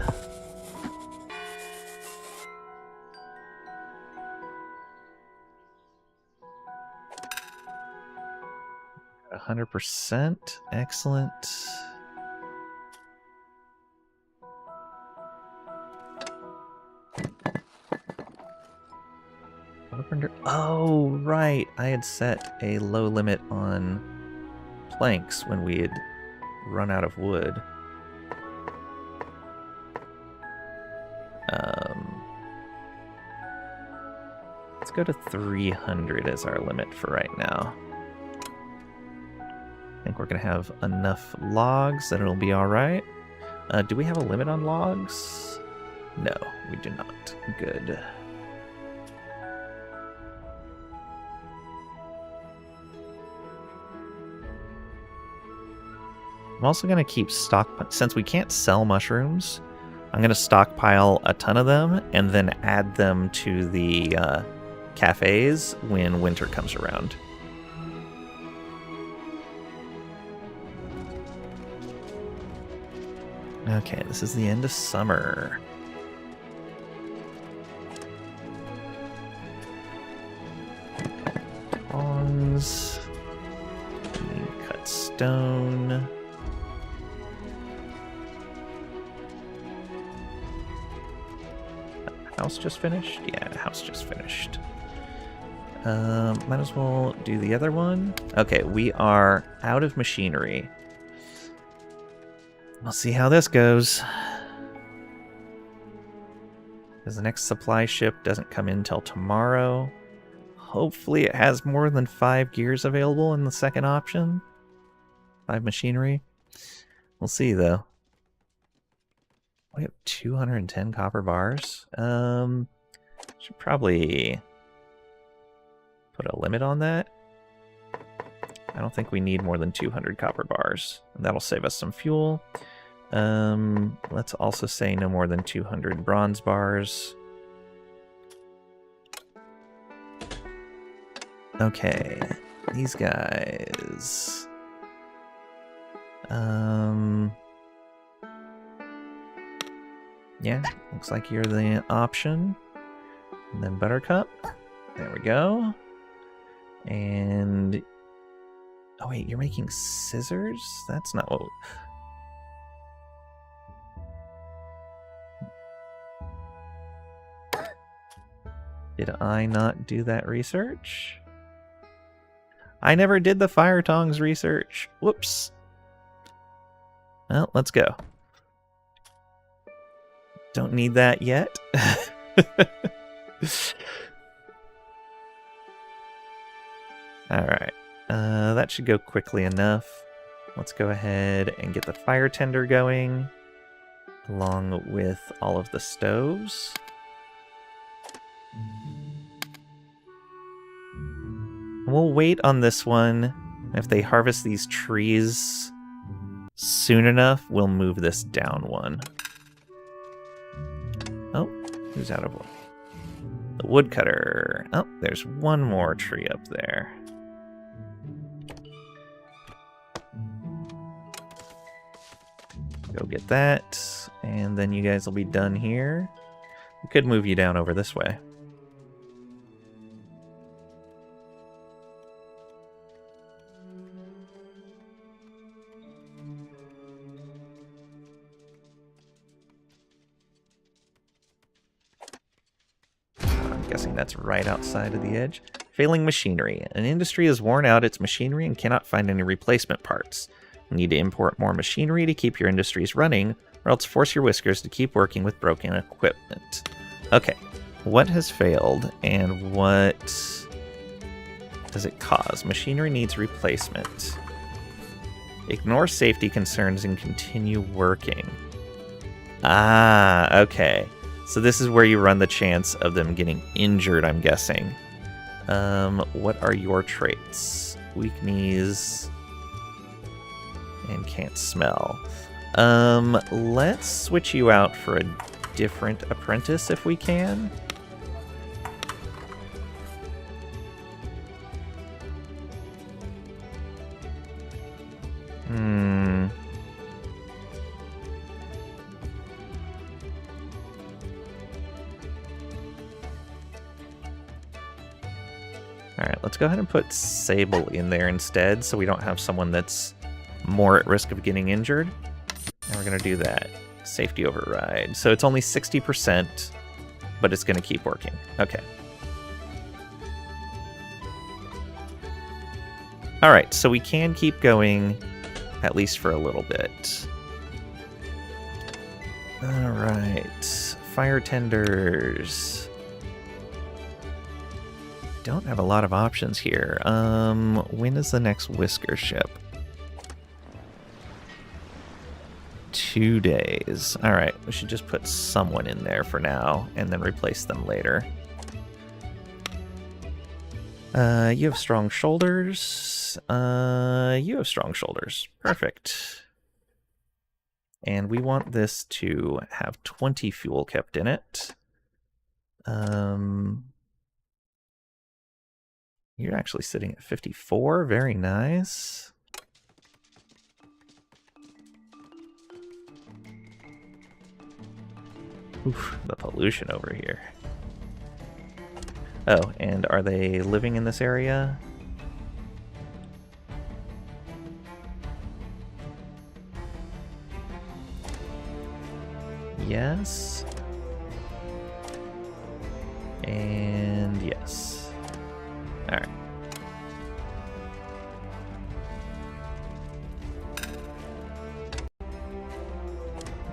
100%. Excellent. Oh, right. I had set a low limit on planks when we had run out of wood. Let's go to 300 as our limit for right now. I think we're going to have enough logs that it'll be alright. Do we have a limit on logs? No, we do not. Good. I'm also going to keep since we can't sell mushrooms, I'm going to stockpile a ton of them and then add them to the cafes when winter comes around. Okay, this is the end of summer. Tongs. Cut stone. House just finished? Yeah, house just finished. Might as well do the other one. Okay, we are out of machinery. We'll see how this goes. Because the next supply ship doesn't come in till tomorrow. Hopefully it has more than 5 gears available in the second option. 5 machinery. We'll see, though. We have 210 copper bars. Should probably put a limit on that. I don't think we need more than 200 copper bars. And that'll save us some fuel. Let's also say no more than 200 bronze bars. Okay, these guys. Yeah, looks like you're the option. And then Buttercup. There we go. And... oh wait, you're making scissors? That's not what... Did I not do that research? I never did the fire tongs research. Whoops. Well, let's go. Don't need that yet. Alright. That should go quickly enough. Let's go ahead and get the fire tender going, along with all of the stoves. We'll wait on this one. If they harvest these trees soon enough, we'll move this down one. Oh, who's out of wood? The woodcutter. Oh, there's one more tree up there. Go get that, and then you guys will be done here. We could move you down over this way. I'm guessing that's right outside of the edge. Failing machinery. An industry has worn out its machinery and cannot find any replacement parts. You need to import more machinery to keep your industries running, or else force your whiskers to keep working with broken equipment. Okay, what has failed, and what does it cause? Machinery needs replacement. Ignore safety concerns and continue working. Ah, okay. So this is where you run the chance of them getting injured, I'm guessing. What are your traits? Weak knees and can't smell. Let's switch you out for a different apprentice if we can. Alright, let's go ahead and put Sable in there instead, so we don't have someone that's more at risk of getting injured. And we're going to do that. Safety override. So it's only 60%, but it's going to keep working. Okay. Alright, so we can keep going, at least for a little bit. Alright. Fire tenders. Don't have a lot of options here. When is the next Whisker ship? 2 days. Alright, we should just put someone in there for now, and then replace them later. You have strong shoulders. You have strong shoulders. Perfect. And we want this to have 20 fuel kept in it. You're actually sitting at 54. Very nice. Oof, the pollution over here. Oh, and are they living in this area? Yes. And yes. Alright.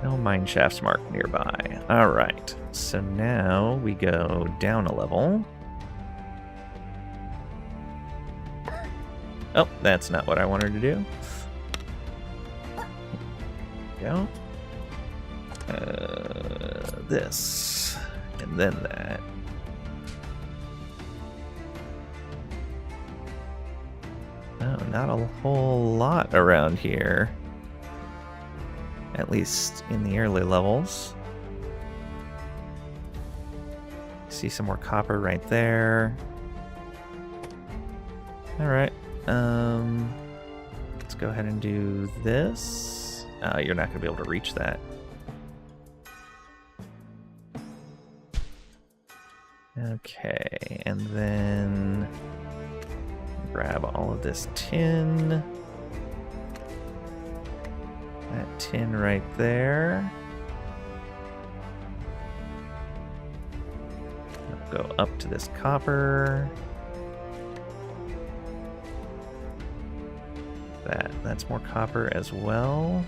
No mine shafts marked nearby. Alright. So now we go down a level. Oh, that's not what I wanted to do. Go. This. And then that. Oh, not a whole lot around here. At least in the early levels. See some more copper right there. Alright. Let's go ahead and do this. You're not going to be able to reach that. Okay, and then grab all of this tin. That tin right there. Go up to this copper. that. That's more copper as well.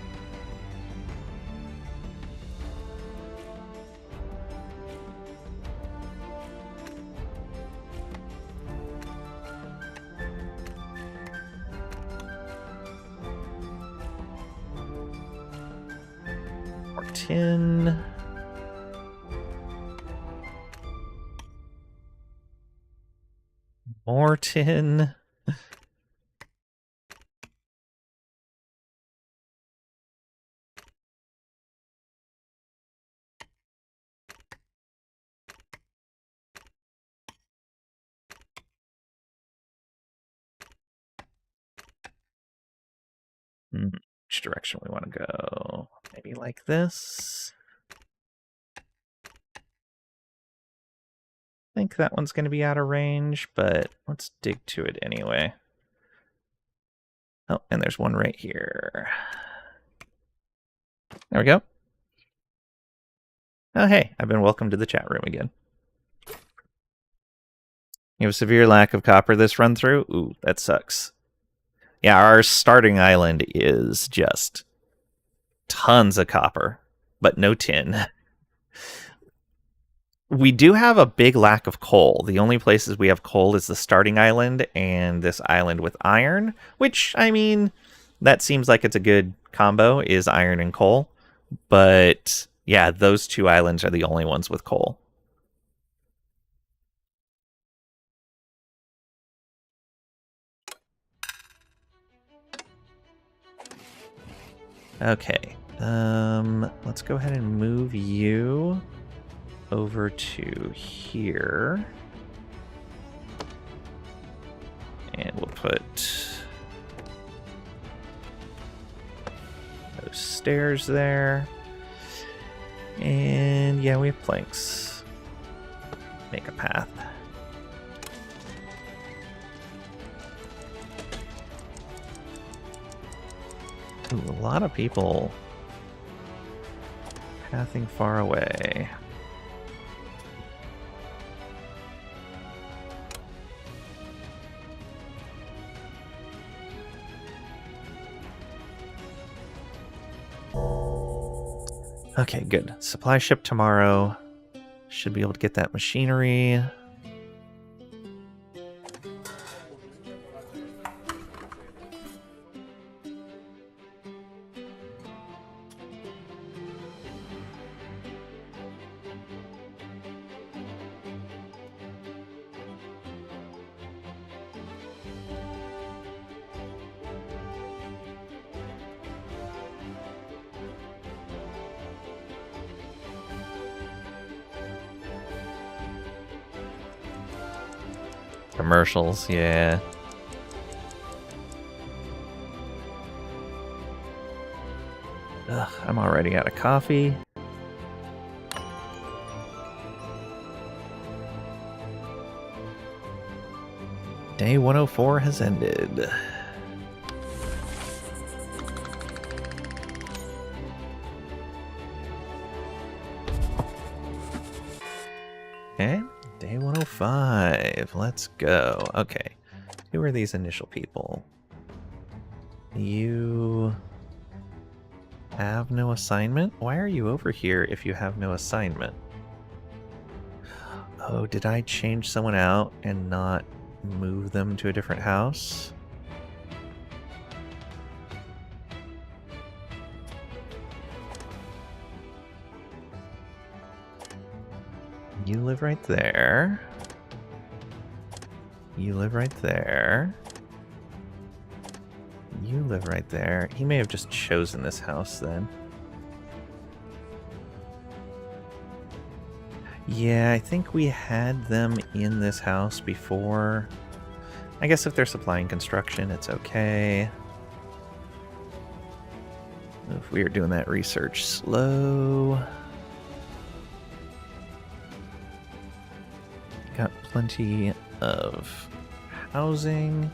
More tin. More tin. Which direction we want to go? Maybe like this. I think that one's going to be out of range, but let's dig to it anyway. Oh, and there's one right here. There we go. Oh, hey, I've been welcomed to the chat room again. You have a severe lack of copper this run through? Ooh, that sucks. Yeah, our starting island is just tons of copper, but no tin. We do have a big lack of coal. The only places we have coal is the starting island and this island with iron, which, I mean, that seems like it's a good combo, is iron and coal. But yeah, those two islands are the only ones with coal. Okay, let's go ahead and move you over to here. And we'll put those stairs there. And yeah, we have planks. Make a path. Ooh, a lot of people pathing far away. Okay, good. Supply ship tomorrow. Should be able to get that machinery. Commercials, yeah. Ugh, I'm already out of coffee. Day 104 has ended. Okay. Day 105. Let's go. Okay. Who are these initial people? You have no assignment? Why are you over here if you have no assignment? Oh, did I change someone out and not move them to a different house? You live right there. You live right there. You live right there. He may have just chosen this house then. Yeah, I think we had them in this house before. I guess if they're supplying construction, it's okay. If we are doing that research slow. Got plenty of housing.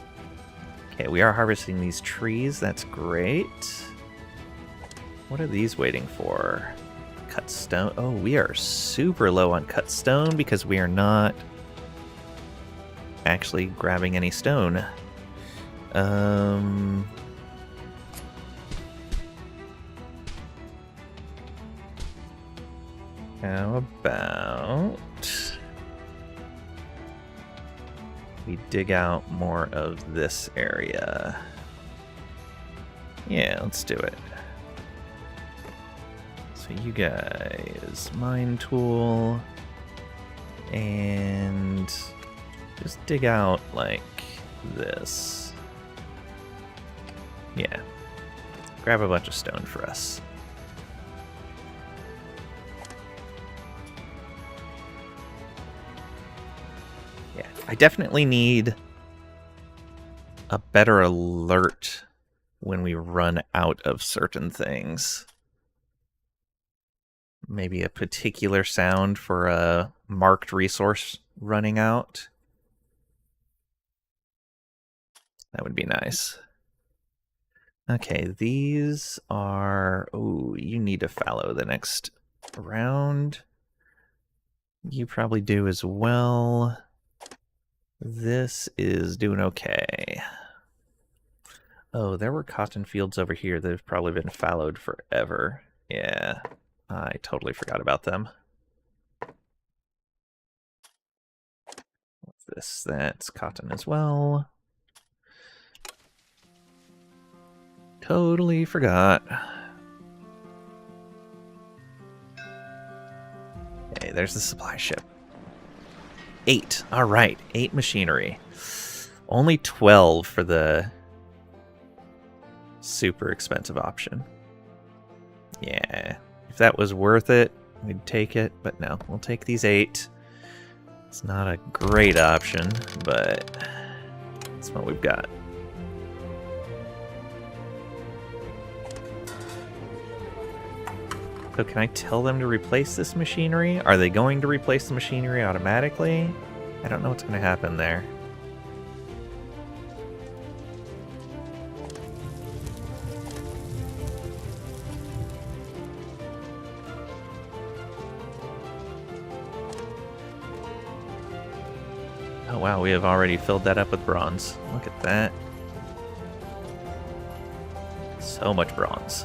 Okay, we are harvesting these trees. That's great. What are these waiting for? Cut stone. Oh, we are super low on cut stone because we are not actually grabbing any stone. How about we dig out more of this area? Yeah, let's do it. So you guys, mine tool, and just dig out like this. Yeah. Grab a bunch of stone for us. Yeah, I definitely need a better alert when we run out of certain things. Maybe a particular sound for a marked resource running out. That would be nice. Okay, these are... Oh, you need to fallow the next round. You probably do as well. This is doing okay. Oh, there were cotton fields over here that have probably been fallowed forever. Yeah, I totally forgot about them. What's this? That's cotton as well. Totally forgot. Okay, there's the supply ship. 8. All right, 8 machinery. Only 12 for the super expensive option. Yeah, if that was worth it, we'd take it, but no, we'll take these 8. It's not a great option, but that's what we've got. So can I tell them to replace this machinery? Are they going to replace the machinery automatically? I don't know what's going to happen there. Oh wow, we have already filled that up with bronze. Look at that. So much bronze.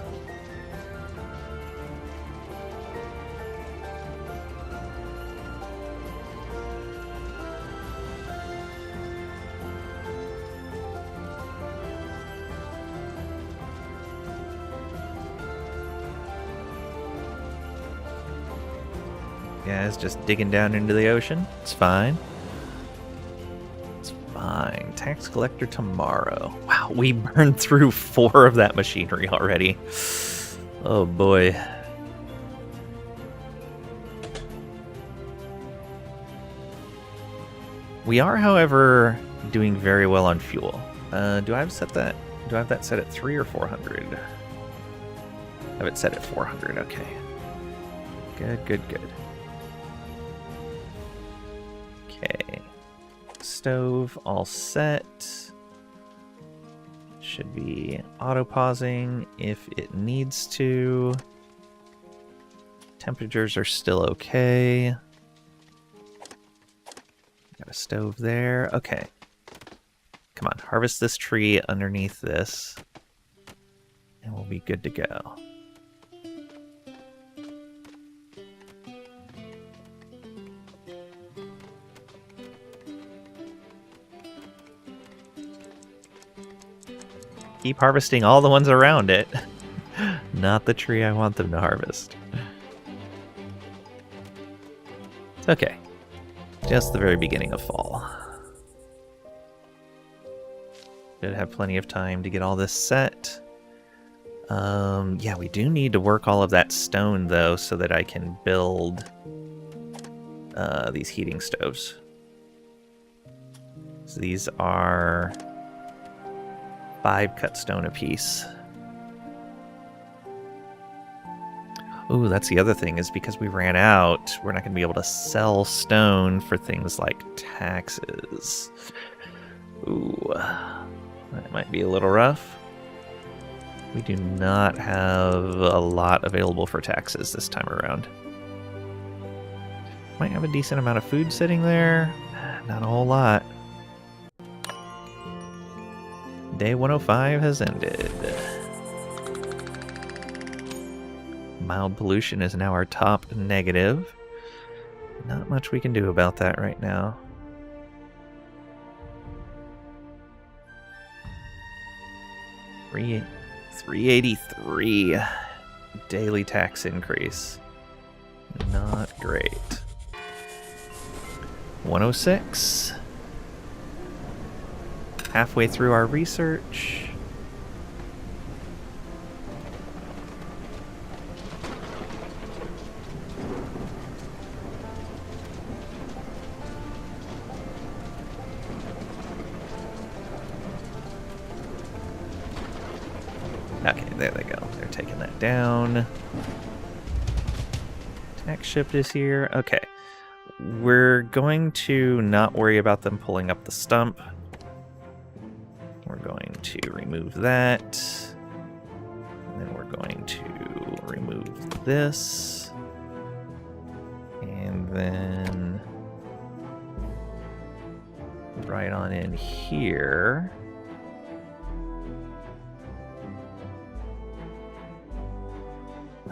Guys, just digging down into the ocean. It's fine. It's fine. Tax collector tomorrow. Wow, we burned through 4 of that machinery already. Oh boy. We are, however, doing very well on fuel. Do I have set that? Do I have that set at 3 or 400? I have it set at 400. Okay. Good, good, good. Okay, stove all set. Should be auto-pausing if it needs to. Temperatures are still okay. Got a stove there. Okay. Come on, harvest this tree underneath this, and we'll be good to go. Keep harvesting all the ones around it. Not the tree I want them to harvest. It's okay. Just the very beginning of fall. Should have plenty of time to get all this set. Yeah, we do need to work all of that stone, though, so that I can build these heating stoves. So these are 5 cut stone apiece. Ooh, that's the other thing, is because we ran out, we're not going to be able to sell stone for things like taxes. Ooh, that might be a little rough. We do not have a lot available for taxes this time around. Might have a decent amount of food sitting there. Not a whole lot. Day 105 has ended. Mild pollution is now our top negative. Not much we can do about that right now. $383 daily tax increase. Not great. 106. Halfway through our research. Okay, there they go. They're taking that down. Tax ship is here. Okay. We're going to not worry about them pulling up the stump. We're going to remove that. And then we're going to remove this. And then right on in here.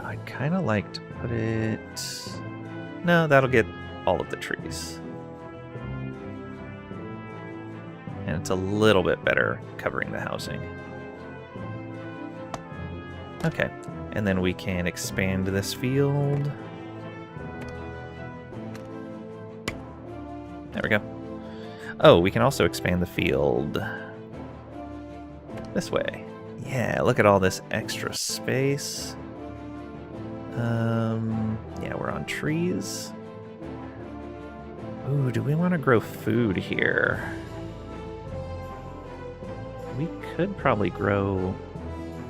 I'd kind of like to put it... No, that'll get all of the trees. And it's a little bit better covering the housing. Okay, and then we can expand this field. There we go. Oh, we can also expand the field this way. Yeah, look at all this extra space. Yeah, we're on trees. Ooh, do we want to grow food here? We could probably grow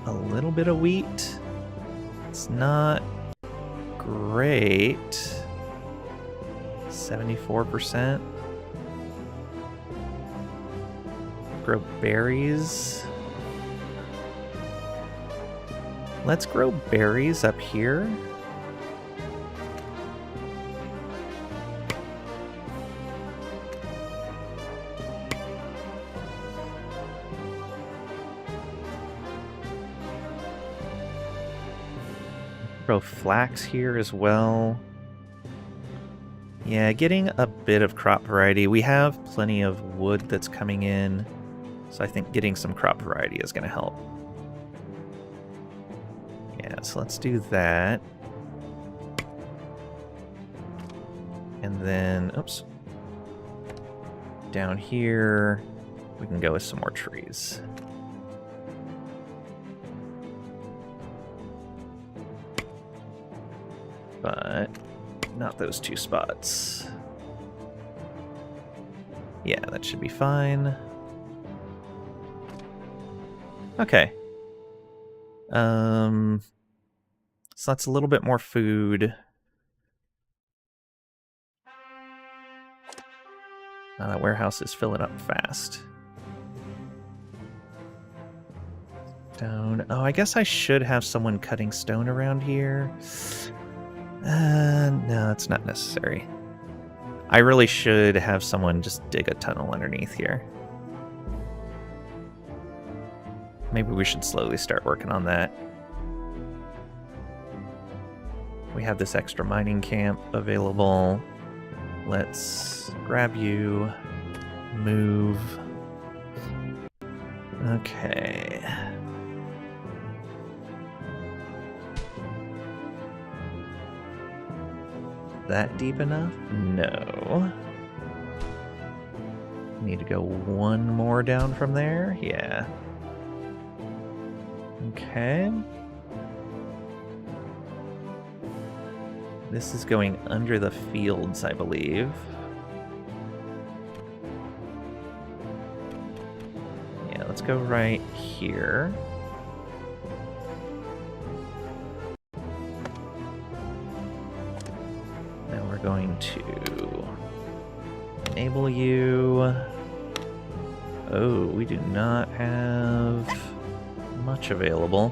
a little bit of wheat. It's not great. 74%. Grow berries. Let's grow berries up here. Grow flax here as well. Yeah, getting a bit of crop variety. We have plenty of wood that's coming in, so I think getting some crop variety is going to help. Yeah, so let's do that. And then, oops. Down here, we can go with some more trees. But not those two spots. Yeah, that should be fine. Okay. So that's a little bit more food. That warehouse is filling up fast. Stone. Oh, I guess I should have someone cutting stone around here. No, it's not necessary. I really should have someone just dig a tunnel underneath here. Maybe we should slowly start working on that. We have this extra mining camp available. Let's grab you, move. Okay. That deep enough? No. Need to go one more down from there? Yeah. Okay. This is going under the fields, I believe. Yeah, let's go right here. Now we're going to enable you. Oh, we do not have much available.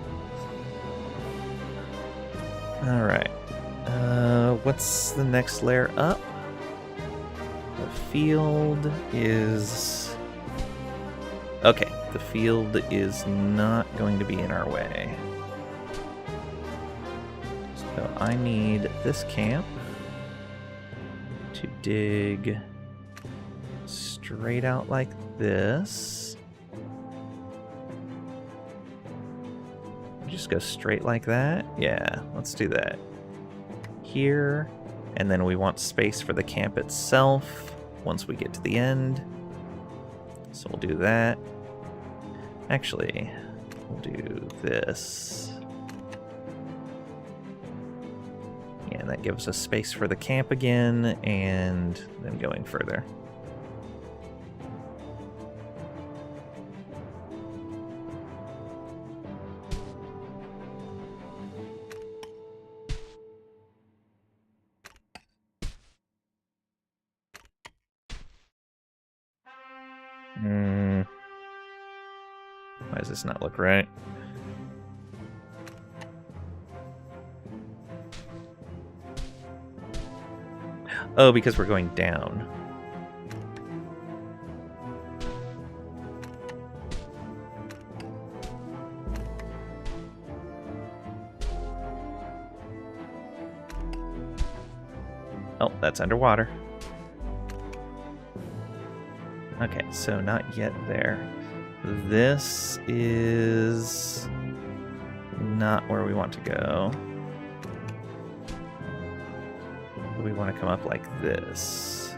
All right. What's the next layer up? The field is... Okay, the field is not going to be in our way. So I need this camp to dig straight out like this. Just go straight like that. Yeah, let's do that. Here, and then we want space for the camp itself once we get to the end. So we'll do that. Actually, we'll do this. Yeah, and that gives us space for the camp again, and then going further. Why does this not look right? Oh, because we're going down. Oh, that's underwater. Okay, so not yet there. This is not where we want to go. We want to come up like this.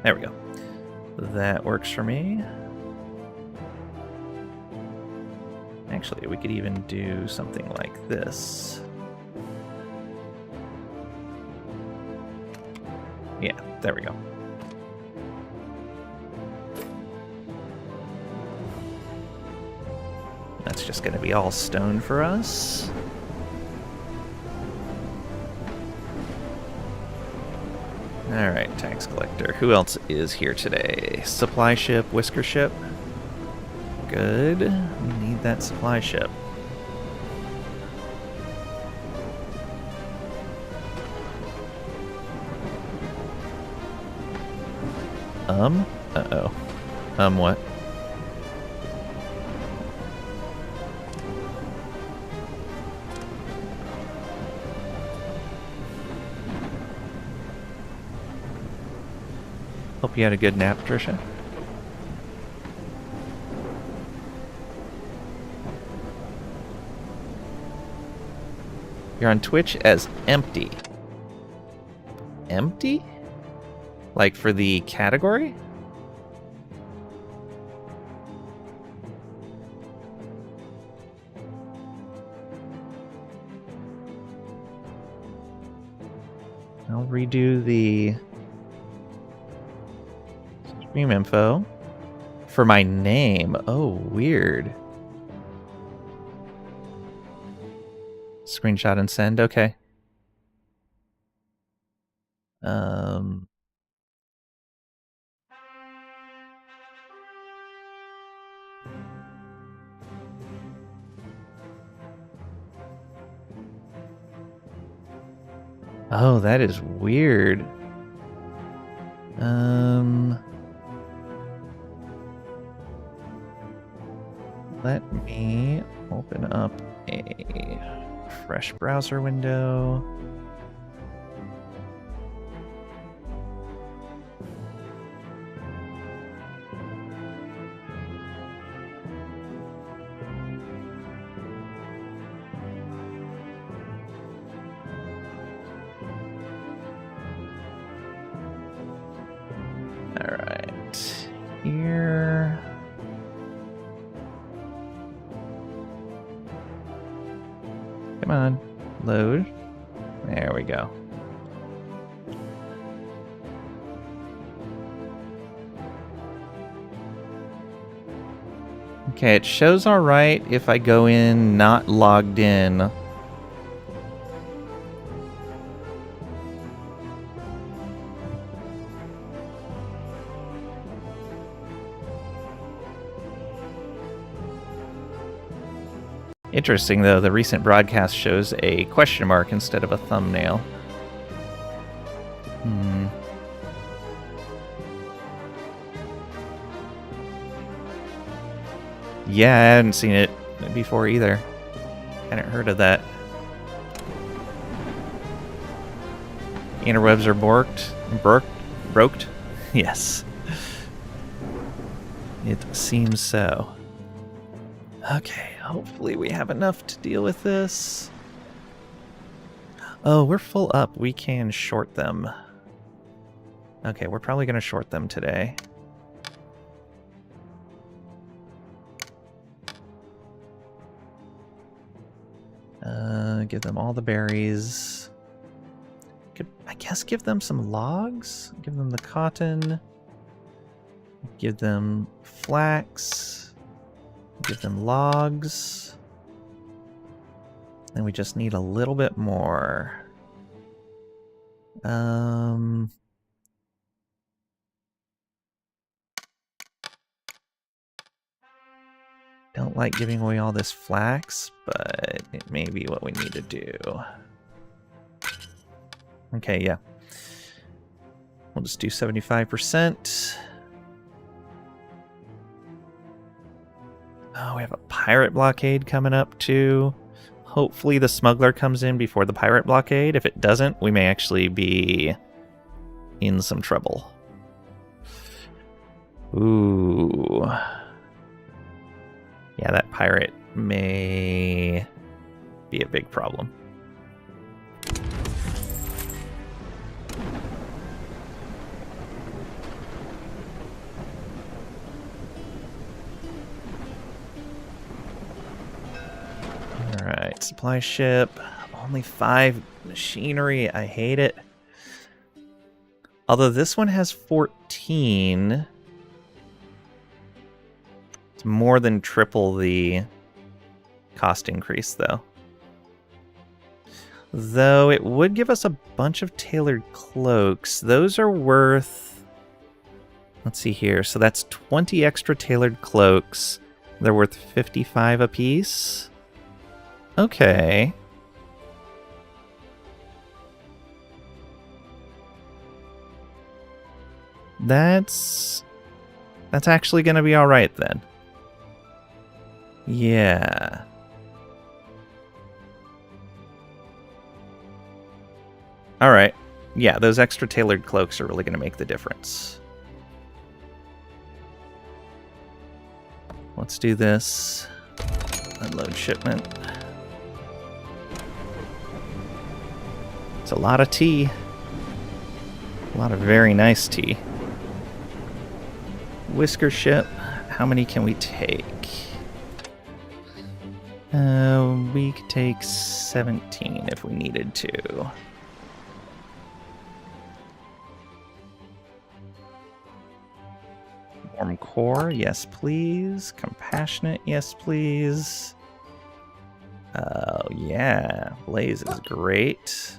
There we go. That works for me. Actually, we could even do something like this. Yeah, there we go. That's just going to be all stone for us. Alright, tax collector. Who else is here today? Supply ship, whisker ship. Good. We need that supply ship. Uh-oh. What? Hope you had a good nap, Trisha. You're on Twitch as Empty. Empty? Like for the category? I'll redo the stream info for my name. Oh, weird. Screenshot and send. Okay. Oh, that is weird. Let me open up a fresh browser window. All right, here. Come on, load. There we go. Okay, it shows all right if I go in not logged in. Interesting, though, the recent broadcast shows a question mark instead of a thumbnail. Yeah, I hadn't seen it before either. Hadn't heard of that. Interwebs are broked? Yes. It seems so. Okay, hopefully we have enough to deal with this. Oh, we're full up. We can short them. Okay, we're probably going to short them today. Give them all the berries. Could, I guess, give them some logs. Give them the cotton. Give them flax. Give them logs. And we just need a little bit more. Don't like giving away all this flax, but it may be what we need to do. Okay, yeah. We'll just do 75%. Oh, we have a pirate blockade coming up too. Hopefully the smuggler comes in before the pirate blockade. If it doesn't, we may actually be in some trouble. Ooh. Yeah, that pirate may be a big problem. Alright, supply ship. Only 5 machinery. I hate it. Although this one has 14. It's more than triple the cost increase, though. Though it would give us a bunch of tailored cloaks. Those are worth... Let's see here. So that's 20 extra tailored cloaks. They're worth 55 apiece. Okay. That's actually going to be all right then. Yeah. All right. Yeah, those extra tailored cloaks are really going to make the difference. Let's do this. Unload shipment. It's a lot of tea. A lot of very nice tea. Whisker ship. How many can we take? We could take 17 if we needed to. Warm core, yes please. Compassionate, yes please. Oh yeah, Blaze is great.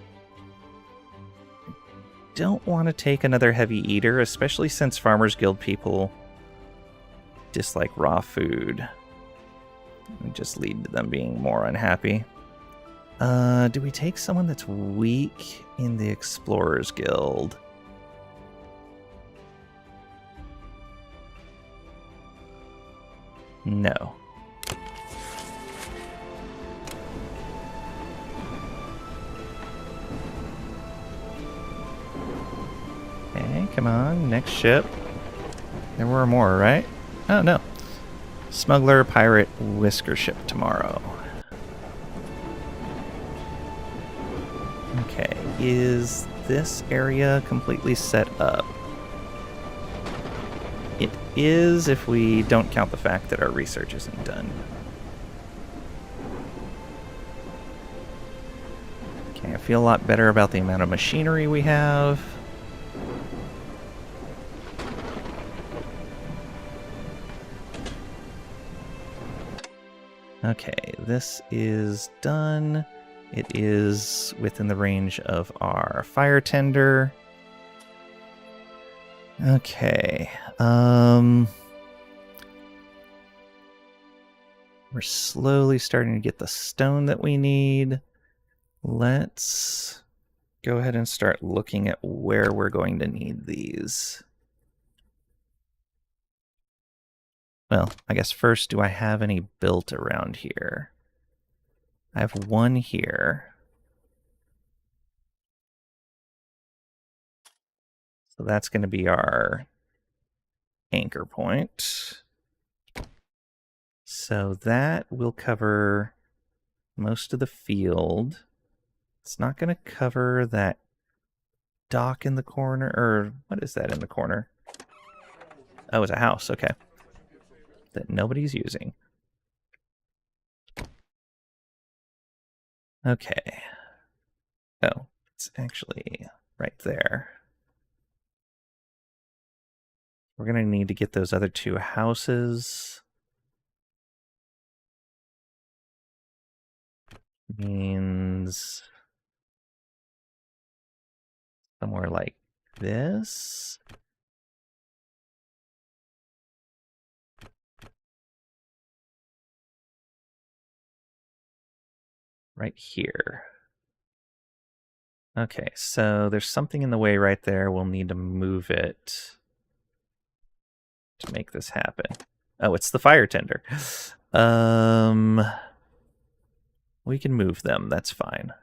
Don't want to take another heavy eater, especially since Farmers Guild people dislike raw food. It just lead to them being more unhappy. Do we take someone that's weak in the Explorers Guild? No. Okay, come on, next ship. There were more, right? Oh, no. Smuggler, pirate, whisker ship tomorrow. Okay, is this area completely set up? It is if we don't count the fact that our research isn't done. Okay, I feel a lot better about the amount of machinery we have. Okay, this is done. It is within the range of our fire tender. Okay. We're slowly starting to get the stone that we need. Let's go ahead and start looking at where we're going to need these. Well, I guess first, do I have any built around here? I have one here. So that's going to be our anchor point. So that will cover most of the field. It's not going to cover that dock in the corner, or what is that in the corner? Oh, it's a house, okay. That nobody's using. Okay. Oh, it's actually right there. We're going to need to get those other two houses. Means somewhere like this. Right here. Okay, so there's something in the way right there. We'll need to move it to make this happen. Oh, it's the fire tender. We can move them. That's fine.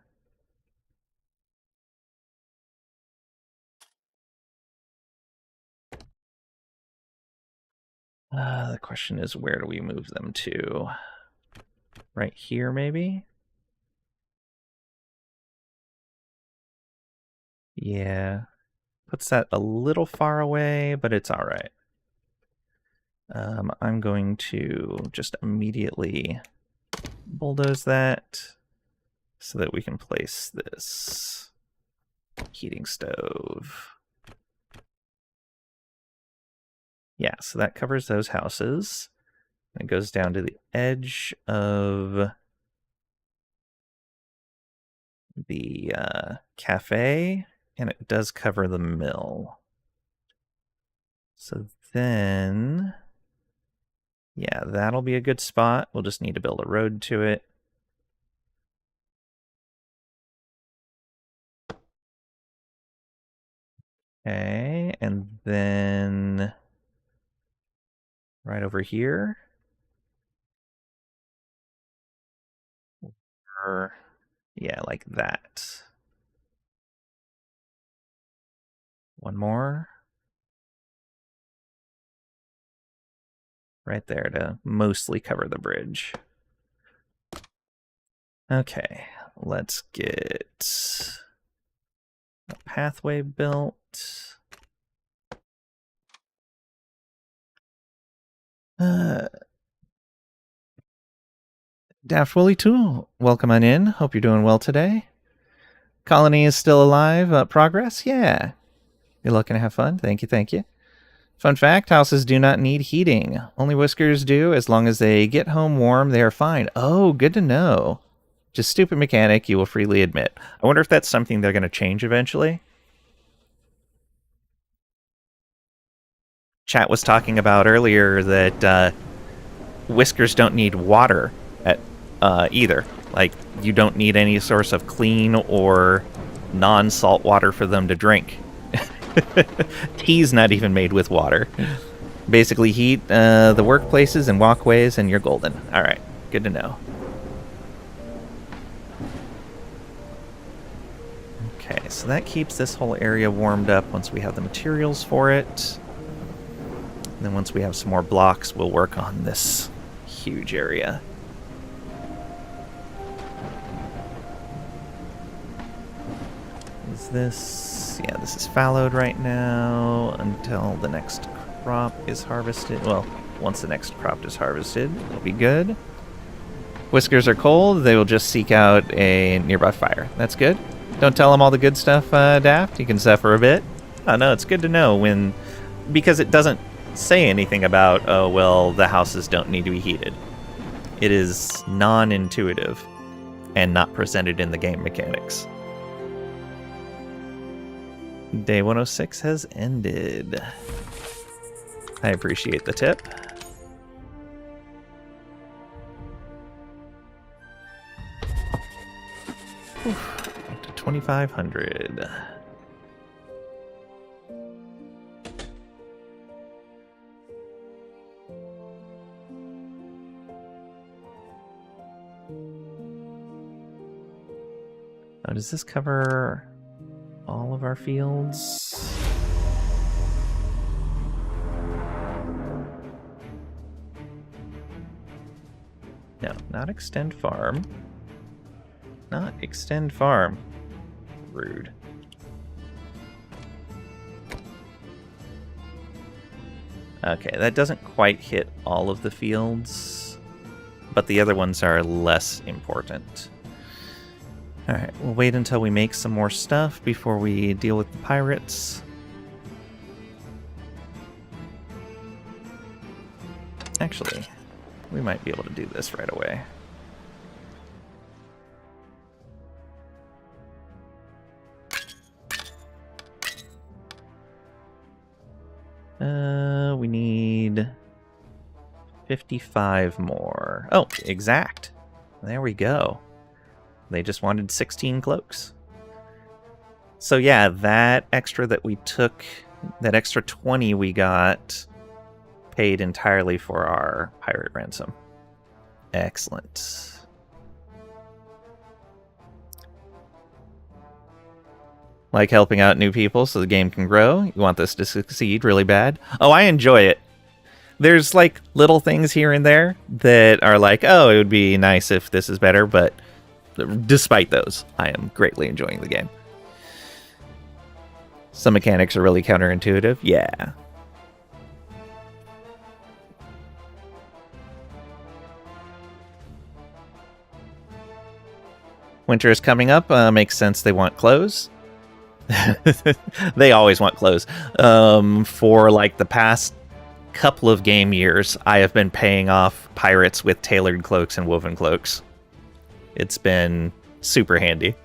The question is, where do we move them to? Right here, maybe? Yeah. Puts that a little far away, but it's all right. I'm going to just immediately bulldoze that so that we can place this heating stove. Yeah, so that covers those houses. And it goes down to the edge of the cafe, and it does cover the mill. So then, yeah, that'll be a good spot. We'll just need to build a road to it. Okay, and then right over here. Or, yeah, like that. One more. Right there to mostly cover the bridge. Okay, let's get a pathway built. Daft Willy too. Welcome on in. Hope you're doing well today. Colony is still alive. Progress? Yeah. You're looking to have fun. Thank you, thank you. Fun fact, houses do not need heating. Only Whiskers do. As long as they get home warm, they are fine. Oh, good to know. Just stupid mechanic, you will freely admit. I wonder if that's something they're going to change eventually. Chat was talking about earlier that Whiskers don't need water at either. Like, you don't need any source of clean or non-salt water for them to drink. Tea's not even made with water. Basically heat the workplaces and walkways and you're golden. Alright, good to know. Okay, so that keeps this whole area warmed up once we have the materials for it. And then once we have some more blocks, we'll work on this huge area. Is this... yeah, this is fallowed right now until the next crop is harvested. Well, once the next crop is harvested, it'll be good. Whiskers are cold. They will just seek out a nearby fire. That's good. Don't tell them all the good stuff, Daft. You can suffer a bit. Oh, no, it's good to know when... because it doesn't say anything about, oh, well, the houses don't need to be heated. It is non-intuitive and not presented in the game mechanics. Day 106 has ended. I appreciate the tip. Up to 2,500. Oh, does this cover all of our fields? No, not extend farm. Not extend farm. Rude. Okay, that doesn't quite hit all of the fields, but the other ones are less important. Alright, we'll wait until we make some more stuff before we deal with the pirates. Actually, we might be able to do this right away. We need 55 more. Oh, exact. There we go. They just wanted 16 cloaks. So yeah, that extra that we took, that extra 20 we got, paid entirely for our pirate ransom. Excellent. Like helping out new people so the game can grow? You want this to succeed really bad? Oh, I enjoy it. There's like little things here and there that are like, oh, it would be nice if this is better, but despite those, I am greatly enjoying the game. Some mechanics are really counterintuitive. Yeah. Winter is coming up. Makes sense they want clothes. They always want clothes. For like the past couple of game years, I have been paying off pirates with tailored cloaks and woven cloaks. It's been super handy.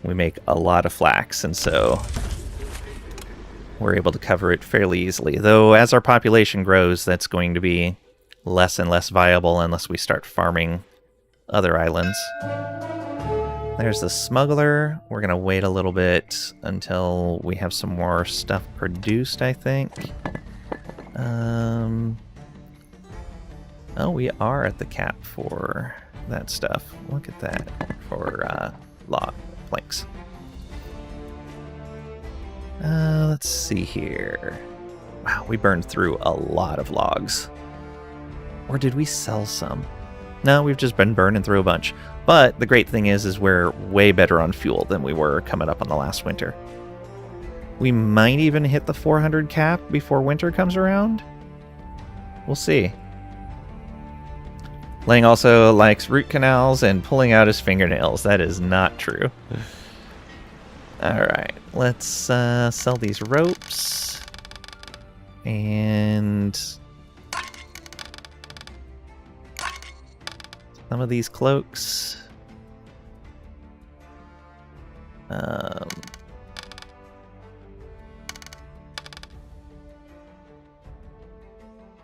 We make a lot of flax, and so we're able to cover it fairly easily. Though as our population grows, that's going to be less and less viable unless we start farming other islands. There's the smuggler. We're going to wait a little bit until we have some more stuff produced, I think. Oh, we are at the cap for that stuff. Look at that. For log planks. Let's see here. Wow, we burned through a lot of logs. Or did we sell some? No, we've just been burning through a bunch. But the great thing is we're way better on fuel than we were coming up on the last winter. We might even hit the 400 cap before winter comes around. We'll see. Lang also likes root canals and pulling out his fingernails. That is not true. Alright, let's sell these ropes. And some of these cloaks.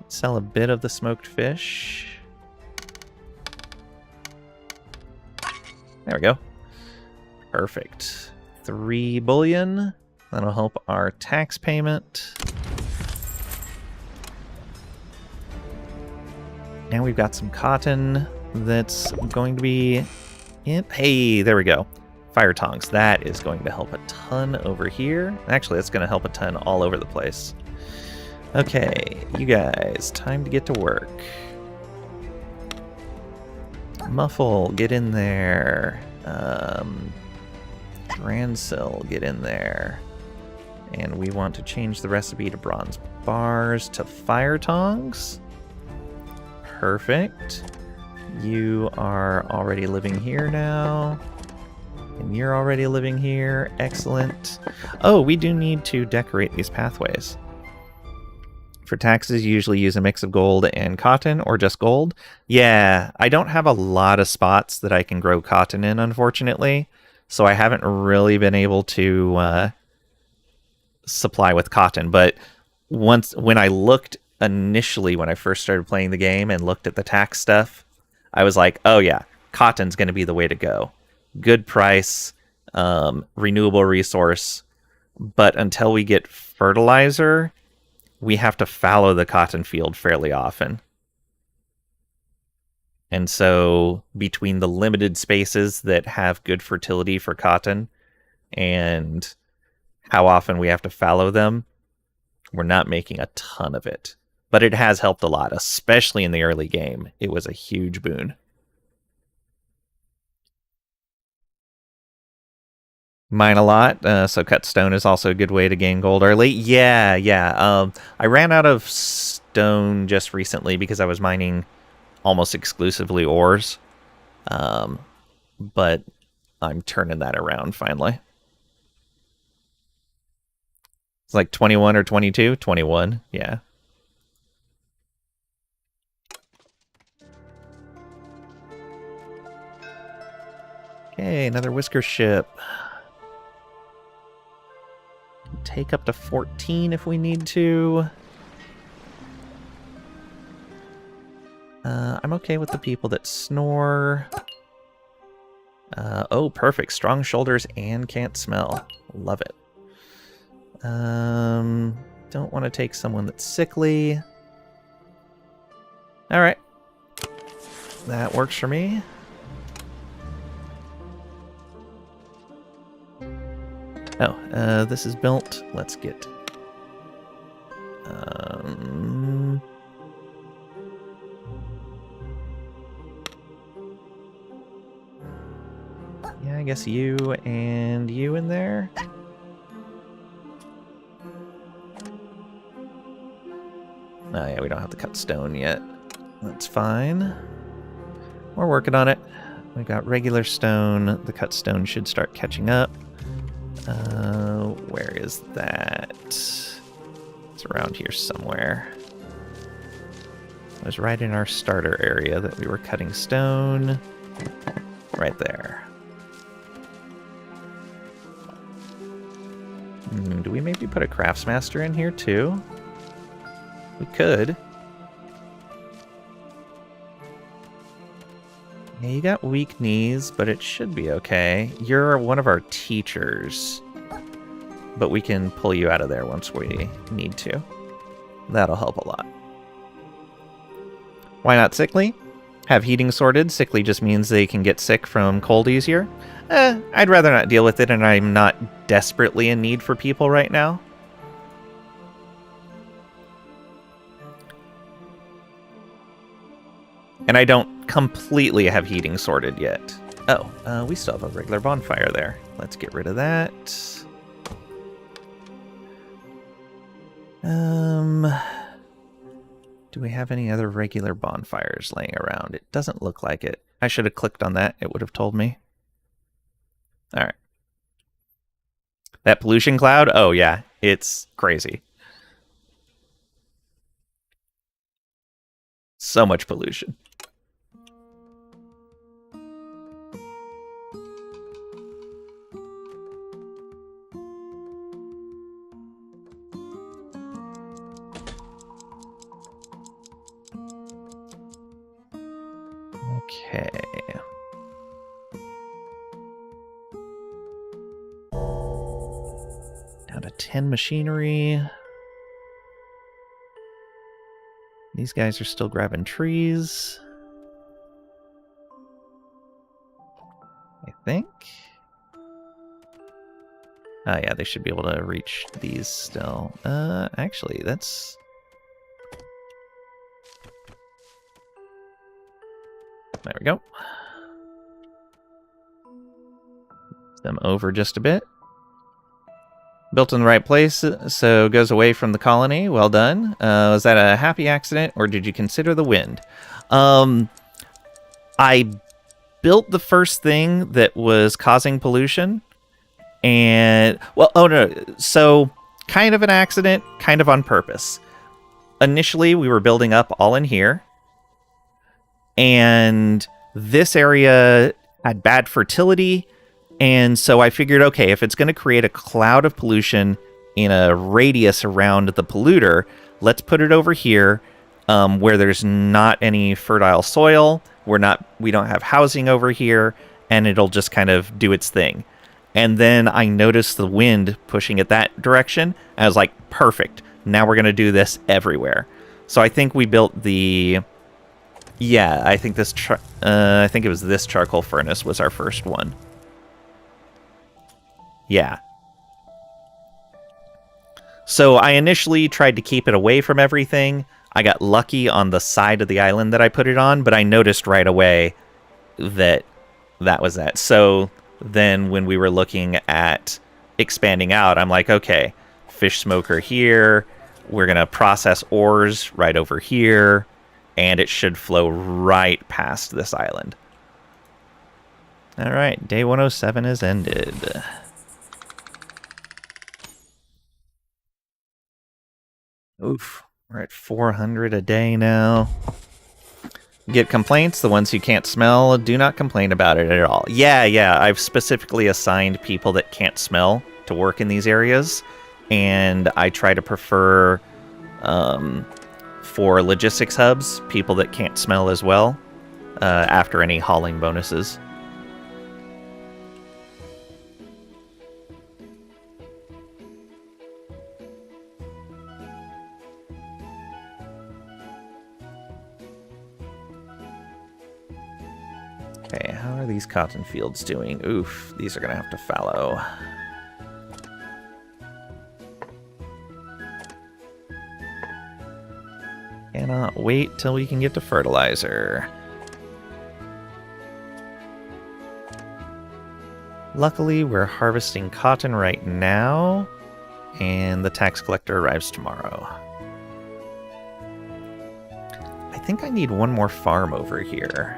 Sell a bit of the smoked fish. There we go. Perfect. 3 bullion. That'll help our tax payment. Now we've got some cotton that's going to be in. Hey, there we go. Fire tongs. That is going to help a ton over here. Actually, that's going to help a ton all over the place. Okay, you guys, time to get to work. Muffle, get in there. Dransil, get in there. And we want to change the recipe to bronze bars to fire tongs. Perfect. You are already living here now. And you're already living here. Excellent. Oh, we do need to decorate these pathways. For taxes, you usually use a mix of gold and cotton, or just gold. Yeah, I don't have a lot of spots that I can grow cotton in, unfortunately. So I haven't really been able to supply with cotton. But when I looked initially, when I first started playing the game and looked at the tax stuff, I was like, oh yeah, cotton's going to be the way to go. Good price, renewable resource. But until we get fertilizer, we have to fallow the cotton field fairly often. And so between the limited spaces that have good fertility for cotton and how often we have to fallow them, we're not making a ton of it. But it has helped a lot, especially in the early game. It was a huge boon. Mine a lot, so cut stone is also a good way to gain gold early. Yeah. I ran out of stone just recently because I was mining almost exclusively ores. But I'm turning that around finally. It's like 21 or 22? 21, yeah. Okay, another whisker ship. Take up to 14 if we need to. I'm okay with the people that snore. Oh, perfect. Strong shoulders and can't smell. Love it. Don't want to take someone that's sickly. Alright. That works for me. Oh, this is built. Let's get... yeah, I guess you and you in there. Oh yeah, we don't have to cut stone yet. That's fine. We're working on it. We got regular stone. The cut stone should start catching up. Where is that? It's around here somewhere. It was right in our starter area that we were cutting stone. Right there. Do we maybe put a craftsmaster in here too? We could. Yeah, you got weak knees, but it should be okay. You're one of our teachers, but we can pull you out of there once we need to. That'll help a lot. Why not sickly? Have heating sorted. Sickly just means they can get sick from cold easier. I'd rather not deal with it, and I'm not desperately in need for people right now. And I don't completely have heating sorted yet. Oh, we still have a regular bonfire there. Let's get rid of that. Do we have any other regular bonfires laying around? It doesn't look like it. I should have clicked on that. It would have told me. All right. That pollution cloud? Oh, yeah. It's crazy. So much pollution. Okay. Down to 10 machinery. These guys are still grabbing trees. I think. Oh yeah, they should be able to reach these still. Actually, that's... There we go. Them over just a bit. Built in the right place, so goes away from the colony. Well done. Was that a happy accident, or did you consider the wind? I built the first thing that was causing pollution, and... Well, oh no, so kind of an accident, kind of on purpose. Initially, we were building up all in here, and this area had bad fertility, and so I figured, okay, if it's going to create a cloud of pollution in a radius around the polluter, let's put it over here where there's not any fertile soil, we don't have housing over here, and it'll just kind of do its thing. And then I noticed the wind pushing it that direction, and I was like, perfect, now we're going to do this everywhere. So I think we built the Yeah, I think I think it was this charcoal furnace was our first one. Yeah. So I initially tried to keep it away from everything. I got lucky on the side of the island that I put it on, but I noticed right away that that was that. So then when we were looking at expanding out, I'm like, okay, fish smoker here. We're going to process ores right over here, and it should flow right past this island. All right, day 107 is ended. Oof, we're at 400 a day now. Get complaints. The ones who can't smell, do not complain about it at all. Yeah, I've specifically assigned people that can't smell to work in these areas, and I try to prefer, for logistics hubs, people that can't smell as well, after any hauling bonuses. Okay, how are these cotton fields doing? Oof, these are going to have to fallow. Cannot wait till we can get to fertilizer. Luckily, we're harvesting cotton right now, and the tax collector arrives tomorrow. I think I need one more farm over here.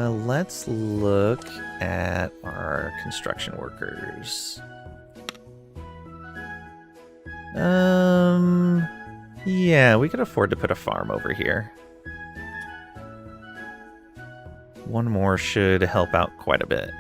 Let's look at our construction workers. Yeah, we could afford to put a farm over here. One more should help out quite a bit.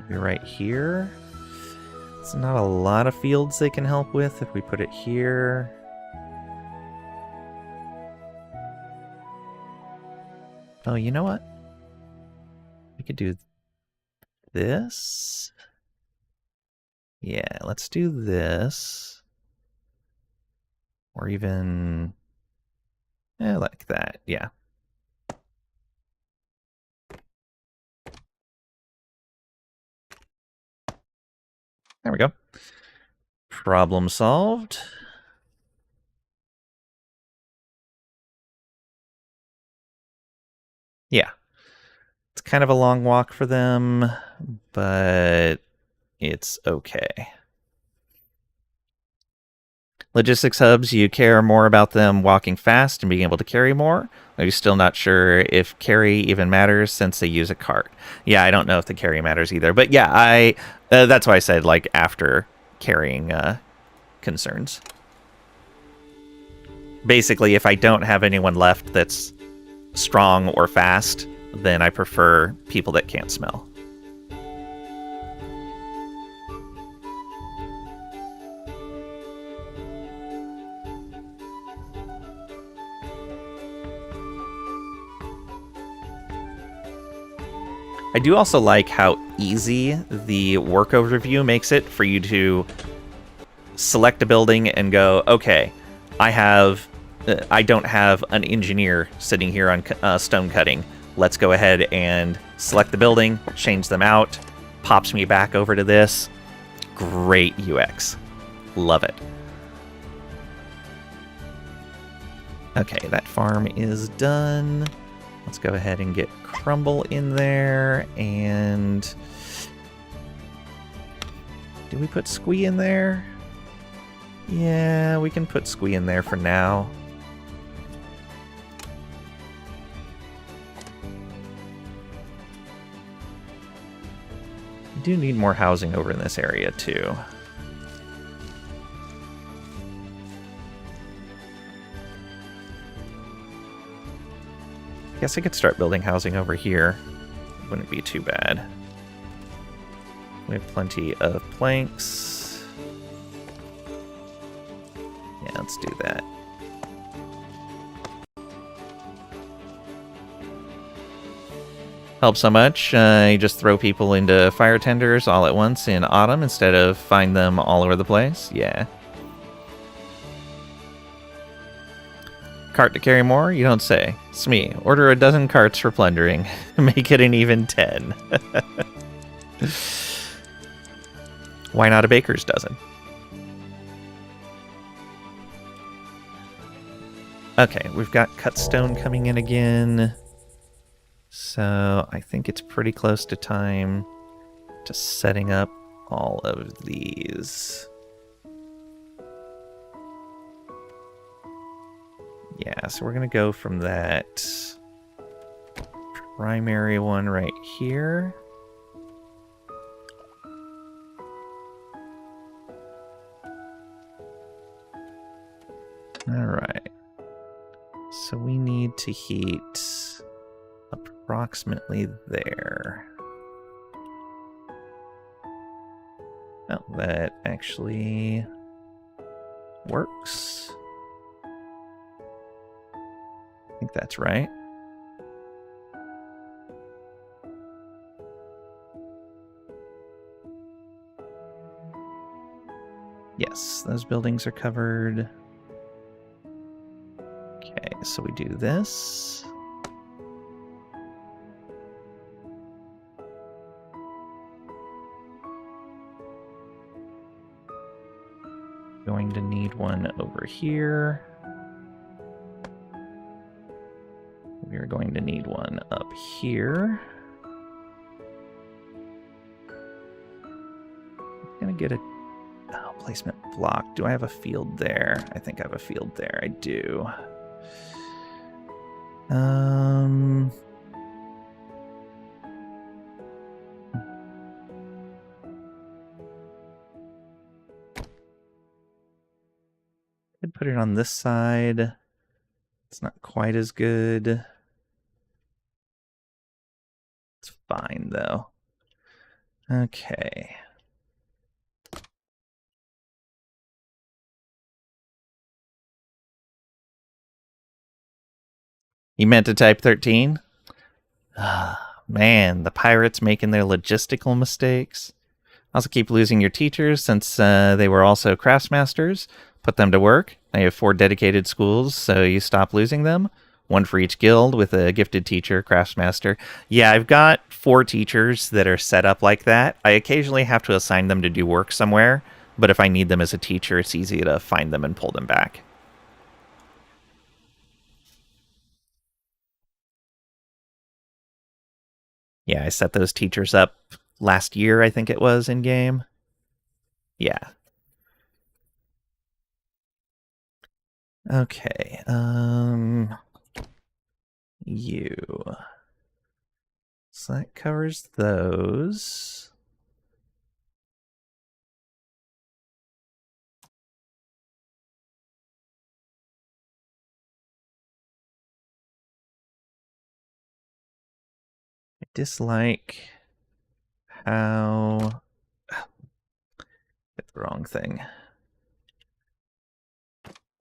Maybe right here? It's not a lot of fields they can help with if we put it here. Oh, you know what? We could do this. Yeah, let's do this. Or even... like that, yeah. There we go. Problem solved. Yeah. It's kind of a long walk for them, but it's okay. Logistics hubs, you care more about them walking fast and being able to carry more? Are you still not sure if carry even matters since they use a cart? Yeah, I don't know if the carry matters either. But yeah, that's why I said, like, after carrying concerns. Basically, if I don't have anyone left that's strong or fast, then I prefer people that can't smell. I do also like how easy the work overview makes it for you to select a building and go, okay, I don't have an engineer sitting here on stone cutting. Let's go ahead and select the building, change them out, pops me back over to this. Great UX. Love it. Okay, that farm is done. Let's go ahead and get Crumble in there, and... do we put Squee in there? Yeah, we can put Squee in there for now. We do need more housing over in this area, too. Guess I could start building housing over here. Wouldn't be too bad. We have plenty of planks. let's do that. Helps so much. You just throw people into fire tenders all at once in autumn instead of find them all over the place. Yeah. Cart to carry more? You don't say. Smee, order a dozen carts for plundering. Make it an even 10. Why not a baker's dozen? Okay, we've got cut stone coming in again. So I think it's pretty close to time to setting up all of these. Yeah, so we're going to go from that primary one right here. All right. So we need to heat approximately there. Oh, that actually works. I think that's right. Yes, those buildings are covered. Okay, so we do this. Going to need one over here. We are going to need one up here. I'm gonna get a placement block. Do I have a field there? I think I have a field there. I do. Could put it on this side. It's not quite as good. It's fine though. Okay. You meant to type 13? Man, the pirates making their logistical mistakes. Also keep losing your teachers since they were also craftsmasters. Put them to work. Now you have 4 dedicated schools, so you stop losing them. 1 for each guild with a gifted teacher, craftsmaster. Yeah, I've got 4 teachers that are set up like that. I occasionally have to assign them to do work somewhere, but if I need them as a teacher, it's easy to find them and pull them back. Yeah, I set those teachers up last year, I think it was, in game. Yeah. Okay. You. So that covers those. I dislike how... Get the wrong thing.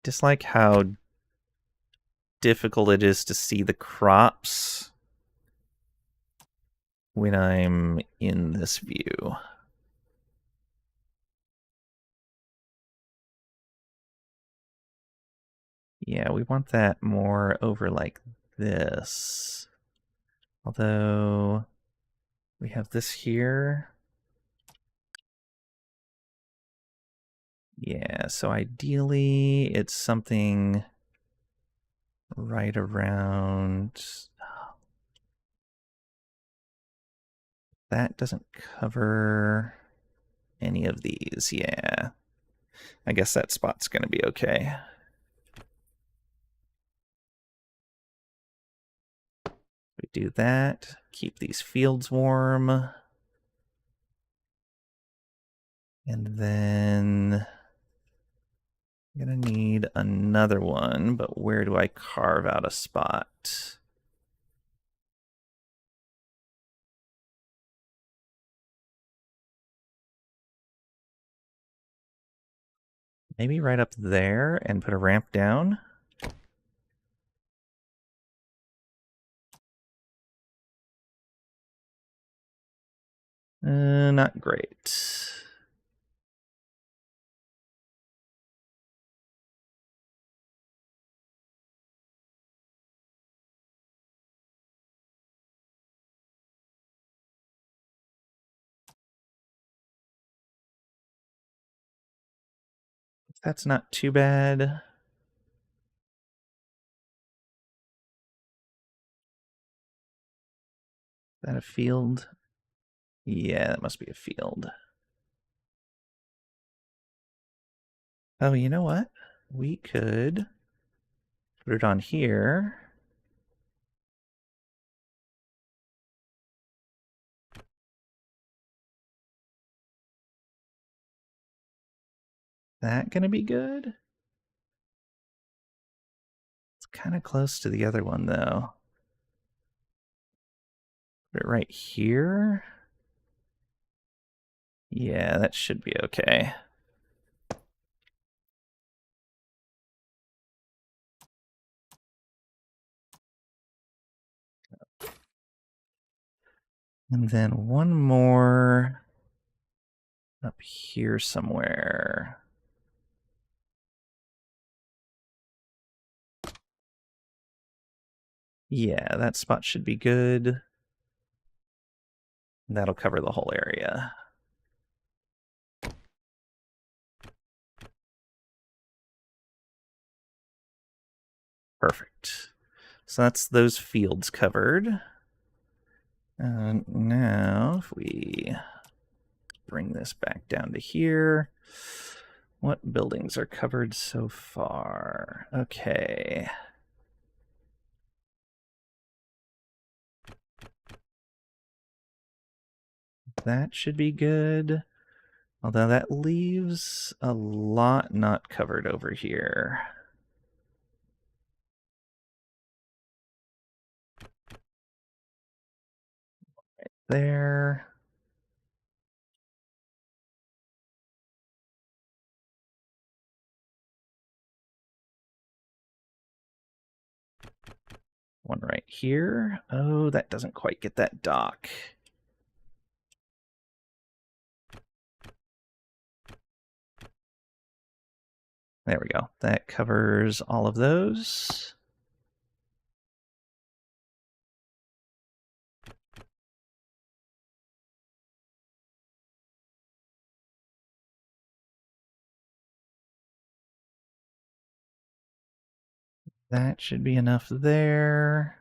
Dislike how difficult it is to see the crops when I'm in this view. Yeah, we want that more over like this. Although we have this here. Yeah, so ideally it's something right around... That doesn't cover any of these, yeah. I guess that spot's gonna be okay. We do that, keep these fields warm. And then I'm gonna need another one, but where do I carve out a spot? Maybe right up there and put a ramp down. Not great. That's not too bad. Is that a field? Yeah, that must be a field. Oh, you know what? We could put it on here. That gonna be good? It's kind of close to the other one, though. Put it right here. Yeah, that should be okay. And then one more up here somewhere. Yeah, that spot should be good. That'll cover the whole area. Perfect. So that's those fields covered. Now, if we bring this back down to here, what buildings are covered so far? Okay. That should be good. Although that leaves a lot not covered over here. There. One right here. Oh, that doesn't quite get that dock. There we go. That covers all of those. That should be enough there.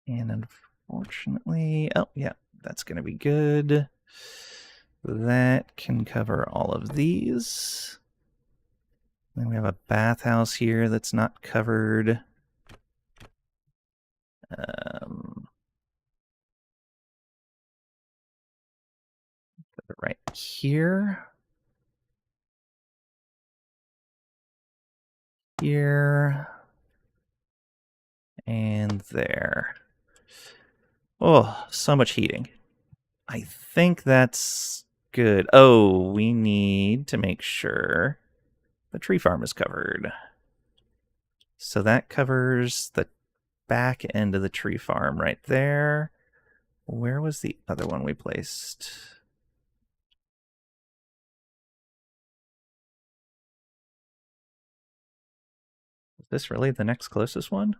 And unfortunately, oh, yeah, that's going to be good. That can cover all of these. Then we have a bathhouse here that's not covered. Put it right here. Here. And there. Oh, so much heating. I think that's good. Oh, we need to make sure the tree farm is covered. So that covers the back end of the tree farm right there. Where was the other one we placed? Is this really the next closest one?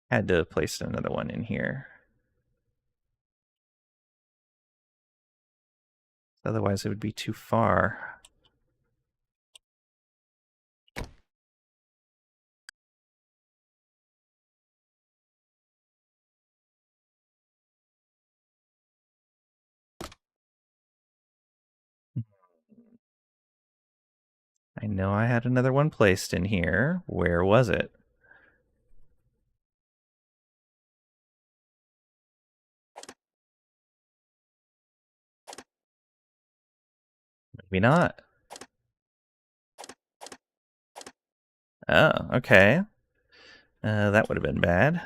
Had to have placed another one in here. Otherwise it would be too far. I know I had another one placed in here. Where was it? Maybe not. Oh, okay. That would have been bad.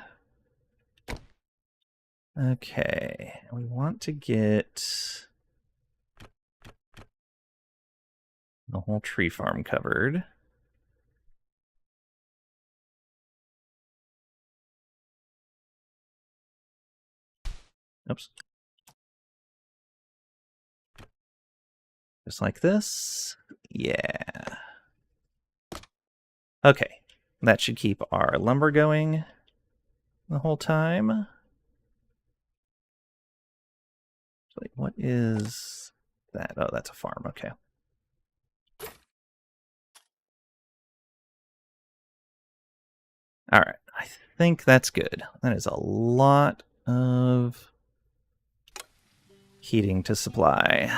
Okay, we want to get the whole tree farm covered. Oops. Just like this. Yeah. Okay, that should keep our lumber going the whole time. Wait, what is that? Oh, that's a farm. Okay. All right. I think that's good. That is a lot of heating to supply.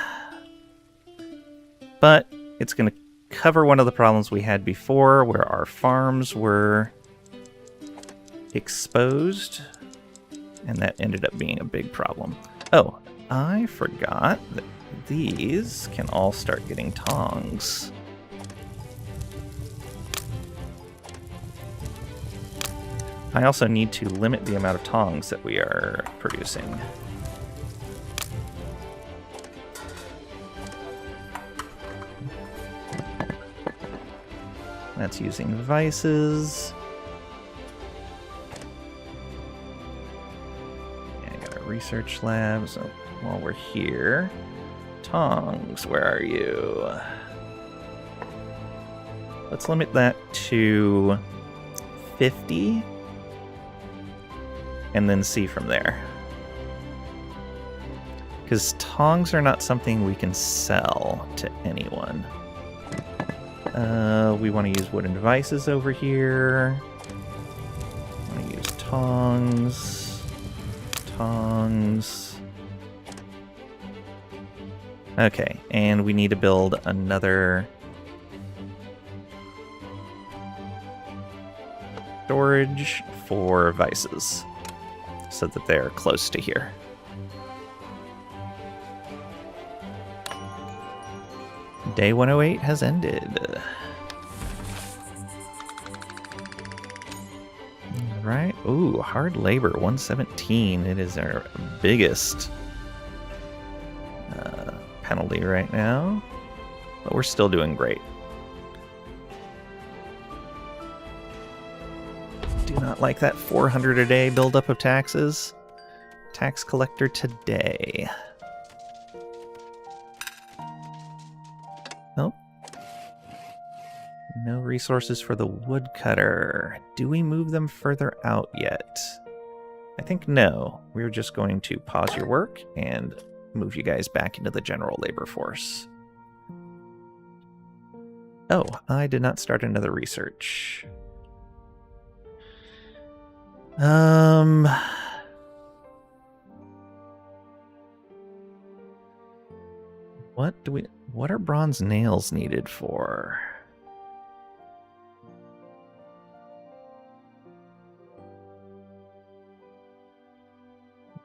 But it's going to cover one of the problems we had before where our farms were exposed. And that ended up being a big problem. Oh, I forgot that these can all start getting tongs. I also need to limit the amount of tongs that we are producing. That's using vices. Yeah, I got a research lab, so while we're here, tongs, where are you? Let's limit that to 50. And then see from there. Because tongs are not something we can sell to anyone. We want to use wooden devices over here. I want to use tongs. Tongs. Okay, and we need to build another storage for vices, so that they're close to here. Day 108 has ended. All right. Ooh, hard labor, 117. It is our biggest penalty right now, but we're still doing great. Do not like that 400 a day buildup of taxes. Tax collector today. Oh. No resources for the woodcutter. Do we move them further out yet? I think no. We're just going to pause your work and move you guys back into the general labor force. Oh, I did not start another research. What are bronze nails needed for?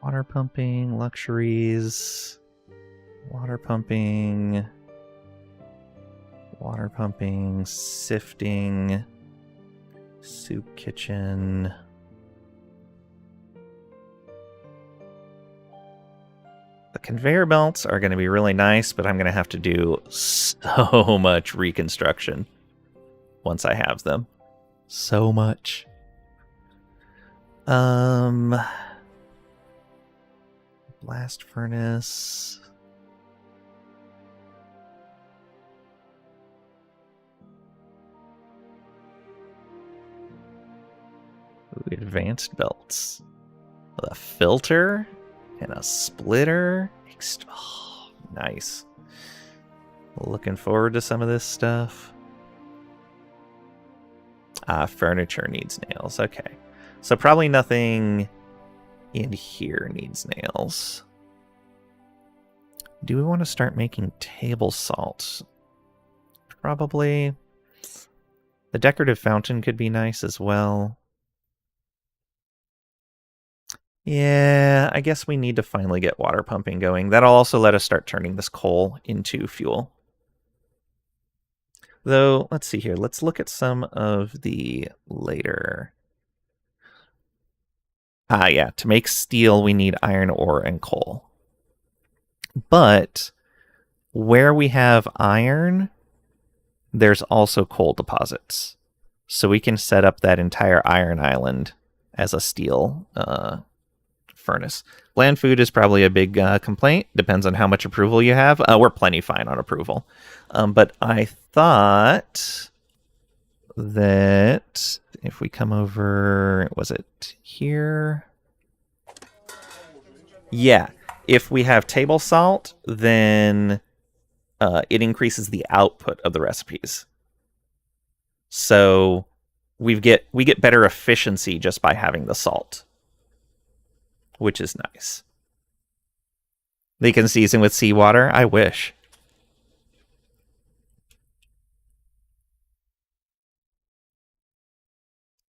Water pumping, luxuries, water pumping, sifting, soup kitchen. The conveyor belts are going to be really nice, but I'm going to have to do so much reconstruction once I have them. So much. Blast furnace. Ooh, advanced belts. A filter and a splitter. Oh, nice. Looking forward to some of this stuff. Furniture needs nails. Okay. So probably nothing in here needs nails. Do we want to start making table salt? Probably. The decorative fountain could be nice as well. Yeah, I guess we need to finally get water pumping going. That'll also let us start turning this coal into fuel. Though, let's see here. Let's look at some of the later Ah, yeah. To make steel, we need iron ore and coal. But where we have iron, there's also coal deposits. So we can set up that entire iron island as a steel furnace. Land food is probably a big complaint. Depends on how much approval you have. We're plenty fine on approval. But I thought that if we come over, was it here? Yeah. If we have table salt, then it increases the output of the recipes. So we get better efficiency just by having the salt, which is nice. They can season with seawater. I wish.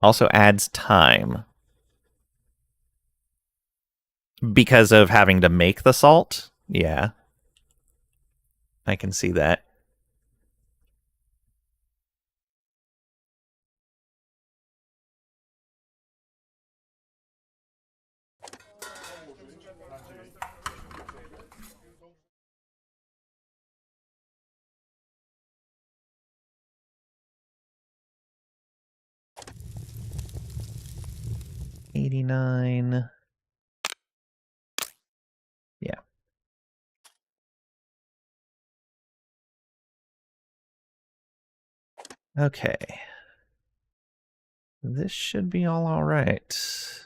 Also adds time because of having to make the salt. Yeah, I can see that. $89. Yeah. Okay. This should be all right.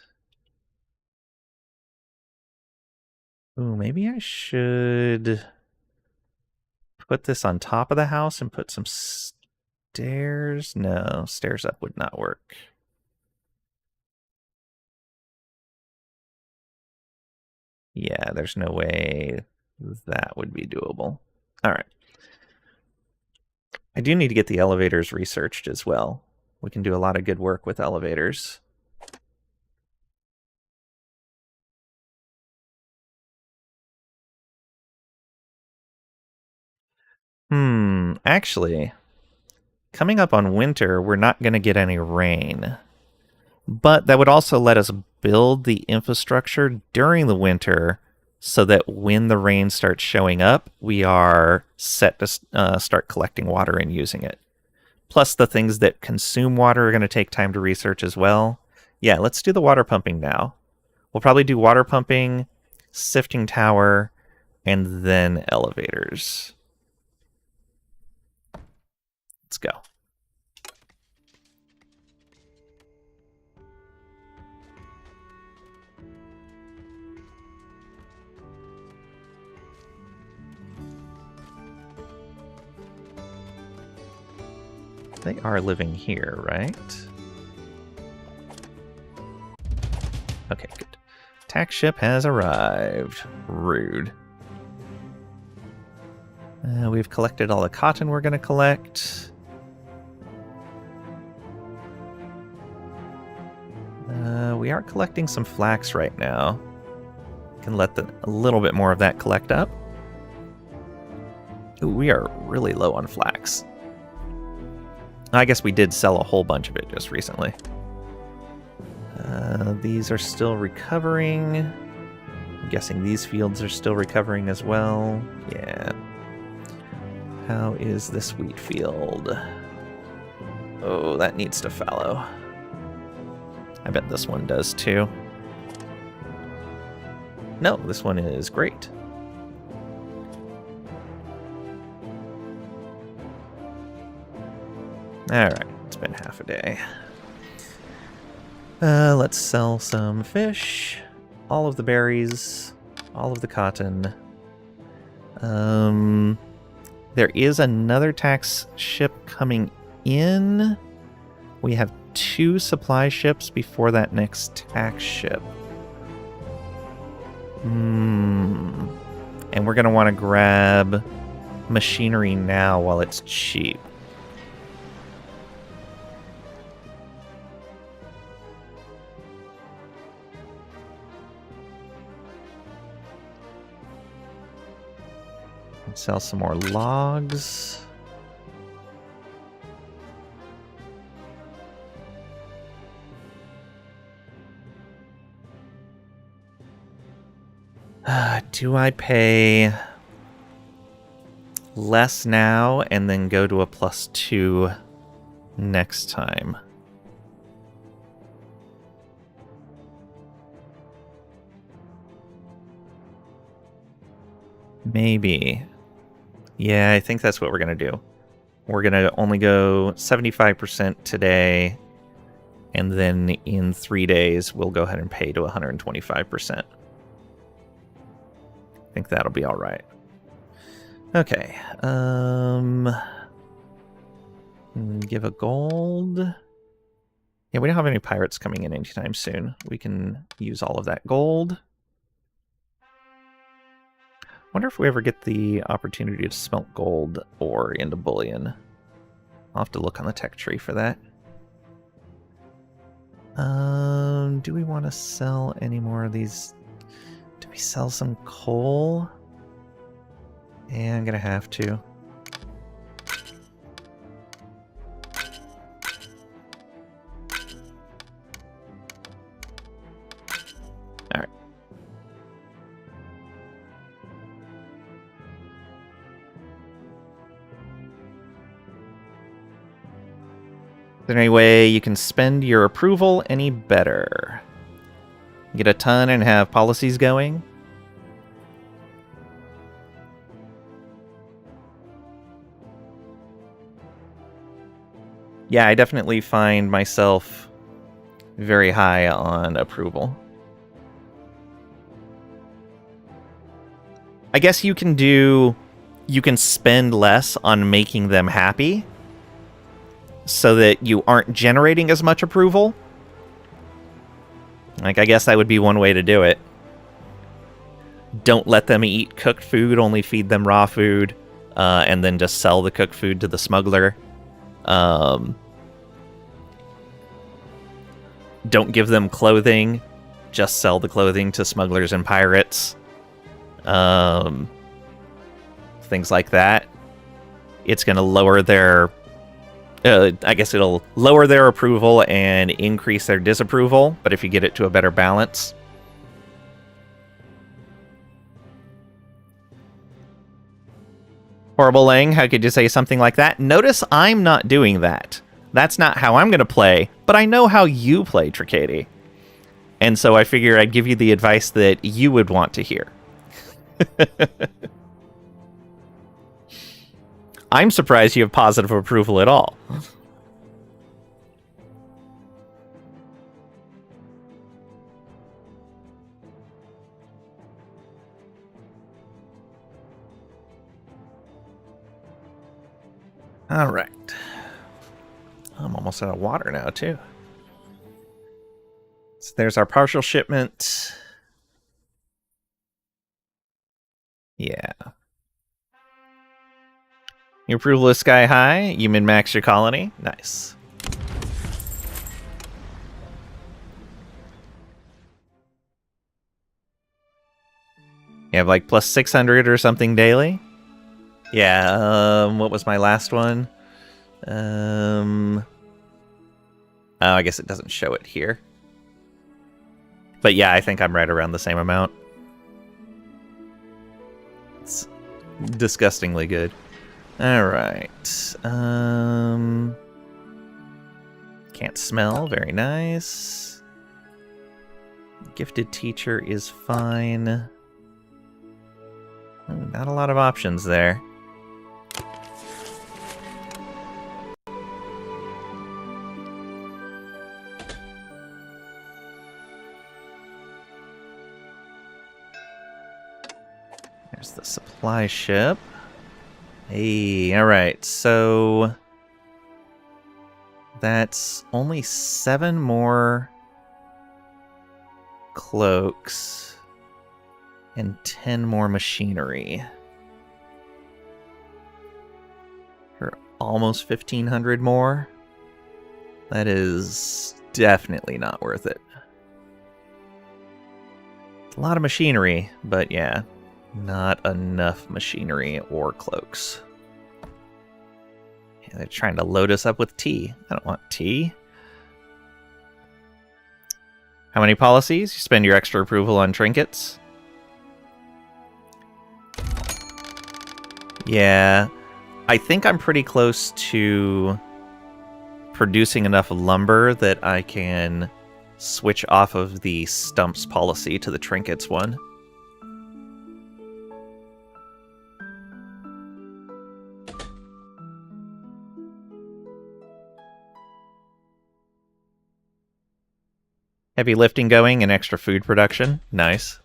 Ooh, maybe I should put this on top of the house and put some stairs. No, stairs up would not work. Yeah, there's no way that would be doable. All right. I do need to get the elevators researched as well. We can do a lot of good work with elevators. Actually, coming up on winter, we're not going to get any rain. But that would also let us build the infrastructure during the winter so that when the rain starts showing up, we are set to start collecting water and using it. Plus, the things that consume water are going to take time to research as well. Yeah, let's do the water pumping now. We'll probably do water pumping, sifting tower, and then elevators. Let's go. They are living here, right? Okay, good. Tax ship has arrived. Rude. We've collected all the cotton we're going to collect. We are collecting some flax right now. Can let a little bit more of that collect up. Ooh, we are really low on flax. I guess we did sell a whole bunch of it just recently. These are still recovering. I'm guessing these fields are still recovering as well. Yeah. How is this wheat field? Oh, that needs to fallow. I bet this one does too. No, this one is great. Alright, it's been half a day. Let's sell some fish, all of the berries, all of the cotton. There is another tax ship coming in. We have 2 supply ships before that next tax ship. And we're going to want to grab machinery now while it's cheap. Sell some more logs. Do I pay less now and then go to a +2 next time? Maybe. Yeah, I think that's what we're going to do. We're going to only go 75% today, and then in 3 days, we'll go ahead and pay to 125%. I think that'll be all right. Okay. Give a gold. Yeah, we don't have any pirates coming in anytime soon. We can use all of that gold. Wonder if we ever get the opportunity to smelt gold ore into bullion. I'll have to look on the tech tree for that. Do we want to sell any more of these? Do we sell some coal? Yeah, I'm gonna have to. Alright. Is there any way you can spend your approval any better? Get a ton and have policies going? Yeah, I definitely find myself very high on approval. I guess you can spend less on making them happy so that you aren't generating as much approval. Like, I guess that would be one way to do it. Don't let them eat cooked food, only feed them raw food, and then just sell the cooked food to the smuggler. Don't give them clothing, just sell the clothing to smugglers and pirates. Things like that. It's going to lower their... I guess it'll lower their approval and increase their disapproval, but if you get it to a better balance. Horrible Lang, how could you say something like that? Notice I'm not doing that. That's not how I'm going to play, but I know how you play, Tricady. And so I figure I'd give you the advice that you would want to hear. I'm surprised you have positive approval at all. All right. I'm almost out of water now, too. So there's our partial shipment. Yeah. Your approval is sky high. You min-max your colony. Nice. You have like plus 600 or something daily? Yeah, what was my last one? Oh, I guess it doesn't show it here. But yeah, I think I'm right around the same amount. It's disgustingly good. Alright. Can't smell. Very nice. Gifted teacher is fine. Not a lot of options there. There's the supply ship. Hey, alright, so that's only 7 more cloaks and 10 more machinery for almost 1,500 more. That is definitely not worth it. It's a lot of machinery, but yeah. Not enough machinery or cloaks. Yeah, they're trying to load us up with tea. I don't want tea. How many policies? You spend your extra approval on trinkets? Yeah, I think I'm pretty close to producing enough lumber that I can switch off of the stumps policy to the trinkets one. Heavy lifting going and extra food production. Nice.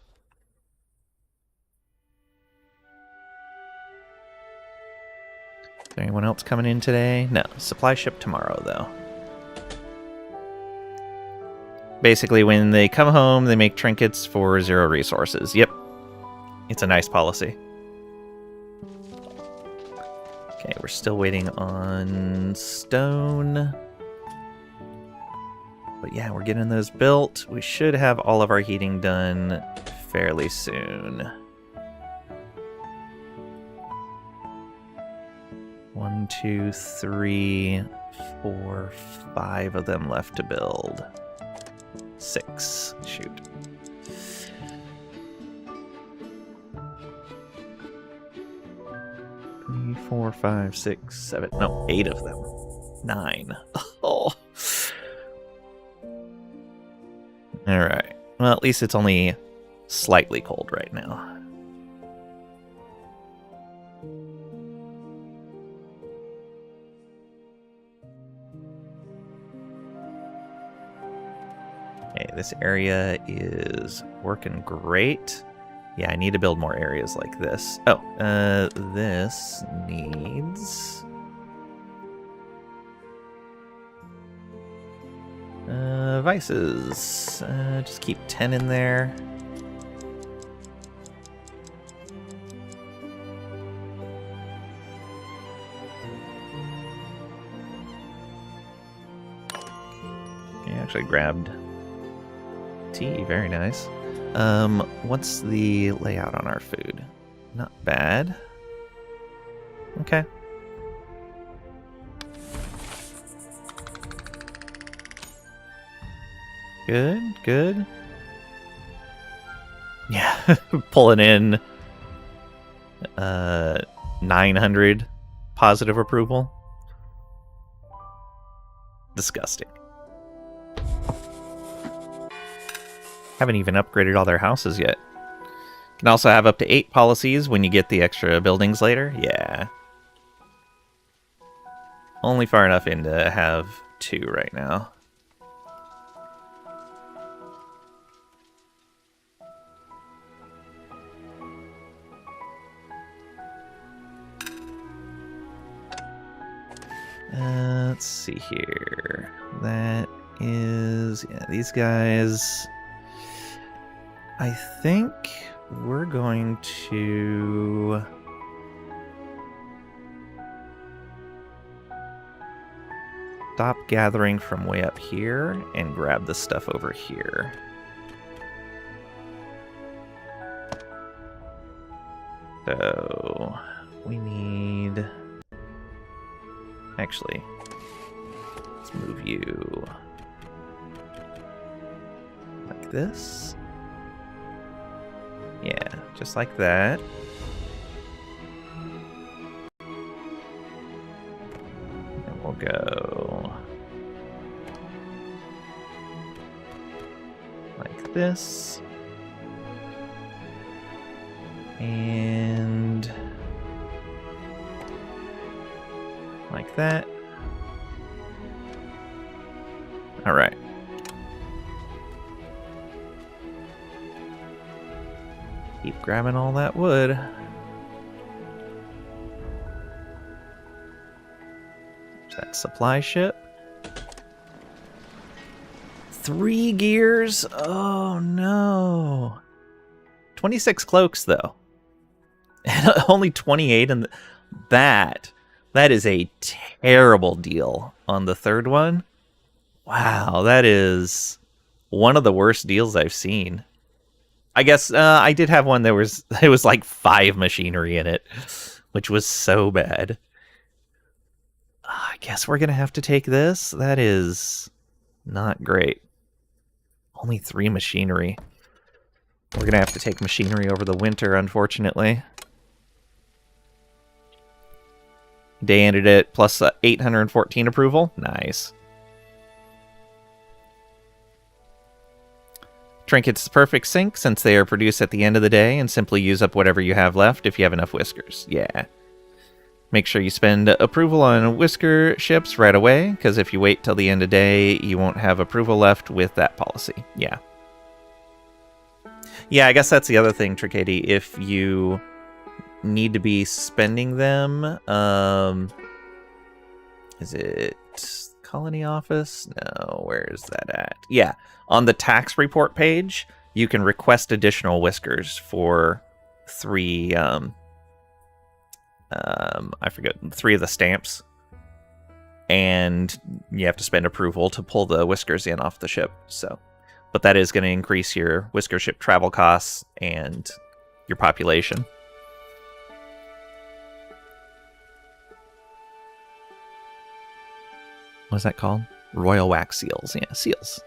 Is there anyone else coming in today? No. Supply ship tomorrow, though. Basically, when they come home, they make trinkets for 0 resources. Yep. It's a nice policy. Okay, we're still waiting on stone. But yeah, we're getting those built. We should have all of our heating done fairly soon. 1, 2, 3, 4, 5 of them left to build. 6. Shoot. Three, 4, 5, 6, 7. No, 8 of them. 9. Oh. Alright. Well, at least it's only slightly cold right now. Okay, this area is working great. Yeah, I need to build more areas like this. Oh, this needs... vices. Just keep 10 in there. Okay, actually grabbed tea. Very nice. What's the layout on our food? Not bad. Okay. Good, good. Yeah, pulling in 900 positive approval. Disgusting. Haven't even upgraded all their houses yet. Can also have up to 8 policies when you get the extra buildings later. Yeah. Only far enough in to have 2 right now. Let's see here. That is... yeah, these guys... I think we're going to... stop gathering from way up here and grab the stuff over here. So... we need... actually, let's move you like this. Yeah, just like that. And we'll go like this. And like that. All right. Keep grabbing all that wood. There's that supply ship. 3 gears? Oh no. 26 cloaks though. And only 28 in that is a terrible deal on the third one. Wow, that is one of the worst deals I've seen. I guess I did have one that was like 5 machinery in it, which was so bad. I guess we're gonna have to take this. That is not great. Only 3 machinery. We're gonna have to take machinery over the winter, unfortunately. Day ended at plus 814 approval. Nice. Trinkets perfect sync since they are produced at the end of the day and simply use up whatever you have left if you have enough whiskers. Yeah. Make sure you spend approval on whisker ships right away, because if you wait till the end of day, you won't have approval left with that policy. Yeah. Yeah, I guess that's the other thing, Tricady. If you need to be spending them, is it colony office? No, where is that at? Yeah, on the tax report page, you can request additional whiskers for 3, I forget, 3 of the stamps. And you have to spend approval to pull the whiskers in off the ship, so. But that is going to increase your whisker ship travel costs and your population. What's that called? Royal wax seals. Yeah, seals.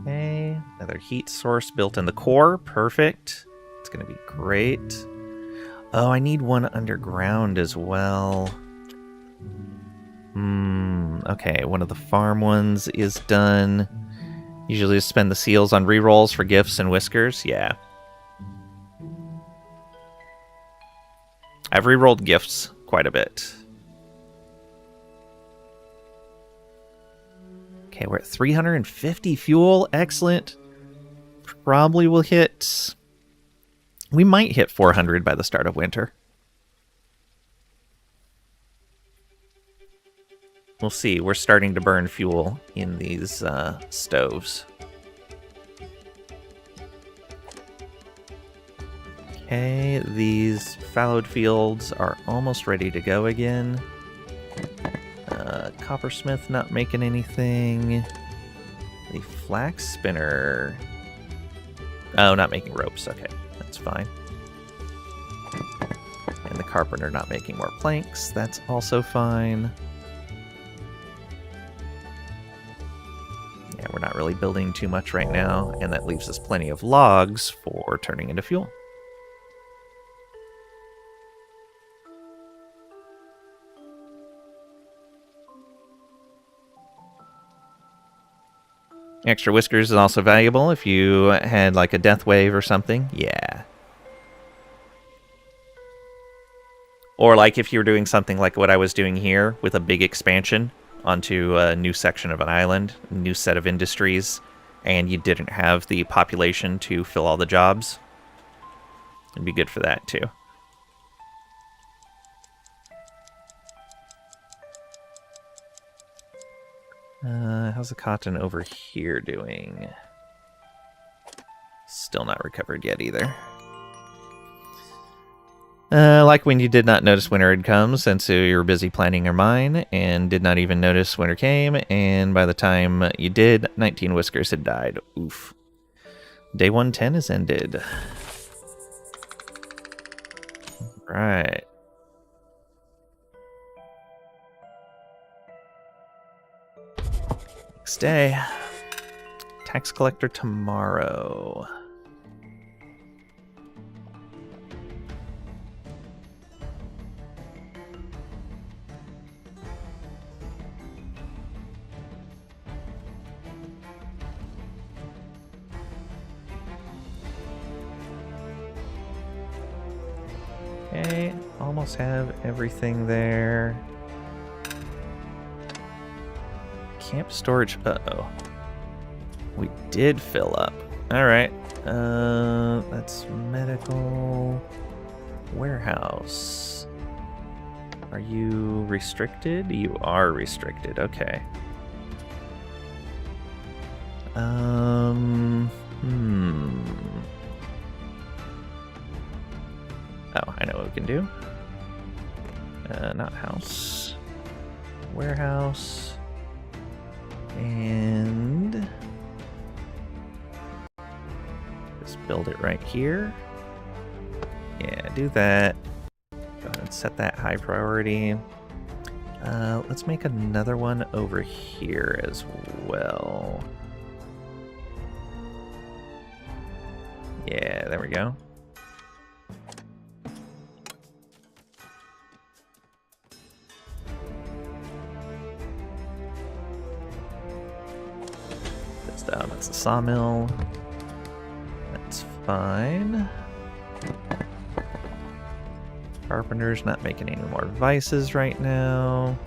Okay, another heat source built in the core. Perfect. It's going to be great. Oh, I need one underground as well. Okay, one of the farm ones is done. Usually just spend the seals on rerolls for gifts and whiskers. Yeah. I've rerolled gifts quite a bit. Okay, we're at 350 fuel. Excellent. Probably will hit... We might hit 400 by the start of winter. We'll see. We're starting to burn fuel in these stoves. Okay, these fallowed fields are almost ready to go again. Coppersmith not making anything. The flax spinner... Oh, not making ropes. Okay, that's fine. And the carpenter not making more planks. That's also fine. Yeah, we're not really building too much right now, and that leaves us plenty of logs for turning into fuel. Extra whiskers is also valuable if you had like a death wave or something. Yeah. Or like if you were doing something like what I was doing here with a big expansion onto a new section of an island, new set of industries, and you didn't have the population to fill all the jobs. It'd be good for that too. How's the cotton over here doing? Still not recovered yet either. Like when you did not notice winter had come since you were busy planning your mine and did not even notice winter came, and by the time you did, 19 whiskers had died. Oof. Day 110 is ended. Right. Next day. Tax collector tomorrow. Okay, almost have everything there. Camp storage, uh-oh. We did fill up. Alright, that's medical. Warehouse. Are you restricted? You are restricted, okay. Oh, I know what we can do. Not house. Warehouse. And just build it right here. Yeah, do that. Go ahead and set that high priority. Let's make another one over here as well. Yeah, there we go. That's the sawmill. That's fine. Carpenter's not making any more vices right now.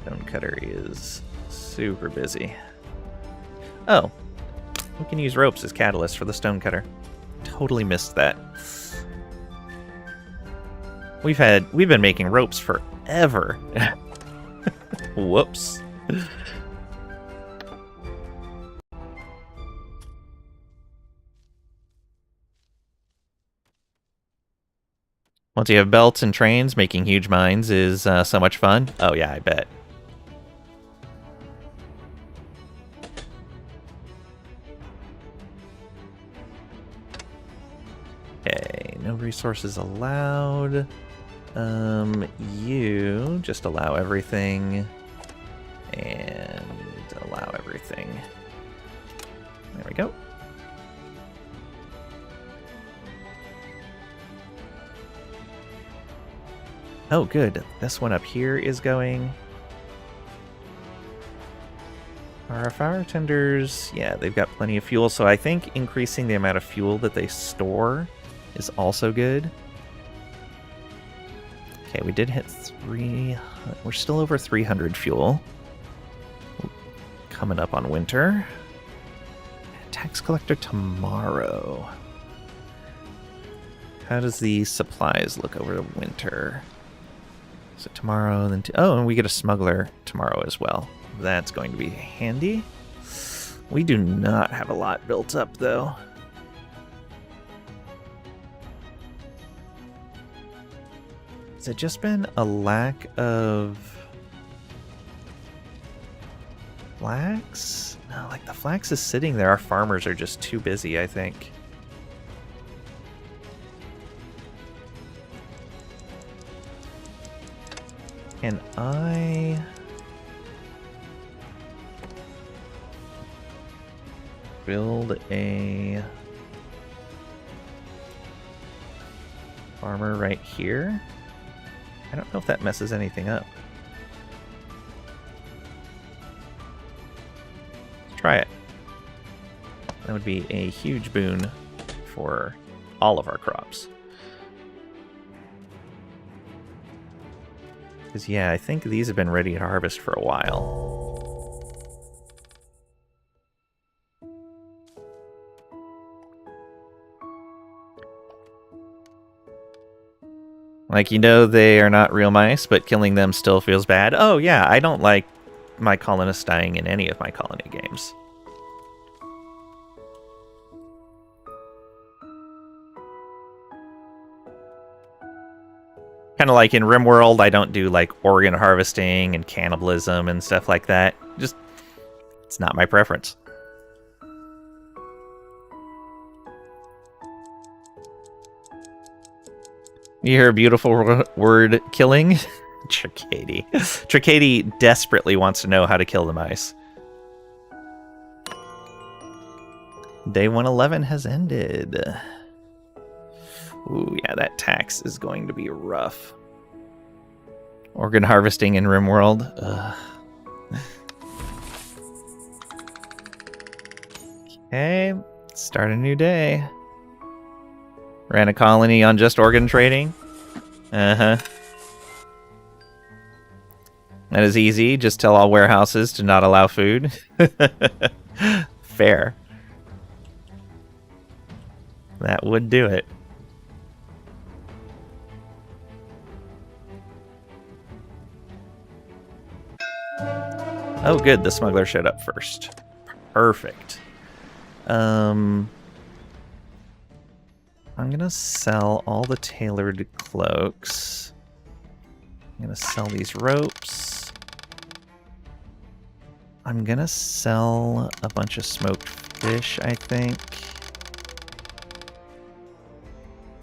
Stonecutter is super busy. Oh, we can use ropes as catalyst for the stonecutter. Totally missed that. We've been making ropes forever. Whoops. Once you have belts and trains, making huge mines is so much fun. Oh yeah, I bet. Okay, no resources allowed. You just allow everything and allow everything. There we go. Oh, good. This one up here is going. Our fire tenders, yeah, they've got plenty of fuel, so I think increasing the amount of fuel that they store is also good. Okay, we did hit 300. We're still over 300 fuel. Coming up on winter. Tax collector tomorrow. How does the supplies look over winter? So tomorrow, then oh, and we get a smuggler tomorrow as well. That's going to be handy. We do not have a lot built up, though. Has it just been a lack of flax? No, like the flax is sitting there. Our farmers are just too busy, I think. Can I build a farmer right here? I don't know if that messes anything up. Let's try it. That would be a huge boon for all of our crops. Because, yeah, I think these have been ready to harvest for a while. Like, you know they are not real mice, but killing them still feels bad. Oh, yeah, I don't like my colonists dying in any of my colony games. Kind of like in RimWorld, I don't do like organ harvesting and cannibalism and stuff like that. Just, it's not my preference. You hear a beautiful word, killing? Tricady. Tricady desperately wants to know how to kill the mice. Day 111 has ended. Ooh, yeah, that tax is going to be rough. Organ harvesting in RimWorld. Ugh. Okay, start a new day. Ran a colony on just organ trading. Uh-huh. That is easy. Just tell all warehouses to not allow food. Fair. That would do it. Oh, good. The smuggler showed up first. Perfect. I'm gonna sell all the tailored cloaks. I'm gonna sell these ropes. I'm gonna sell a bunch of smoked fish, I think.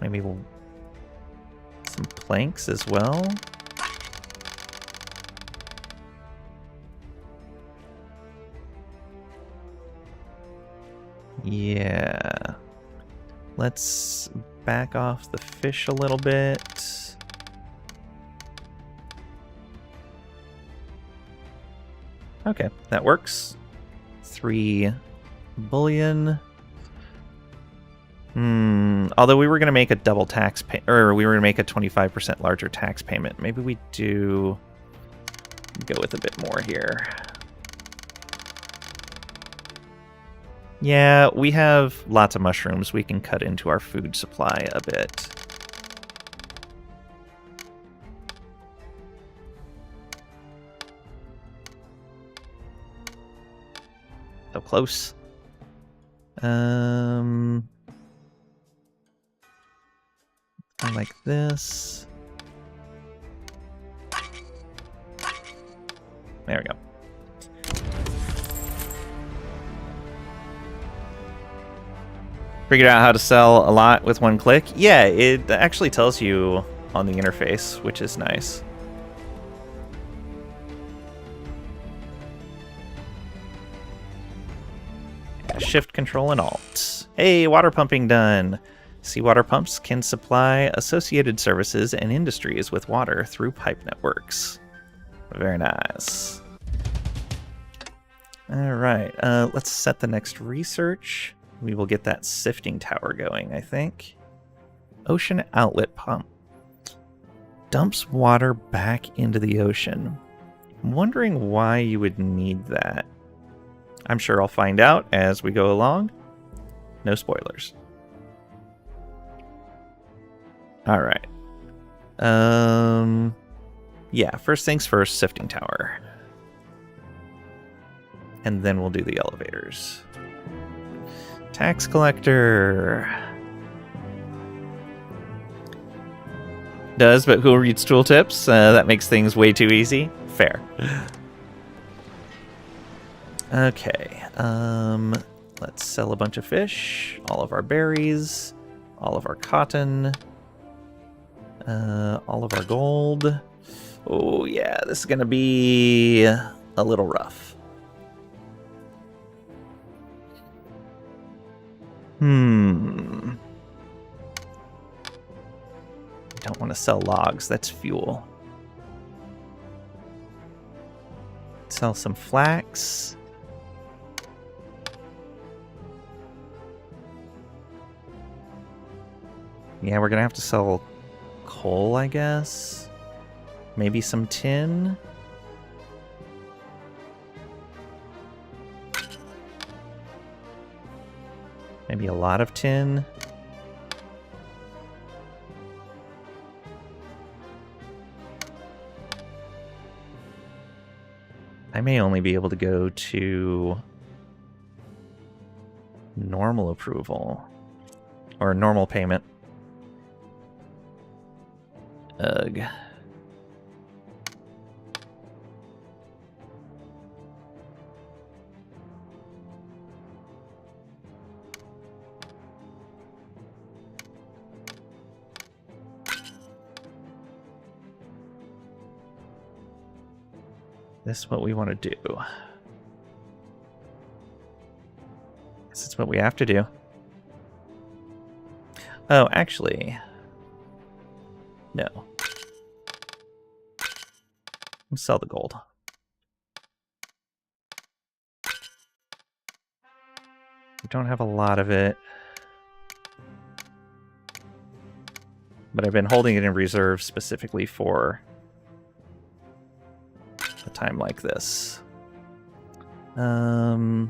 Maybe some planks as well. Yeah. Let's back off the fish a little bit. Okay, that works. 3 bullion. Although we were going to make a double tax or we were going to make a 25% larger tax payment. Maybe we do go with a bit more here. Yeah, we have lots of mushrooms. We can cut into our food supply a bit. So close. Like this. There we go. Figured out how to sell a lot with one click. Yeah, it actually tells you on the interface, which is nice. Shift, Control, and Alt. Hey, water pumping done. Seawater pumps can supply associated services and industries with water through pipe networks. Very nice. All right, let's set the next research. We will get that sifting tower going, I think. Ocean outlet pump. Dumps water back into the ocean. I'm wondering why you would need that. I'm sure I'll find out as we go along. No spoilers. All right. Yeah, first things first, sifting tower. And then we'll do the elevators. Tax collector. Does, but who reads tooltips? That makes things way too easy. Fair. Okay. Let's sell a bunch of fish, all of our berries, all of our cotton, all of our gold. Oh yeah, this is gonna be a little rough. Don't want to sell logs, that's fuel. Sell some flax. Yeah, we're gonna have to sell coal, I guess. Maybe some tin. Maybe a lot of tin. I may only be able to go to normal approval or normal payment. Ugh. This is what we want to do. This is what we have to do. Oh, actually, no. Let's sell the gold. We don't have a lot of it, but I've been holding it in reserve specifically for a time like this. So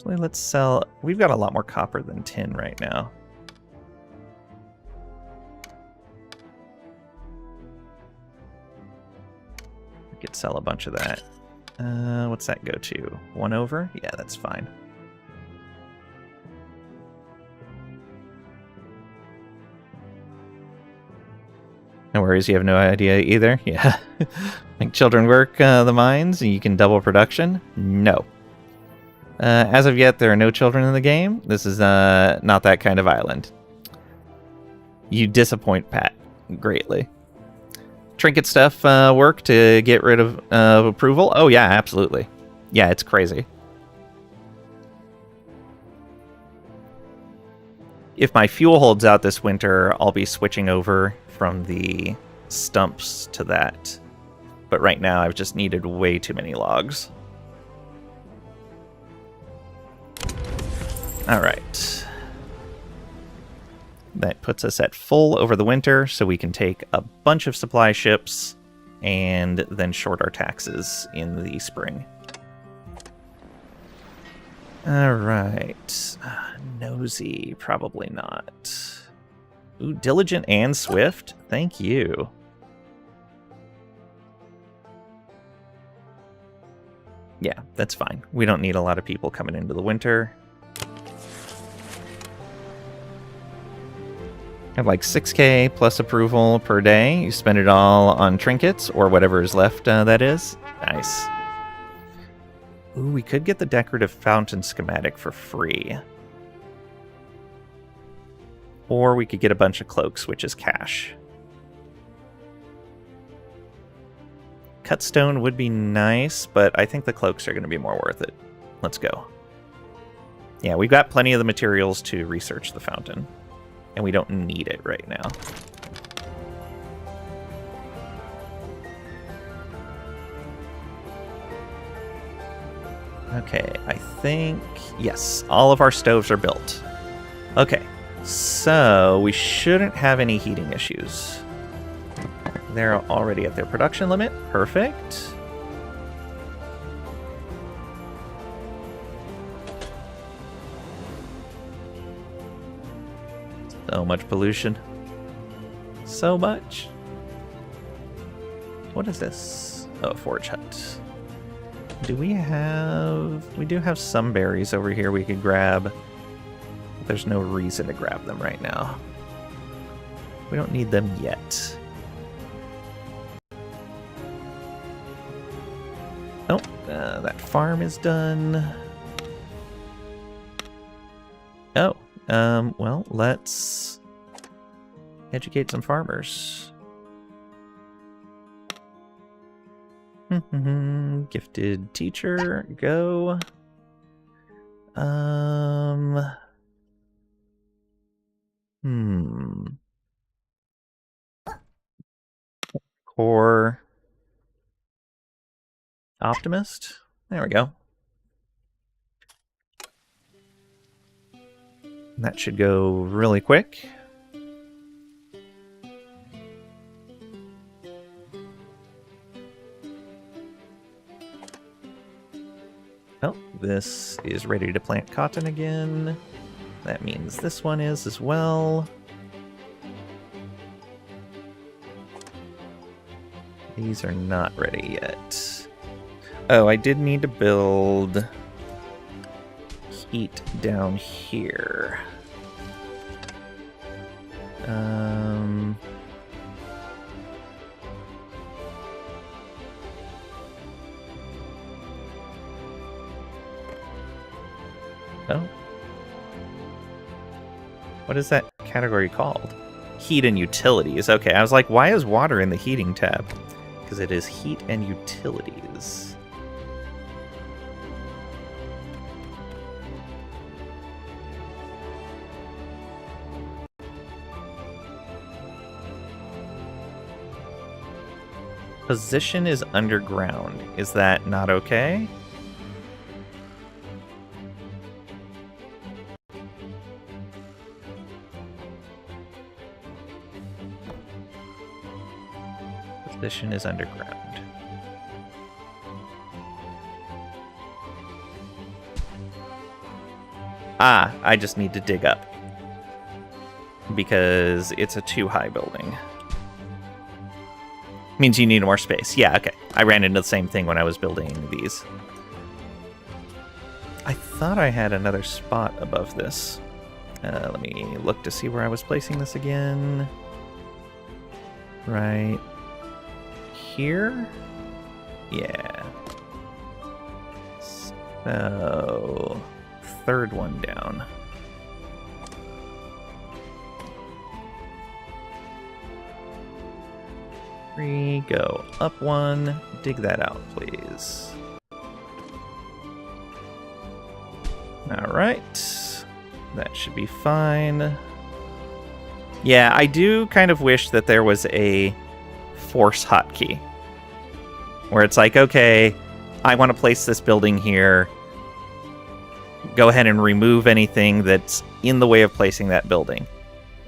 let's sell. We've got a lot more copper than tin right now. We could sell a bunch of that. What's that go to? 1 over? Yeah, that's fine. No worries, you have no idea either. Yeah. Make children work the mines and you can double production? No. As of yet, there are no children in the game. This is not that kind of island. You disappoint Pat greatly. Trinket stuff work to get rid of approval? Oh yeah, absolutely. Yeah, it's crazy. If my fuel holds out this winter, I'll be switching over from the stumps to that. But right now, I've just needed way too many logs. All right. That puts us at full over the winter, so we can take a bunch of supply ships and then short our taxes in the spring. All right. Nosy, probably not. Ooh, diligent and swift? Thank you. Yeah, that's fine. We don't need a lot of people coming into the winter. Have like 6K plus approval per day. You spend it all on trinkets, or whatever is left, that is. Nice. Ooh, we could get the decorative fountain schematic for free. Or we could get a bunch of cloaks, which is cash. Cut stone would be nice, but I think the cloaks are going to be more worth it. Let's go. Yeah, we've got plenty of the materials to research the fountain. And we don't need it right now. Okay, I think... Yes, all of our stoves are built. Okay, so we shouldn't have any heating issues. They're already at their production limit. Perfect. So much pollution. So much. What is this? Oh, forge hut. Do we have... We do have some berries over here we could grab. There's no reason to grab them right now. We don't need them yet. Oh, that farm is done. Oh, well, let's educate some farmers. Gifted teacher, go. Core optimist. There we go. That should go really quick. Oh, this is ready to plant cotton again. That means this one is as well. These are not ready yet. Oh, I did need to build heat down here. Oh. What is that category called? Heat and utilities. Okay, I was like, why is water in the heating tab? Because it is heat and utilities. Position is underground. Is that not okay? Position is underground. Ah, I just need to dig up. Because it's a too high building. Means you need more space. Yeah, okay. I ran into the same thing when I was building these. I thought I had another spot above this. Let me look to see where I was placing this again. Right here? Yeah. So, third one down. Three, go up one. Dig that out, please. All right. That should be fine. Yeah, I do kind of wish that there was a force hotkey. Where it's like, okay, I want to place this building here. Go ahead and remove anything that's in the way of placing that building.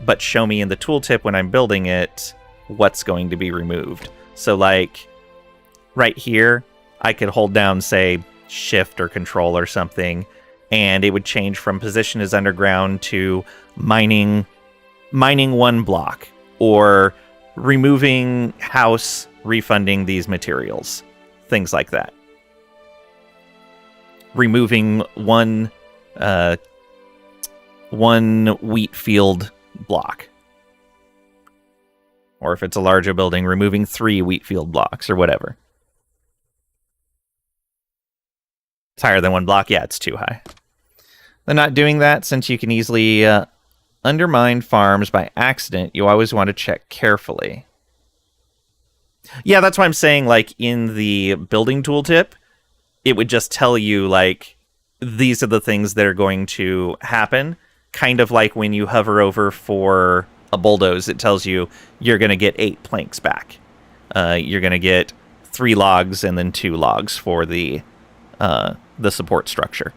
But show me in the tooltip when I'm building it what's going to be removed. So like, right here, I could hold down, say, Shift or Control or something, and it would change from position as underground to mining one block, or removing house, refunding these materials, things like that. Removing one wheat field block, or if it's a larger building, removing 3 wheat field blocks or whatever. It's higher than 1 block. Yeah, it's too high. They're not doing that since you can easily undermine farms by accident. You always want to check carefully. Yeah, that's why I'm saying, like, in the building tooltip, it would just tell you, like, these are the things that are going to happen. Kind of like when you hover over for a bulldoze, it tells you you're going to get 8 planks back. You're going to get 3 logs and then 2 logs for the support structure.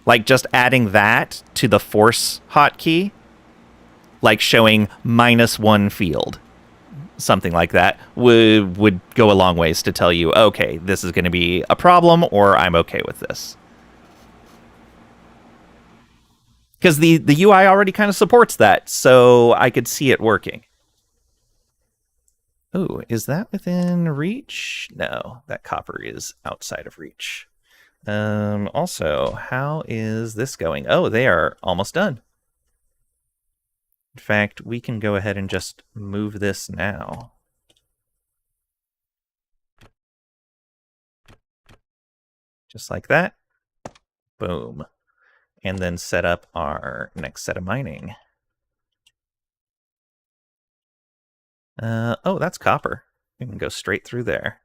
Like, just adding that to the force hotkey, like showing -1 field, something like that, would go a long ways to tell you, okay, this is going to be a problem, or I'm okay with this. Because the UI already kind of supports that, so I could see it working. Ooh, is that within reach? No, that copper is outside of reach. Also, how is this going? Oh, they are almost done. In fact, we can go ahead and just move this now. Just like that. Boom. And then set up our next set of mining. Oh, that's copper. We can go straight through there.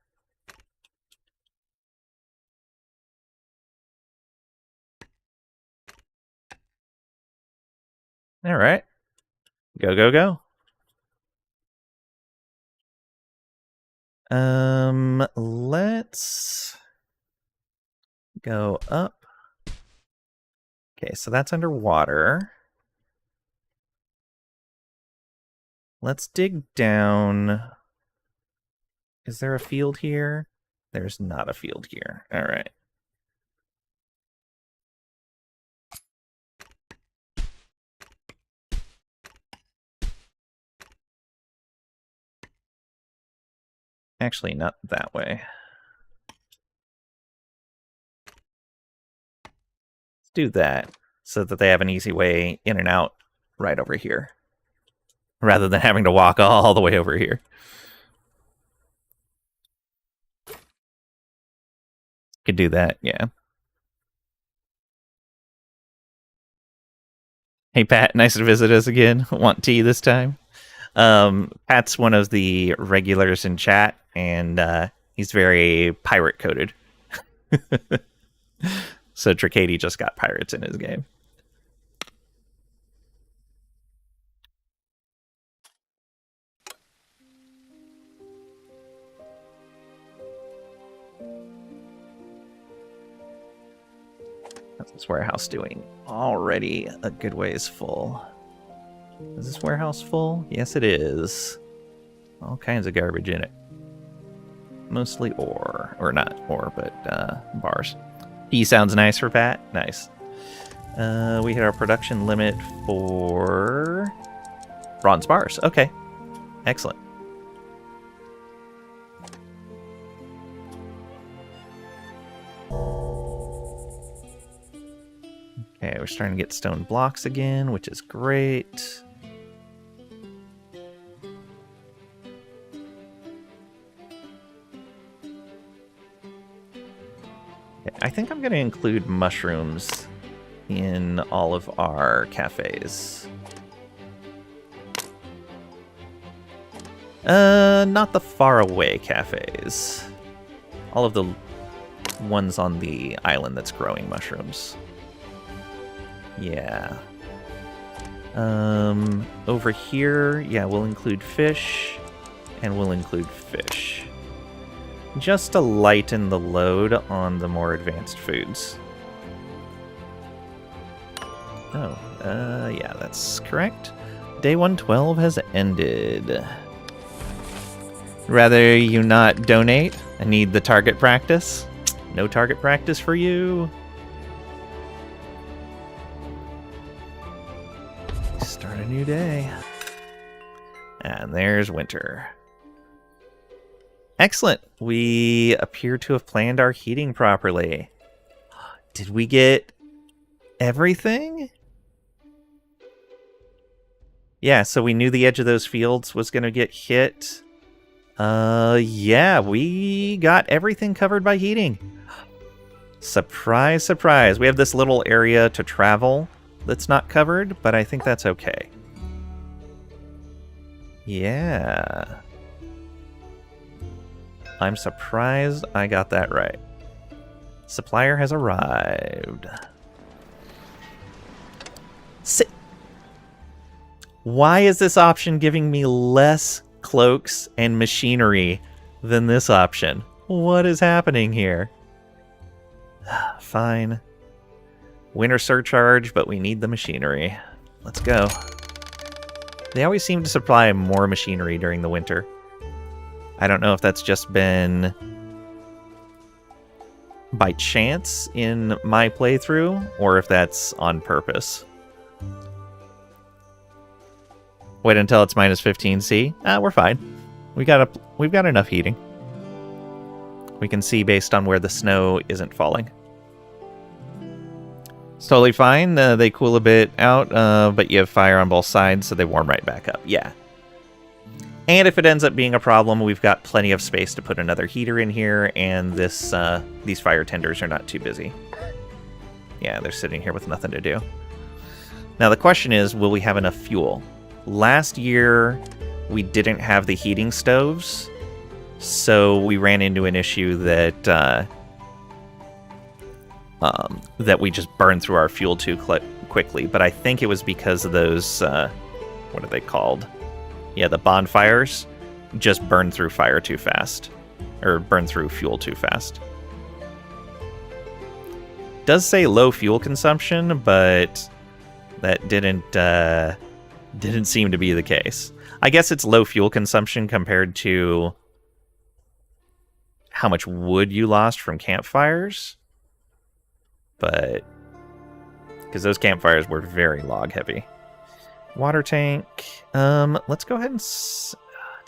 All right. Go, go, go. Let's go up. Okay, so that's underwater. Let's dig down. Is there a field here? There's not a field here. All right. Actually, not that way. Let's do that so that they have an easy way in and out right over here, rather than having to walk all the way over here. Could do that, yeah. Hey, Pat, nice to visit us again. Want tea this time? Pat's one of the regulars in chat, and he's very pirate-coded. So Tricady just got pirates in his game. How's this warehouse doing? Already a good ways full. Is this warehouse full? Yes, it is. All kinds of garbage in it. Mostly ore. Or not ore, but bars. E sounds nice for Pat. Nice. We hit our production limit for bronze bars. Okay. Excellent. Okay, we're starting to get stone blocks again, which is great. Okay, I think I'm going to include mushrooms in all of our cafes. Not the faraway cafes. All of the ones on the island that's growing mushrooms. Yeah. Over here, yeah, we'll include fish, and we'll include fish. Just to lighten the load on the more advanced foods. Oh, yeah, that's correct. Day 112 has ended. Rather you not donate? I need the target practice. No target practice for you. Start a new day. And there's winter. Excellent. We appear to have planned our heating properly. Did we get everything? Yeah, so we knew the edge of those fields was going to get hit. Yeah, we got everything covered by heating. Surprise, surprise. We have this little area to travel that's not covered, but I think that's okay. Yeah. I'm surprised I got that right. Supplier has arrived. Why is this option giving me less cloaks and machinery than this option? What is happening here? Fine. Winter surcharge, but we need the machinery. Let's go. They always seem to supply more machinery during the winter. I don't know if that's just been by chance in my playthrough, or if that's on purpose. Wait until it's minus 15C. We're fine. We've got enough heating. We can see based on where the snow isn't falling. It's totally fine. They cool a bit out, but you have fire on both sides, so they warm right back up. Yeah. And if it ends up being a problem, we've got plenty of space to put another heater in here, and these fire tenders are not too busy. Yeah, they're sitting here with nothing to do. Now the question is, will we have enough fuel? Last year, we didn't have the heating stoves, so we ran into an issue that that we just burned through our fuel too quickly. But I think it was because of those, what are they called? Yeah, the bonfires just burned through fire too fast, or burned through fuel too fast. Does say low fuel consumption, but that didn't seem to be the case. I guess it's low fuel consumption compared to how much wood you lost from campfires. But because those campfires were very log heavy. Water tank. Let's go ahead and it's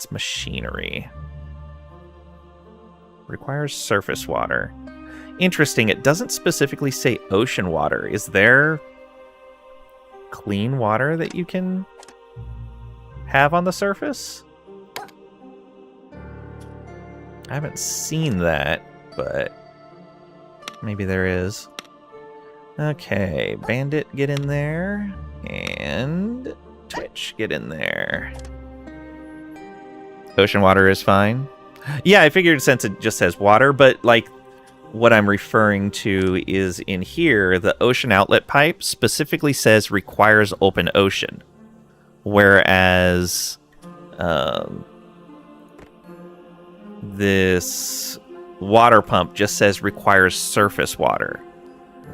machinery. Requires surface water. Interesting, it doesn't specifically say ocean water. Is there clean water that you can have on the surface? I haven't seen that, but maybe there is. Okay, Bandit, get in there. And Twitch, get in there. Ocean water is fine. Yeah, I figured since it just says water, but like what I'm referring to is in here, the ocean outlet pipe specifically says requires open ocean. Whereas this water pump just says requires surface water,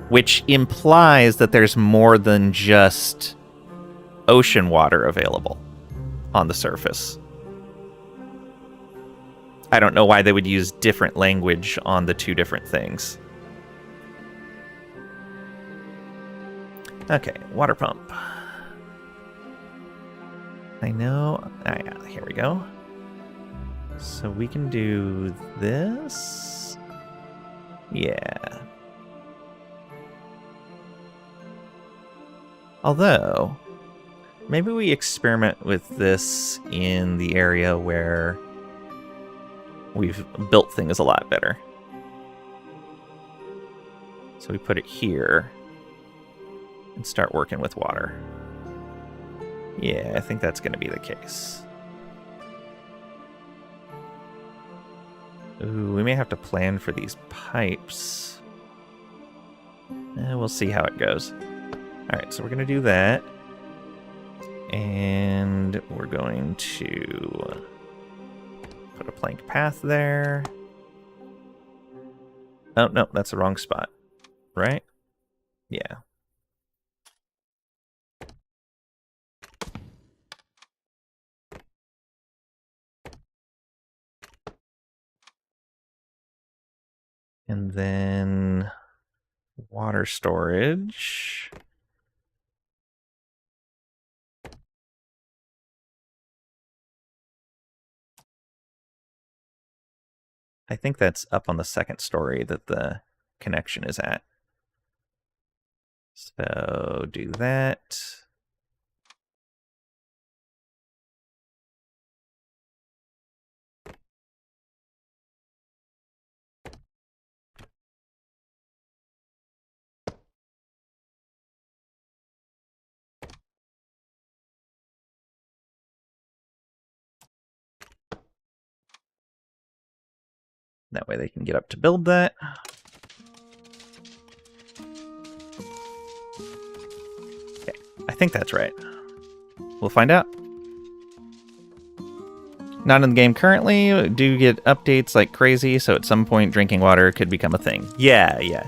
which implies that there's more than just ocean water available on the surface. I don't know why they would use different language on the two different things. Okay, water pump. I know. Yeah, here we go. So we can do this. Yeah. Although, maybe we experiment with this in the area where we've built things a lot better. So we put it here and start working with water. Yeah, I think that's going to be the case. Ooh, we may have to plan for these pipes. We'll see how it goes. Alright, so we're going to do that. And we're going to put a plank path there. Oh, no, that's the wrong spot. Right? Yeah. And then water storage. I think that's up on the second story that the connection is at. So do that. That way they can get up to build that. Okay, I think that's right. We'll find out. Not in the game currently. Do get updates like crazy, so at some point drinking water could become a thing. Yeah, yeah.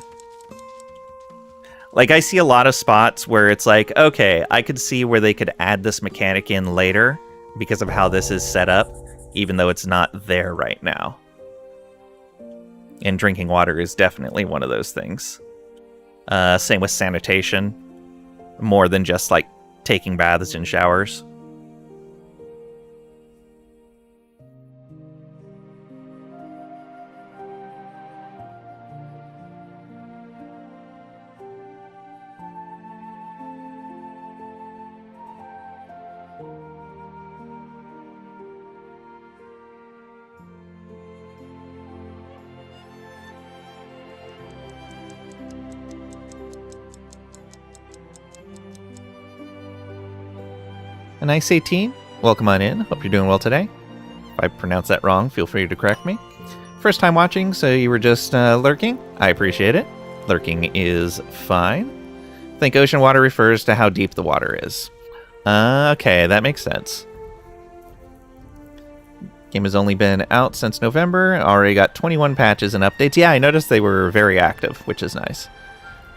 Like, I see a lot of spots where it's like, okay, I could see where they could add this mechanic in later because of how this is set up, even though it's not there right now. And drinking water is definitely one of those things. Same with sanitation. More than just, like, taking baths and showers. A nice 18. Welcome on in. Hope you're doing well today. If I pronounce that wrong, feel free to correct me. First time watching, so you were just lurking? I appreciate it. Lurking is fine. I think ocean water refers to how deep the water is. Okay, that makes sense. Game has only been out since November. Already got 21 patches and updates. Yeah, I noticed they were very active, which is nice.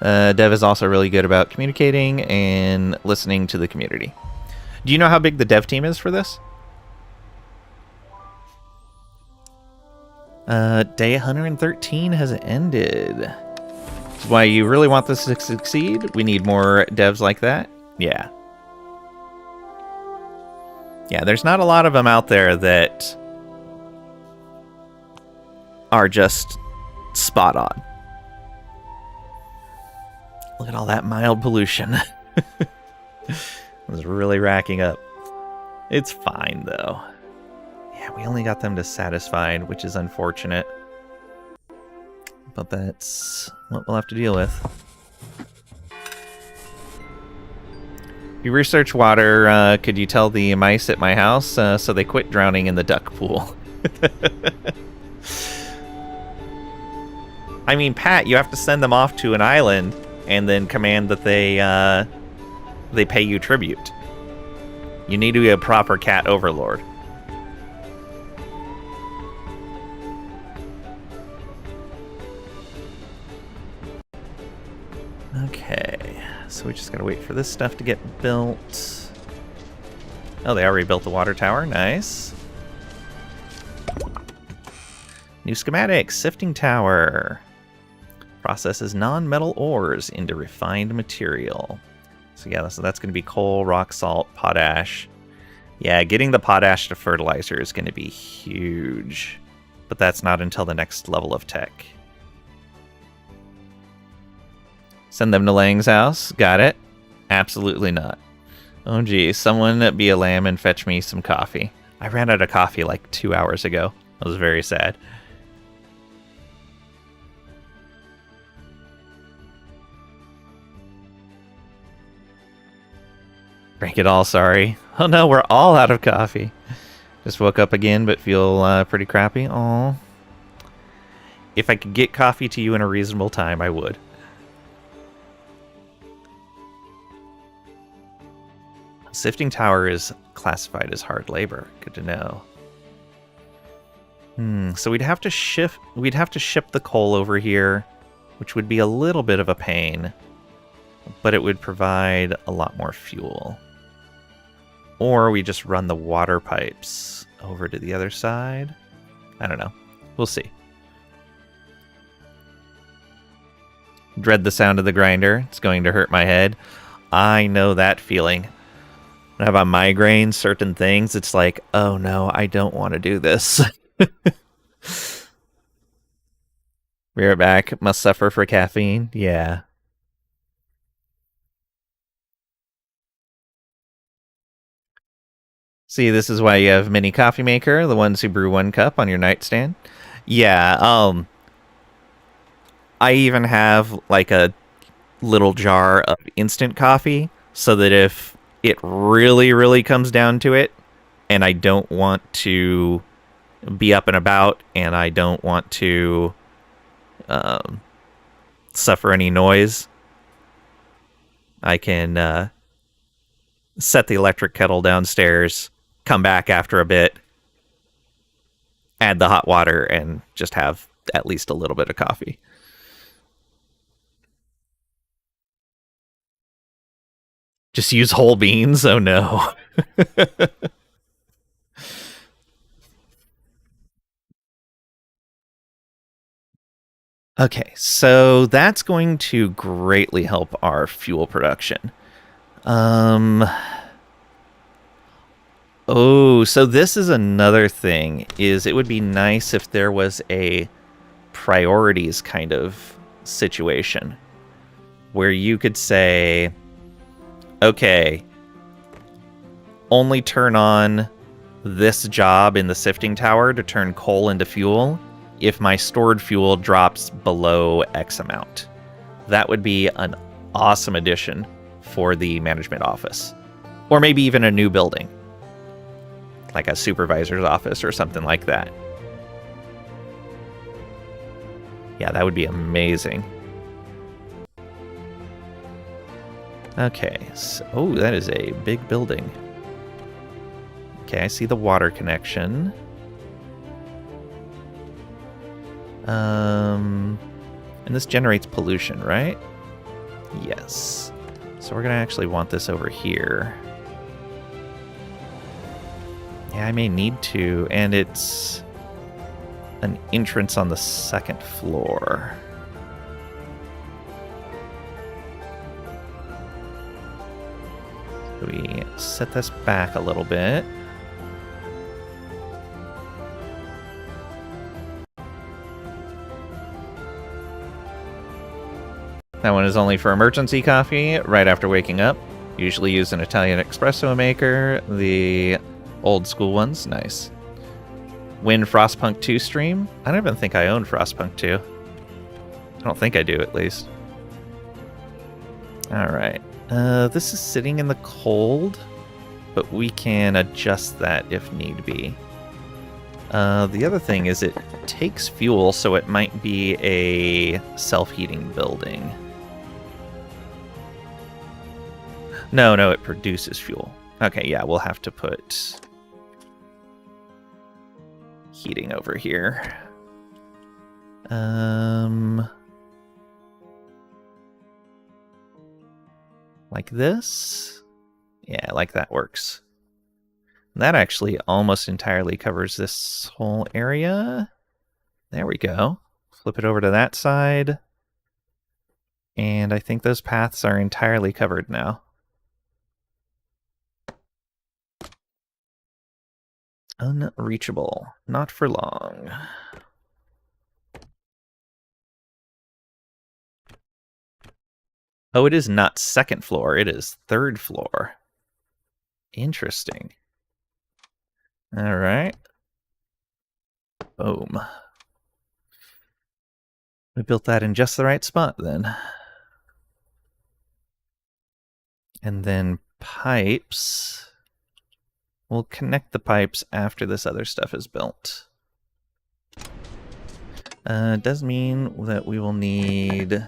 Dev is also really good about communicating and listening to the community. Do you know how big the dev team is for this? Day 113 has ended. That's why you really want this to succeed? We need more devs like that? Yeah. Yeah, there's not a lot of them out there that are just spot on. Look at all that mild pollution. It was really racking up. It's fine, though. Yeah, we only got them to satisfied, which is unfortunate. But that's what we'll have to deal with. You research water. Could you tell the mice at my house so they quit drowning in the duck pool? I mean, Pat, you have to send them off to an island and then command that they pay you tribute. You need to be a proper cat overlord. Okay, so we just gotta wait for this stuff to get built. Oh, they already built the water tower. Nice. New schematics. Sifting tower. Processes non-metal ores into refined material. So yeah, so that's going to be coal, rock salt, potash. Yeah, getting the potash to fertilizer is going to be huge. But that's not until the next level of tech. Send them to Lang's house. Got it. Absolutely not. Oh geez, someone be a lamb and fetch me some coffee. I ran out of coffee like 2 hours ago. I was very sad. Drink it all, sorry. Oh no, we're all out of coffee. Just woke up again, but feel pretty crappy. Aw. If I could get coffee to you in a reasonable time, I would. Sifting tower is classified as hard labor. Good to know. So we'd have to ship the coal over here, which would be a little bit of a pain, but it would provide a lot more fuel. Or we just run the water pipes over to the other side. I don't know. We'll see. Dread the sound of the grinder. It's going to hurt my head. I know that feeling. When I have a migraine, certain things, it's like, oh no, I don't want to do this. Be right back. Must suffer for caffeine. Yeah. See, this is why you have mini coffee maker, the ones who brew 1 cup on your nightstand. Yeah, I even have like a little jar of instant coffee so that if it really, really comes down to it and I don't want to be up and about and I don't want to suffer any noise, I can set the electric kettle downstairs, come back after a bit, add the hot water, and just have at least a little bit of coffee. Just use whole beans? Oh no. Okay, so that's going to greatly help our fuel production. Oh, so this is another thing, is it would be nice if there was a priorities kind of situation where you could say, okay, only turn on this job in the sifting tower to turn coal into fuel if my stored fuel drops below X amount. That would be an awesome addition for the management office. Or maybe even a new building, like a supervisor's office or something like that. Yeah, that would be amazing. Okay, so, oh, that is a big building. Okay, I see the water connection. And this generates pollution, right? Yes. So we're gonna actually want this over here. Yeah, I may need to, and it's an entrance on the 2nd floor. So we set this back a little bit. That one is only for emergency coffee right after waking up. Usually use an Italian espresso maker. The old school ones, nice. Win Frostpunk 2 stream? I don't even think I own Frostpunk 2. I don't think I do, at least. Alright. This is sitting in the cold, but we can adjust that if need be. The other thing is it takes fuel, so it might be a self-heating building. No, it produces fuel. Okay, yeah, we'll have to put heating over here. Like this? Yeah, like that works. That actually almost entirely covers this whole area. There we go. Flip it over to that side. And I think those paths are entirely covered now. Unreachable. Not for long. Oh, it is not 2nd floor. It is 3rd floor. Interesting. All right. Boom. We built that in just the right spot then. And then pipes. We'll connect the pipes after this other stuff is built. It does mean that we will need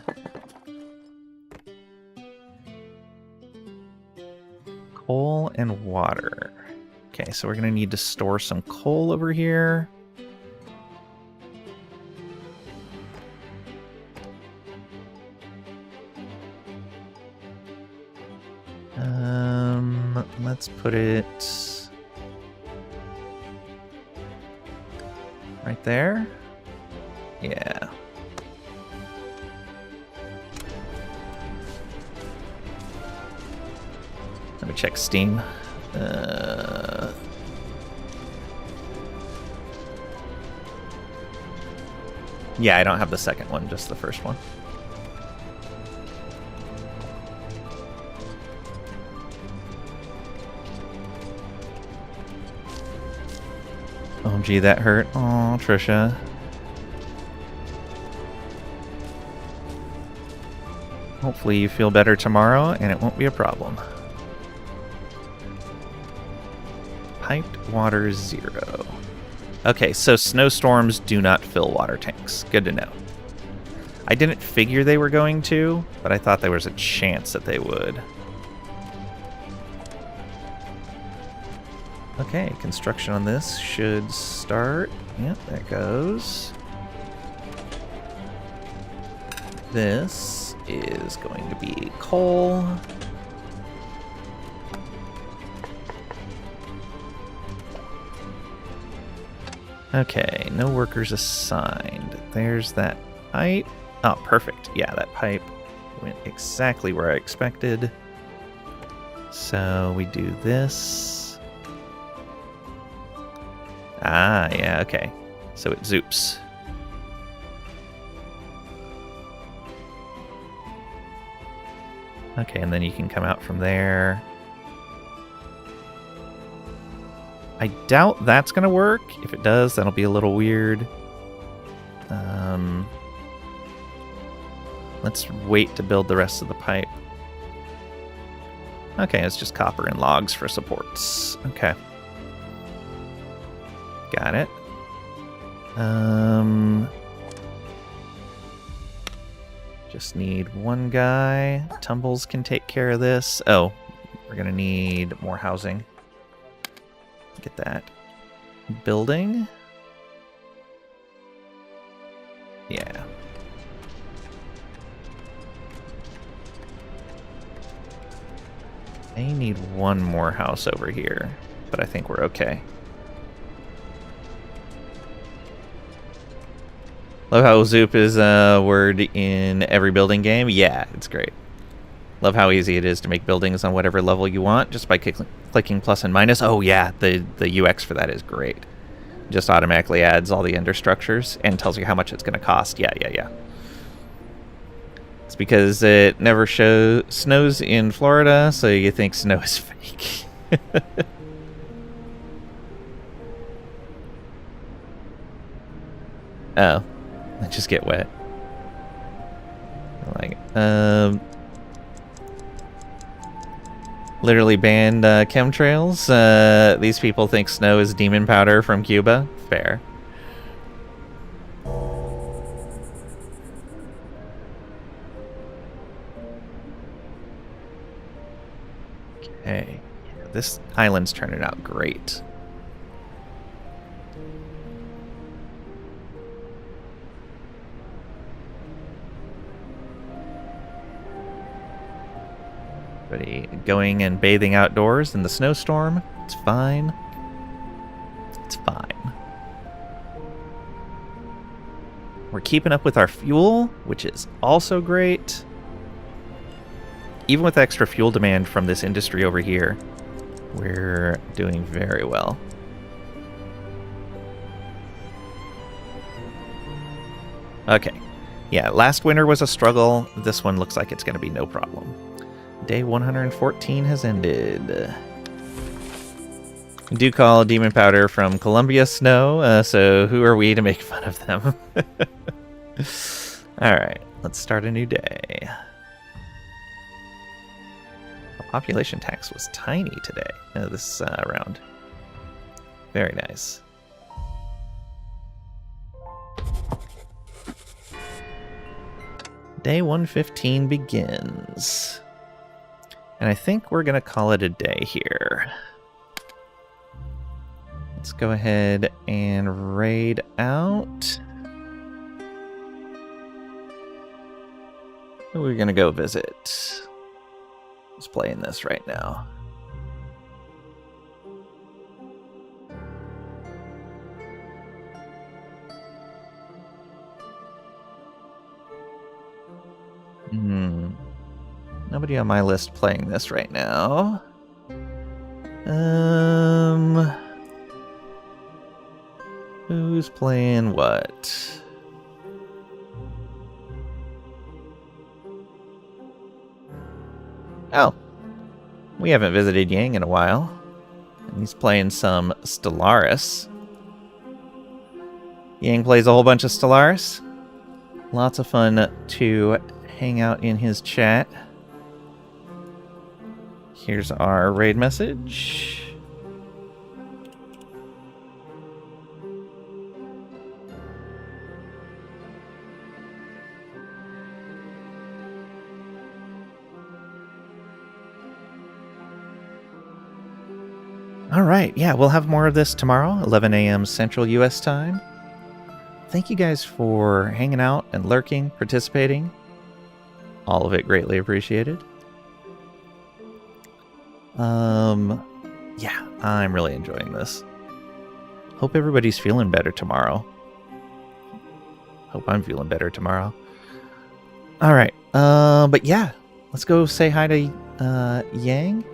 coal and water. Okay, so we're going to need to store some coal over here. Let's put it right there. Yeah. Let me check Steam. Yeah, I don't have the second one, just the first one. Oh, gee, that hurt. Oh, Trisha. Hopefully you feel better tomorrow, and it won't be a problem. Piped water 0. Okay, so snowstorms do not fill water tanks. Good to know. I didn't figure they were going to, but I thought there was a chance that they would. Okay, construction on this should start. Yep, there it goes. This is going to be coal. Okay, no workers assigned. There's that pipe. Oh, perfect. Yeah, that pipe went exactly where I expected. So we do this. Ah, yeah, okay. So it zoops. Okay, and then you can come out from there. I doubt that's going to work. If it does, that'll be a little weird. Let's wait to build the rest of the pipe. Okay, it's just copper and logs for supports. Okay. Got it. Just need one guy. Tumbles can take care of this. Oh, we're gonna need more housing. Get that. Building. Yeah. I need one more house over here, but I think we're okay. Love how Zoop is a word in every building game. Yeah, it's great. Love how easy it is to make buildings on whatever level you want just by clicking plus and minus. Oh yeah, the UX for that is great. Just automatically adds all the understructures and tells you how much it's going to cost. Yeah. It's because it never snows in Florida, so you think snow is fake. Oh, I just get wet. Like, literally banned chemtrails. These people think snow is demon powder from Cuba. Fair. Okay, this island's turning out great. Everybody going and bathing outdoors in the snowstorm. It's fine. It's fine. We're keeping up with our fuel, which is also great. Even with extra fuel demand from this industry over here, we're doing very well. Okay. Yeah, last winter was a struggle. This one looks like it's going to be no problem. Day 114 has ended. We do call demon powder from Columbia snow, so who are we to make fun of them? Alright, let's start a new day. population tax was tiny today, this round. Very nice. Day 115 begins. And I think we're going to call it a day here. Let's go ahead and raid out. Who are we going to go visit? Who's playing this right now? Nobody on my list playing this right now. Who's playing what? Oh, we haven't visited Yang in a while. And he's playing some Stellaris. Yang plays a whole bunch of Stellaris. Lots of fun to hang out in his chat. Here's our raid message. All right, yeah, we'll have more of this tomorrow, 11 a.m. Central U.S. time. Thank you guys for hanging out and lurking, participating. All of it greatly appreciated. Yeah, I'm really enjoying this. Hope everybody's feeling better tomorrow. Hope I'm feeling better tomorrow. All right, but yeah, let's go say hi to Yang.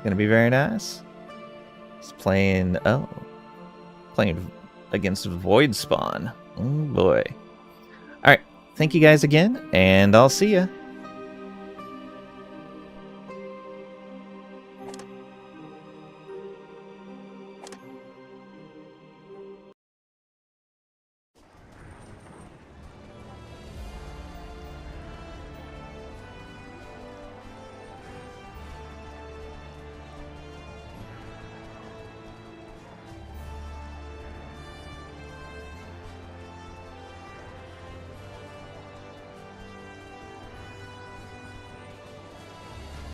Gonna be very nice. He's playing against Void Spawn. Oh boy. All right, thank you guys again, and I'll see ya.